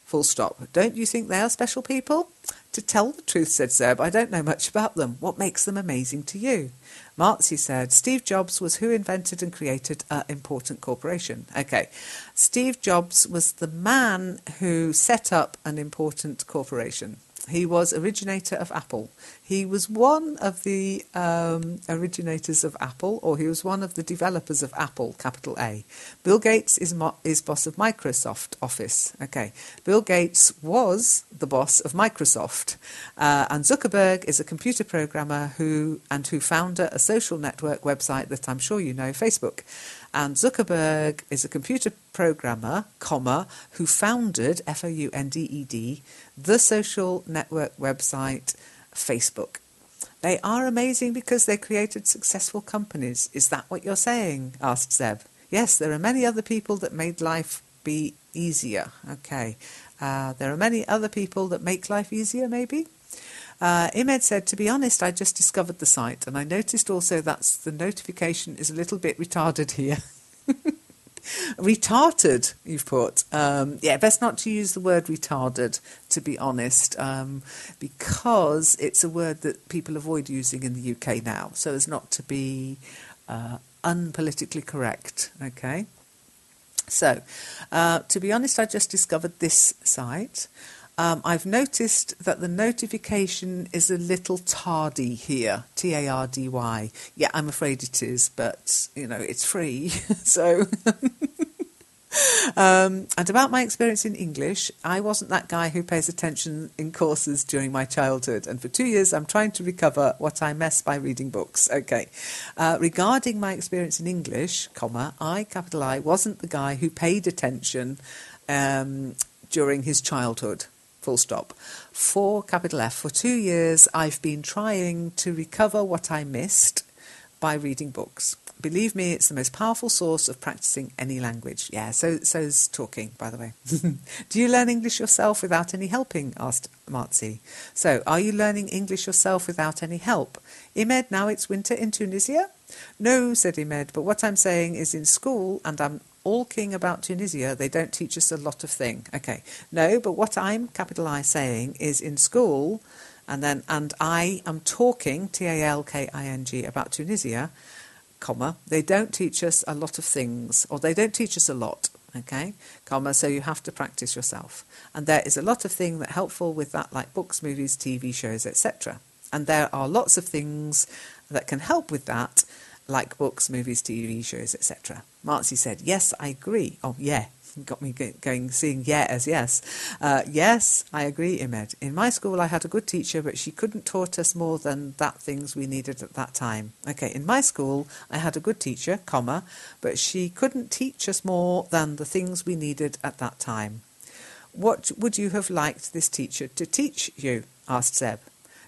full stop. Don't you think they are special people? To tell the truth, said Zeb, I don't know much about them. What makes them amazing to you? Marzi said, Steve Jobs was who invented and created an important corporation. Okay, Steve Jobs was the man who set up an important corporation. He was originator of Apple. He was one of the originators of Apple, or he was one of the developers of Apple, capital A. Bill Gates is boss of Microsoft Office. Okay, Bill Gates was the boss of Microsoft, and Zuckerberg is a computer programmer who founded a social network website that I'm sure you know, Facebook. And Zuckerberg is a computer programmer, comma, who founded, F-O-U-N-D-E-D, the social network website Facebook. They are amazing because they created successful companies. Is that what you're saying? Asked Zeb. Yes, there are many other people that made life be easier. Okay. There are many other people that make life easier, maybe? Imed said, to be honest, I just discovered the site, and I noticed also that the notification is a little bit retarded here. Retarded, you've put. Yeah, best not to use the word retarded, to be honest, because it's a word that people avoid using in the UK now, so as not to be unpolitically correct, okay? So, to be honest, I just discovered this site. I've noticed that the notification is a little tardy here, T-A-R-D-Y. Yeah, I'm afraid it is, but, you know, it's free. So, and about my experience in English, I wasn't that guy who pays attention in courses during my childhood. And for 2 years, I'm trying to recover what I missed by reading books. Okay. Regarding my experience in English, comma, I, capital I, wasn't the guy who paid attention during his childhood. Full stop. For capital F, for 2 years, I've been trying to recover what I missed by reading books. Believe me, it's the most powerful source of practicing any language. Yeah, so's talking, by the way. Do you learn English yourself without any helping? Asked Marzi. So, are you learning English yourself without any help? Imed, now it's winter in Tunisia? No, said Imed, but what I'm saying is in school, and I'm all king about Tunisia, they don't teach us a lot of thing. Okay, no, but what I'm, capital I, saying is in school, and I am talking, T-A-L-K-I-N-G, about Tunisia, comma, they don't teach us a lot of things, or they don't teach us a lot, okay, comma, so you have to practice yourself. And there is a lot of things that are helpful with that, like books, movies, TV shows, etc. And there are lots of things that can help with that, like books, movies, TV shows, etc. Marzi said, yes, I agree. Oh, yeah, got me going, seeing yeah as yes. Yes, I agree, Imed. In my school, I had a good teacher, but she couldn't taught us more than that things we needed at that time. Okay, in my school, I had a good teacher, comma, but she couldn't teach us more than the things we needed at that time. What would you have liked this teacher to teach you? Asked Zeb.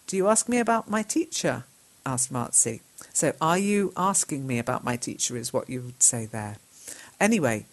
Do you ask me about my teacher? Asked Marzi. So, are you asking me about my teacher is what you would say there. Anyway,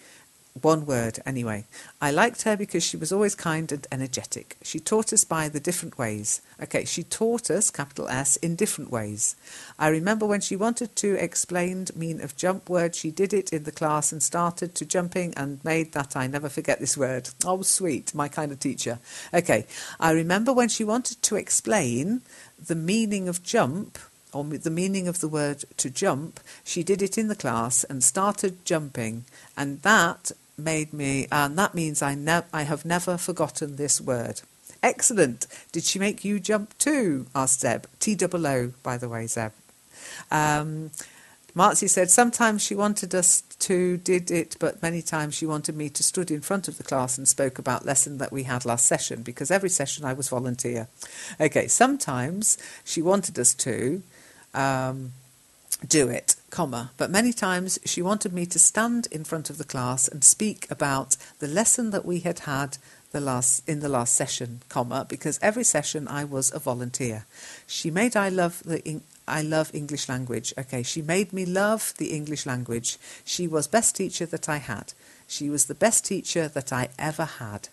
one word, anyway. I liked her because she was always kind and energetic. She taught us by the different ways. Okay, she taught us, capital S, in different ways. I remember when she wanted to explain mean of jump word, she did it in the class and started to jumping and made that I never forget this word. Oh, sweet, my kind of teacher. Okay, I remember when she wanted to explain the meaning of jump, or the meaning of the word to jump, she did it in the class and started jumping, and that made me, and that means I have never forgotten this word. Excellent. Did she make you jump too? Asked Zeb. T-O-O, by the way, Zeb. Marzi said sometimes she wanted us to did it, but many times she wanted me to stood in front of the class and spoke about lesson that we had last session, because every session I was volunteer. Okay, sometimes she wanted us to do it, comma, but many times she wanted me to stand in front of the class and speak about the lesson that we had in the last session, comma, because every session I was a volunteer. She made I love English language. Okay, she made me love the English language. She was best teacher that I had. She was the best teacher that I ever had.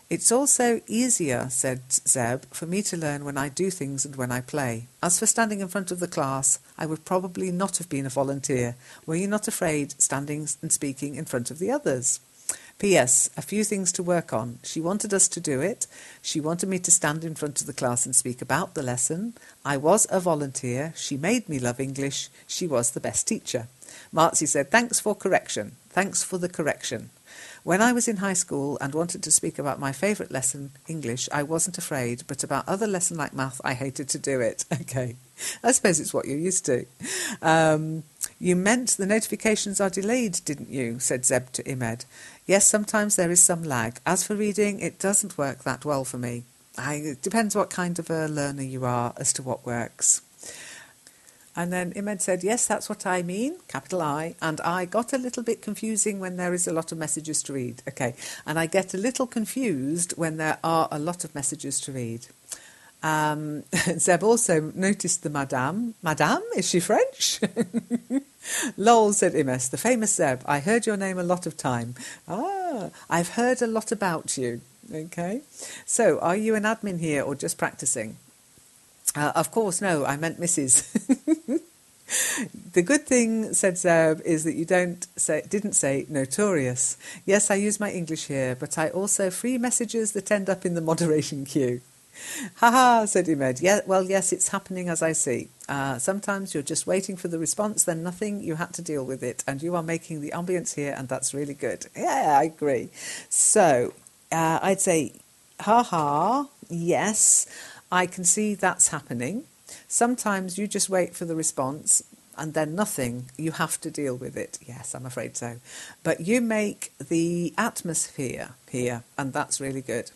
It's also easier, said Zeb, for me to learn when I do things and when I play. As for standing in front of the class, I would probably not have been a volunteer. Were you not afraid standing and speaking in front of the others? P.S. A few things to work on. She wanted us to do it. She wanted me to stand in front of the class and speak about the lesson. I was a volunteer. She made me love English. She was the best teacher. Marcy said, thanks for correction. Thanks for the correction. When I was in high school and wanted to speak about my favourite lesson, English, I wasn't afraid, but about other lesson like math, I hated to do it. Okay, I suppose it's what you're used to. You meant the notifications are delayed, didn't you? Said Zeb to Imed. Yes, sometimes there is some lag. As for reading, it doesn't work that well for me. It depends what kind of a learner you are as to what works. And then Imed said, yes, that's what I mean, capital I, and I got a little bit confusing when there is a lot of messages to read. Okay, and I get a little confused when there are a lot of messages to read. Zeb also noticed the madame. Madame? Is she French? Lol, said Imes, the famous Zeb. I heard your name a lot of time. Ah, I've heard a lot about you. Okay, so are you an admin here or just practicing? Of course, no, I meant Mrs. The good thing, said Zeb, is that you didn't say notorious. Yes, I use my English here, but I also free messages that end up in the moderation queue. Ha, said Imed. Yeah, well, yes, it's happening as I see. Sometimes you're just waiting for the response, then nothing, you had to deal with it, and you are making the ambience here, and that's really good. Yeah, I agree. So, I'd say, yes, I can see that's happening. Sometimes you just wait for the response and then nothing. You have to deal with it. Yes, I'm afraid so. But you make the atmosphere here, and that's really good.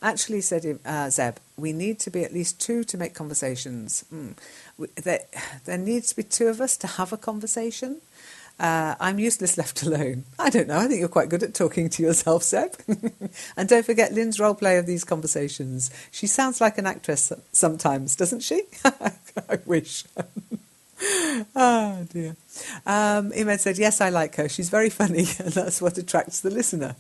Actually, said Zeb, we need to be at least two to make conversations. There needs to be two of us to have a conversation. I'm useless left alone. I don't know, I think you're quite good at talking to yourself, Zeb. And don't forget Lynn's role play of these conversations. She sounds like an actress sometimes, doesn't she? I wish. Oh, dear. Imed said, yes, I like her. She's very funny, and that's what attracts the listener.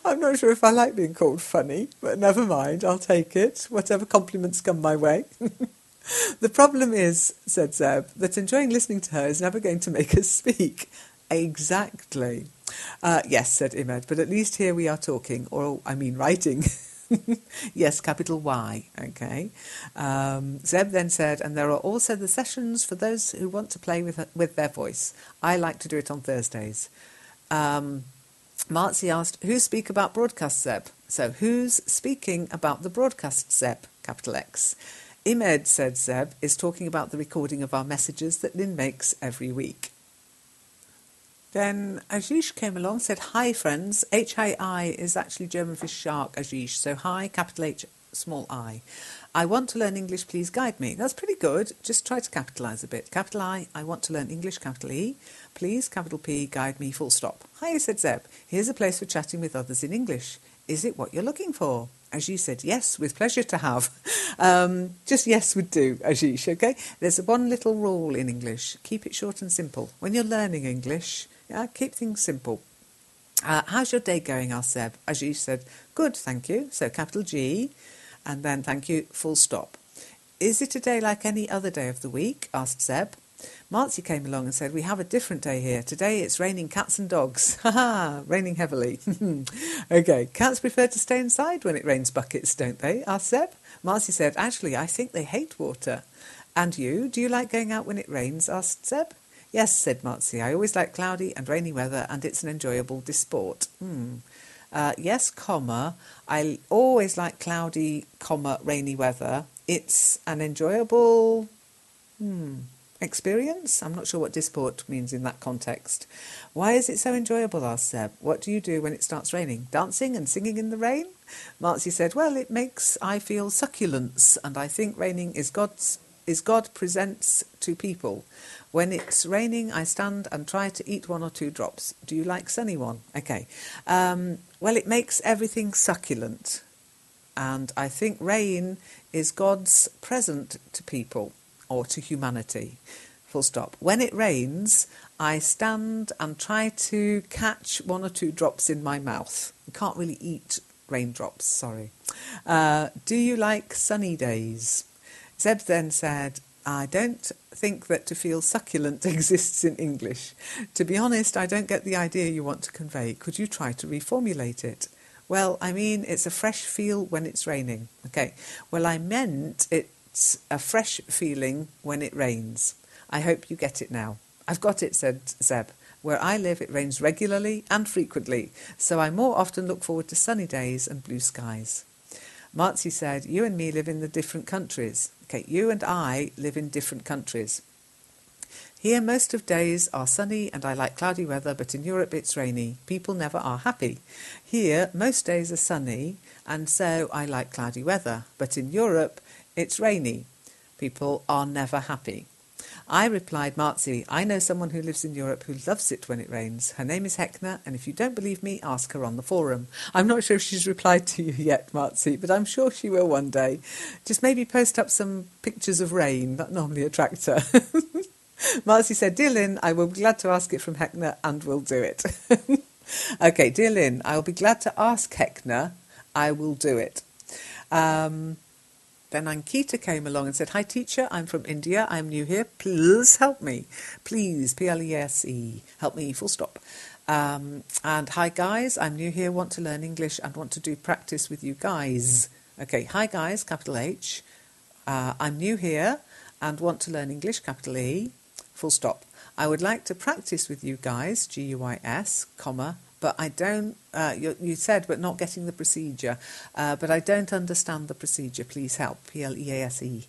I'm not sure if I like being called funny, but never mind, I'll take it. Whatever compliments come my way. The problem is, said Zeb, that enjoying listening to her is never going to make us speak. Exactly. Yes, said Imed, but at least here we are talking, or I mean writing. Yes, capital Y, okay. Zeb then said, and there are also the sessions for those who want to play with their voice. I like to do it on Thursdays. Marcy asked, who speak about broadcast, Zeb? So who's speaking about the broadcast, Zeb, capital X? Imed, said Zeb, is talking about the recording of our messages that Lynn makes every week. Then Ajish came along, said, hi, friends. H-I-I is actually German for shark, Ajish. So hi, capital H, small I. I want to learn English, please guide me. That's pretty good. Just try to capitalise a bit. Capital I want to learn English, capital E. Please, capital P, guide me, full stop. Hi, said Zeb. Here's a place for chatting with others in English. Is it what you're looking for? Ajish said, yes, with pleasure to have. Just yes would do, Ajish, okay? There's one little rule in English. Keep it short and simple. When you're learning English, keep things simple. How's your day going, asked Zeb. Ajish said, good, thank you. So capital G, and then thank you, full stop. Is it a day like any other day of the week, asked Zeb. Marcy came along and said, we have a different day here. Today it's raining cats and dogs. Ha-ha, raining heavily. Okay, cats prefer to stay inside when it rains buckets, don't they? Asked Zeb. Marcy said, actually, I think they hate water. And you? Do you like going out when it rains? Asked Zeb. Yes, said Marcy. I always like cloudy and rainy weather, and it's an enjoyable disport. Yes, comma. I always like cloudy, comma, rainy weather. It's an enjoyable... experience? I'm not sure what disport means in that context. Why is it so enjoyable, asked Zeb. What do you do when it starts raining? Dancing and singing in the rain? Marcy said, well, it makes I feel succulence, and I think raining is God presents to people. When it's raining, I stand and try to eat one or two drops. Do you like sunny one? Okay. Well, it makes everything succulent, and I think rain is God's present to people, or to humanity, full stop. When it rains, I stand and try to catch one or two drops in my mouth. You can't really eat raindrops, sorry. Do you like sunny days? Zeb then said, I don't think that to feel succulent exists in English. To be honest, I don't get the idea you want to convey. Could you try to reformulate it? Well, I mean, it's a fresh feel when it's raining. Okay. Well, I meant it's a fresh feeling when it rains. I hope you get it now. I've got it, said Zeb. Where I live, it rains regularly and frequently, so I more often look forward to sunny days and blue skies. Marzi said, you and me live in the different countries. Okay, you and I live in different countries. Here, most of days are sunny and I like cloudy weather, but in Europe it's rainy. People never are happy. Here, most days are sunny and so I like cloudy weather, but in Europe it's rainy. People are never happy. I replied, Marzi, I know someone who lives in Europe who loves it when it rains. Her name is Hekna, and if you don't believe me, ask her on the forum. I'm not sure if she's replied to you yet, Marzi, but I'm sure she will one day. Just maybe post up some pictures of rain. That normally attracts her. Marzi said, Dear Lynn, I will be glad to ask it from Hekna, and we'll do it. Okay, dear Lynn, I will be glad to ask Hekna. I will do it. Then Ankita came along and said, Hi teacher, I'm from India, I'm new here, please help me. Please, P-L-E-S-E, help me, full stop. And hi guys, I'm new here, want to learn English and want to do practice with you guys. Okay, hi guys, capital H. I'm new here and want to learn English, capital E, full stop. I would like to practice with you guys, G-U-I-S, comma, but I don't, you said, but not getting the procedure. But I don't understand the procedure. Please help. P-L-E-A-S-E.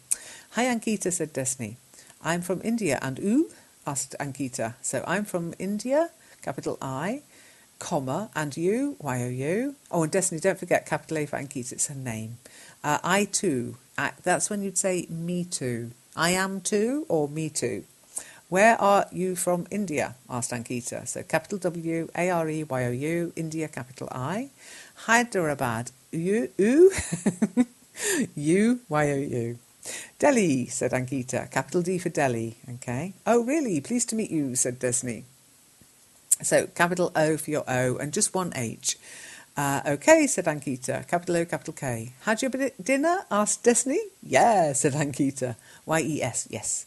Hi, Ankita, said Desni. I'm from India. And ooh, asked Ankita. So I'm from India, capital I, comma, and you, Y-O-U. Oh, and Desni, don't forget, capital A for Ankita. It's her name. I too. That's when you'd say me too. I am too or me too. Where are you from India? Asked Ankita. So capital W, A-R-E-Y-O-U, India, capital I. Hyderabad, U, Y-O-U. Delhi, said Ankita. Capital D for Delhi. Okay. Oh, really? Pleased to meet you, said Desni. So capital O for your O and just one H. Okay, said Ankita. Capital O, capital K. Had your dinner? Asked Desni. Yeah, said Ankita. Y-E-S, yes.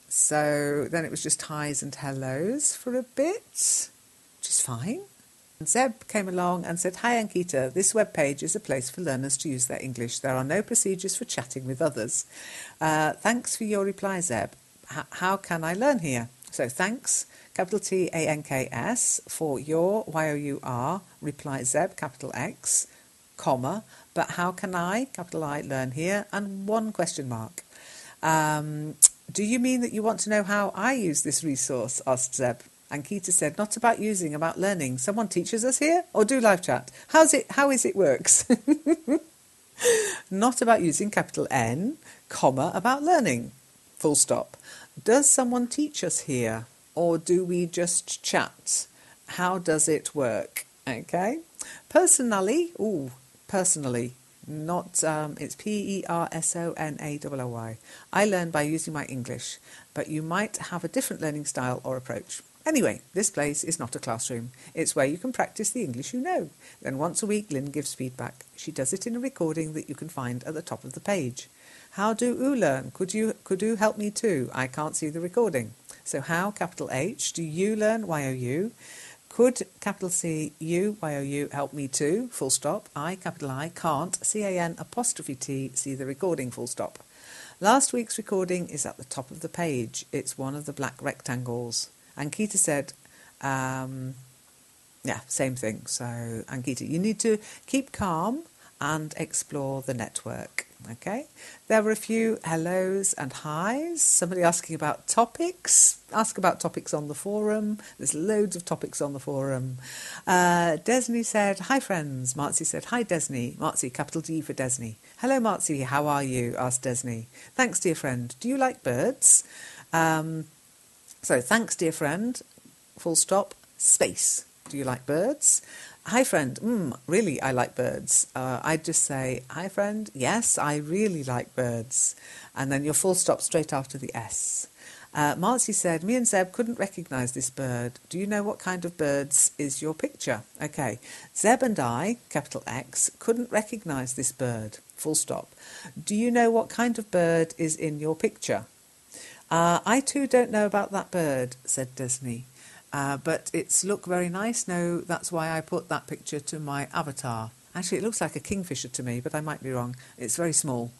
So then it was just hi's and hellos for a bit, which is fine. And Zeb came along and said, Hi Ankita, this webpage is a place for learners to use their English. There are no procedures for chatting with others. Thanks for your reply, Zeb. How can I learn here? So thanks, capital T-A-N-K-S, for your, Y-O-U-R, reply Zeb, capital X, comma, but how can I, capital I, learn here, and one question mark. Do you mean that you want to know how I use this resource? Asked Zeb. Ankita said, not about using, about learning. Someone teaches us here? Or do live chat? How is it works? Not about using, capital N, comma, about learning. Full stop. Does someone teach us here? Or do we just chat? How does it work? Okay. Personally, not, it's P-E-R-S-O-N-A-L-L-Y. I learn by using my English, but you might have a different learning style or approach. Anyway, this place is not a classroom. It's where you can practice the English you know. Then once a week, Lynn gives feedback. She does it in a recording that you can find at the top of the page. How do you learn? Could you help me too? I can't see the recording. So how, capital H, do you learn, Y-O-U? Could, capital C, U, Y-O-U, help me too, full stop. I, capital I, can't, C-A-N, apostrophe T, see the recording, full stop. Last week's recording is at the top of the page. It's one of the black rectangles. Ankita said, yeah, same thing. So, Ankita, you need to keep calm and explore the network. Okay, there were a few hellos and hi's. Somebody asking about topics. Ask about topics on the forum. There's loads of topics on the forum. Desni said, hi friends. Marzi said, hi Desni. Marzi, capital D for Desni. Hello Marzi, how are you? Asked Desni. Thanks dear friend. Do you like birds? So thanks dear friend, full stop, space. Do you like birds? Hi friend, really I like birds. I'd just say, hi friend, yes, I really like birds. And then your full stop straight after the S. Marcy said, me and Zeb couldn't recognise this bird. Do you know what kind of birds is your picture? Okay, Zeb and I, capital X, couldn't recognise this bird, full stop. Do you know what kind of bird is in your picture? I too don't know about that bird, said Desney. But it's look very nice. No, that's why I put that picture to my avatar. Actually, it looks like a kingfisher to me, but I might be wrong. It's very small.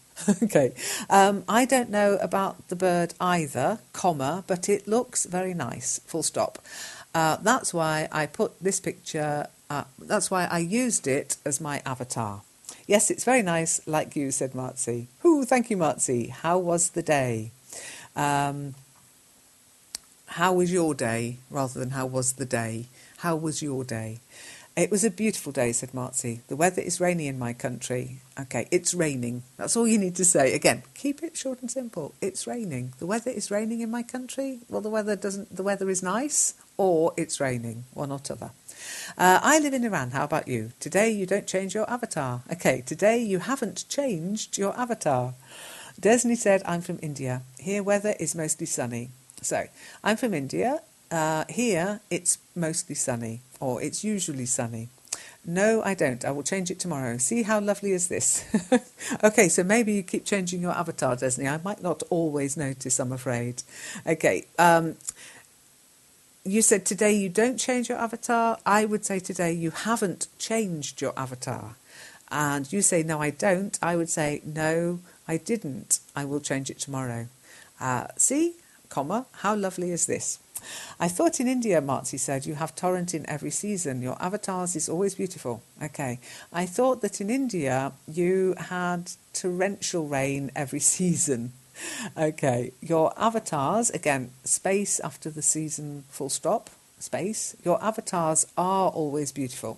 Okay. I don't know about the bird either, comma, but it looks very nice, full stop. That's why I put this picture, that's why I used it as my avatar. Yes, it's very nice, like you, said Marcy. Ooh, thank you, Marcy. How was the day? How was your day, rather than how was the day? How was your day? It was a beautiful day, said Marcy. The weather is rainy in my country. Okay, it's raining. That's all you need to say. Again, keep it short and simple. It's raining. The weather is raining in my country. Well, the weather is nice, or it's raining, one or t'other. I live in Iran. How about you? Today you don't change your avatar. Okay, today you haven't changed your avatar. Desney said, I'm from India. Here weather is mostly sunny. So, I'm from India. Here it's mostly sunny, or it's usually sunny. No, I don't. I will change it tomorrow. See how lovely is this? Okay, so maybe you keep changing your avatar, Desney. I might not always notice, I'm afraid. Okay, you said today you don't change your avatar. I would say today you haven't changed your avatar. And you say, no, I don't. I would say, no, I didn't. I will change it tomorrow. See, comma, how lovely is this? I thought in India, Marcy said, you have torrent in every season. Your avatars is always beautiful. Okay. I thought that in India you had torrential rain every season. Okay. Your avatars, again, space after the season, full stop, space. Your avatars are always beautiful.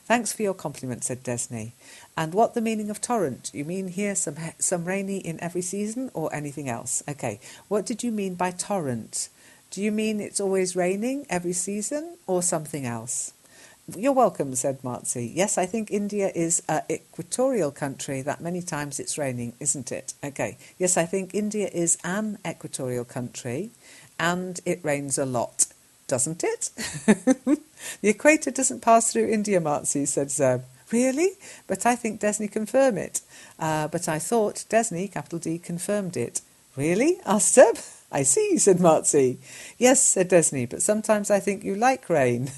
Thanks for your compliment, said Desney. And what the meaning of torrent? You mean here some rainy in every season or anything else? Okay. What did you mean by torrent? Do you mean it's always raining every season or something else? You're welcome, said Marcy. Yes, I think India is an equatorial country that many times it's raining, isn't it? Okay. Yes, I think India is an equatorial country and it rains a lot, doesn't it? The equator doesn't pass through India, Marcy, said Zeb. Really? But I think Desney confirmed it. But I thought Desney, capital D, confirmed it. Really? asked Zeb. I see, said Marcy. Yes, said Desney, but sometimes I think you like rain.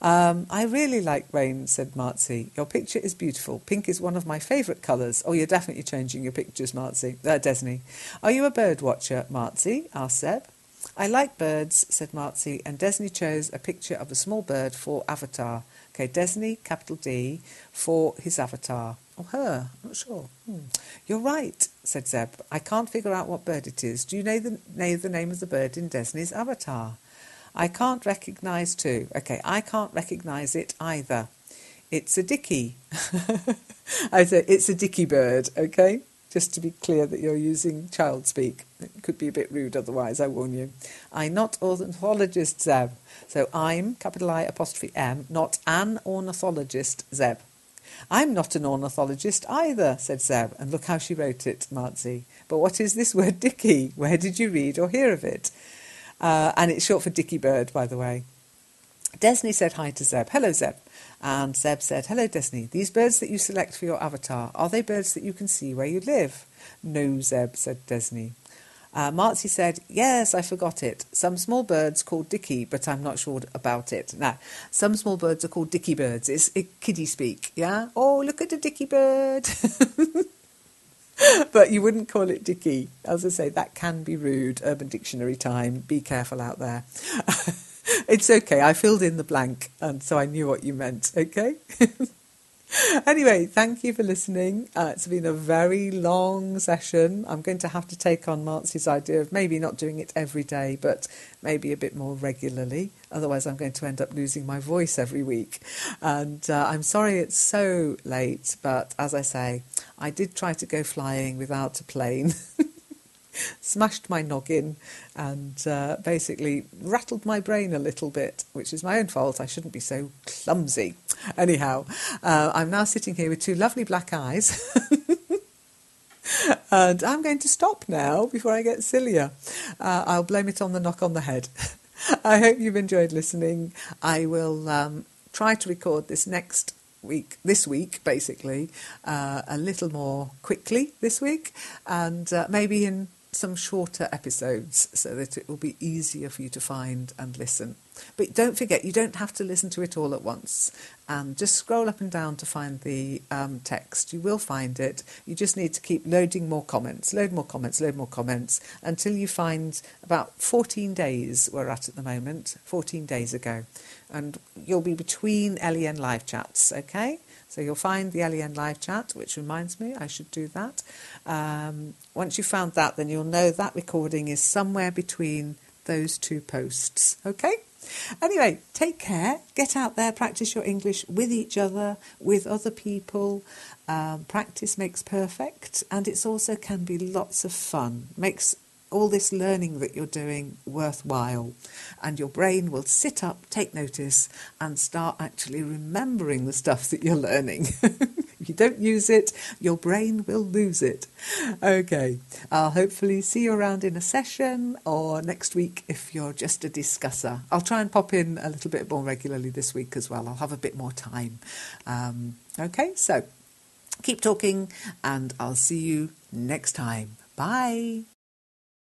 I really like rain, said Marcy. Your picture is beautiful. Pink is one of my favourite colours. Oh, you're definitely changing your pictures, Desney. Are you a bird watcher, Marcy? asked Zeb. I like birds, said Marcy, and Desney chose a picture of a small bird for avatar. Okay, Desney, capital D, for his avatar. Or her, I'm not sure. You're right, said Zeb. I can't figure out what bird it is. Do you know the name of the bird in Desney's avatar? I can't recognise too. Okay, I can't recognise it either. It's a dicky. I say it's a dicky bird, okay? Just to be clear that you're using child speak. It could be a bit rude otherwise, I warn you. I'm not ornithologist, Zeb. So I'm, capital I, apostrophe M, not an ornithologist, Zeb. I'm not an ornithologist either, said Zeb, and look how she wrote it, Marcy. But what is this word dicky? Where did you read or hear of it? And it's short for dicky bird, by the way. Desney said hi to Zeb. Hello, Zeb. And Zeb said, hello, Desney. These birds that you select for your avatar, are they birds that you can see where you live? No, Zeb, said Desney. Marcy said, yes, I forgot it. Some small birds called dicky, but I'm not sure about it. Now, some small birds are called dicky birds. It's kiddie speak, yeah? Oh, look at the dicky bird. But you wouldn't call it dicky. As I say, that can be rude. Urban Dictionary time. Be careful out there. It's okay. I filled in the blank, and so I knew what you meant, okay? Anyway, thank you for listening. It's been a very long session. I'm going to have to take on Marcy's idea of maybe not doing it every day, but maybe a bit more regularly. Otherwise, I'm going to end up losing my voice every week. And I'm sorry it's so late, but as I say, I did try to go flying without a plane. Smashed my noggin and basically rattled my brain a little bit, which is my own fault. I shouldn't be so clumsy. Anyhow, I'm now sitting here with two lovely black eyes And I'm going to stop now before I get sillier. I'll blame it on the knock on the head. I hope you've enjoyed listening. I will try to record this week, basically, a little more quickly this week, and maybe in some shorter episodes so that it will be easier for you to find and listen. But don't forget, you don't have to listen to it all at once, and just scroll up and down to find the text. You will find it. You just need to keep loading more comments, load more comments until you find about 14 days we're at the moment, 14 days ago. And you'll be between LEN Live Chats, okay? So you'll find the LEN Live Chat, which reminds me I should do that. Once you've found that, then you'll know that recording is somewhere between those two posts, okay? Anyway, take care. Get out there, practice your English with each other, with other people. Practice makes perfect, and it also can be lots of fun. Makes all this learning that you're doing worthwhile, and your brain will sit up, take notice, and start actually remembering the stuff that you're learning. If you don't use it, your brain will lose it. Okay, I'll hopefully see you around in a session or next week if you're just a discusser. I'll try and pop in a little bit more regularly this week as well. I'll have a bit more time. Okay, so keep talking, and I'll see you next time. Bye.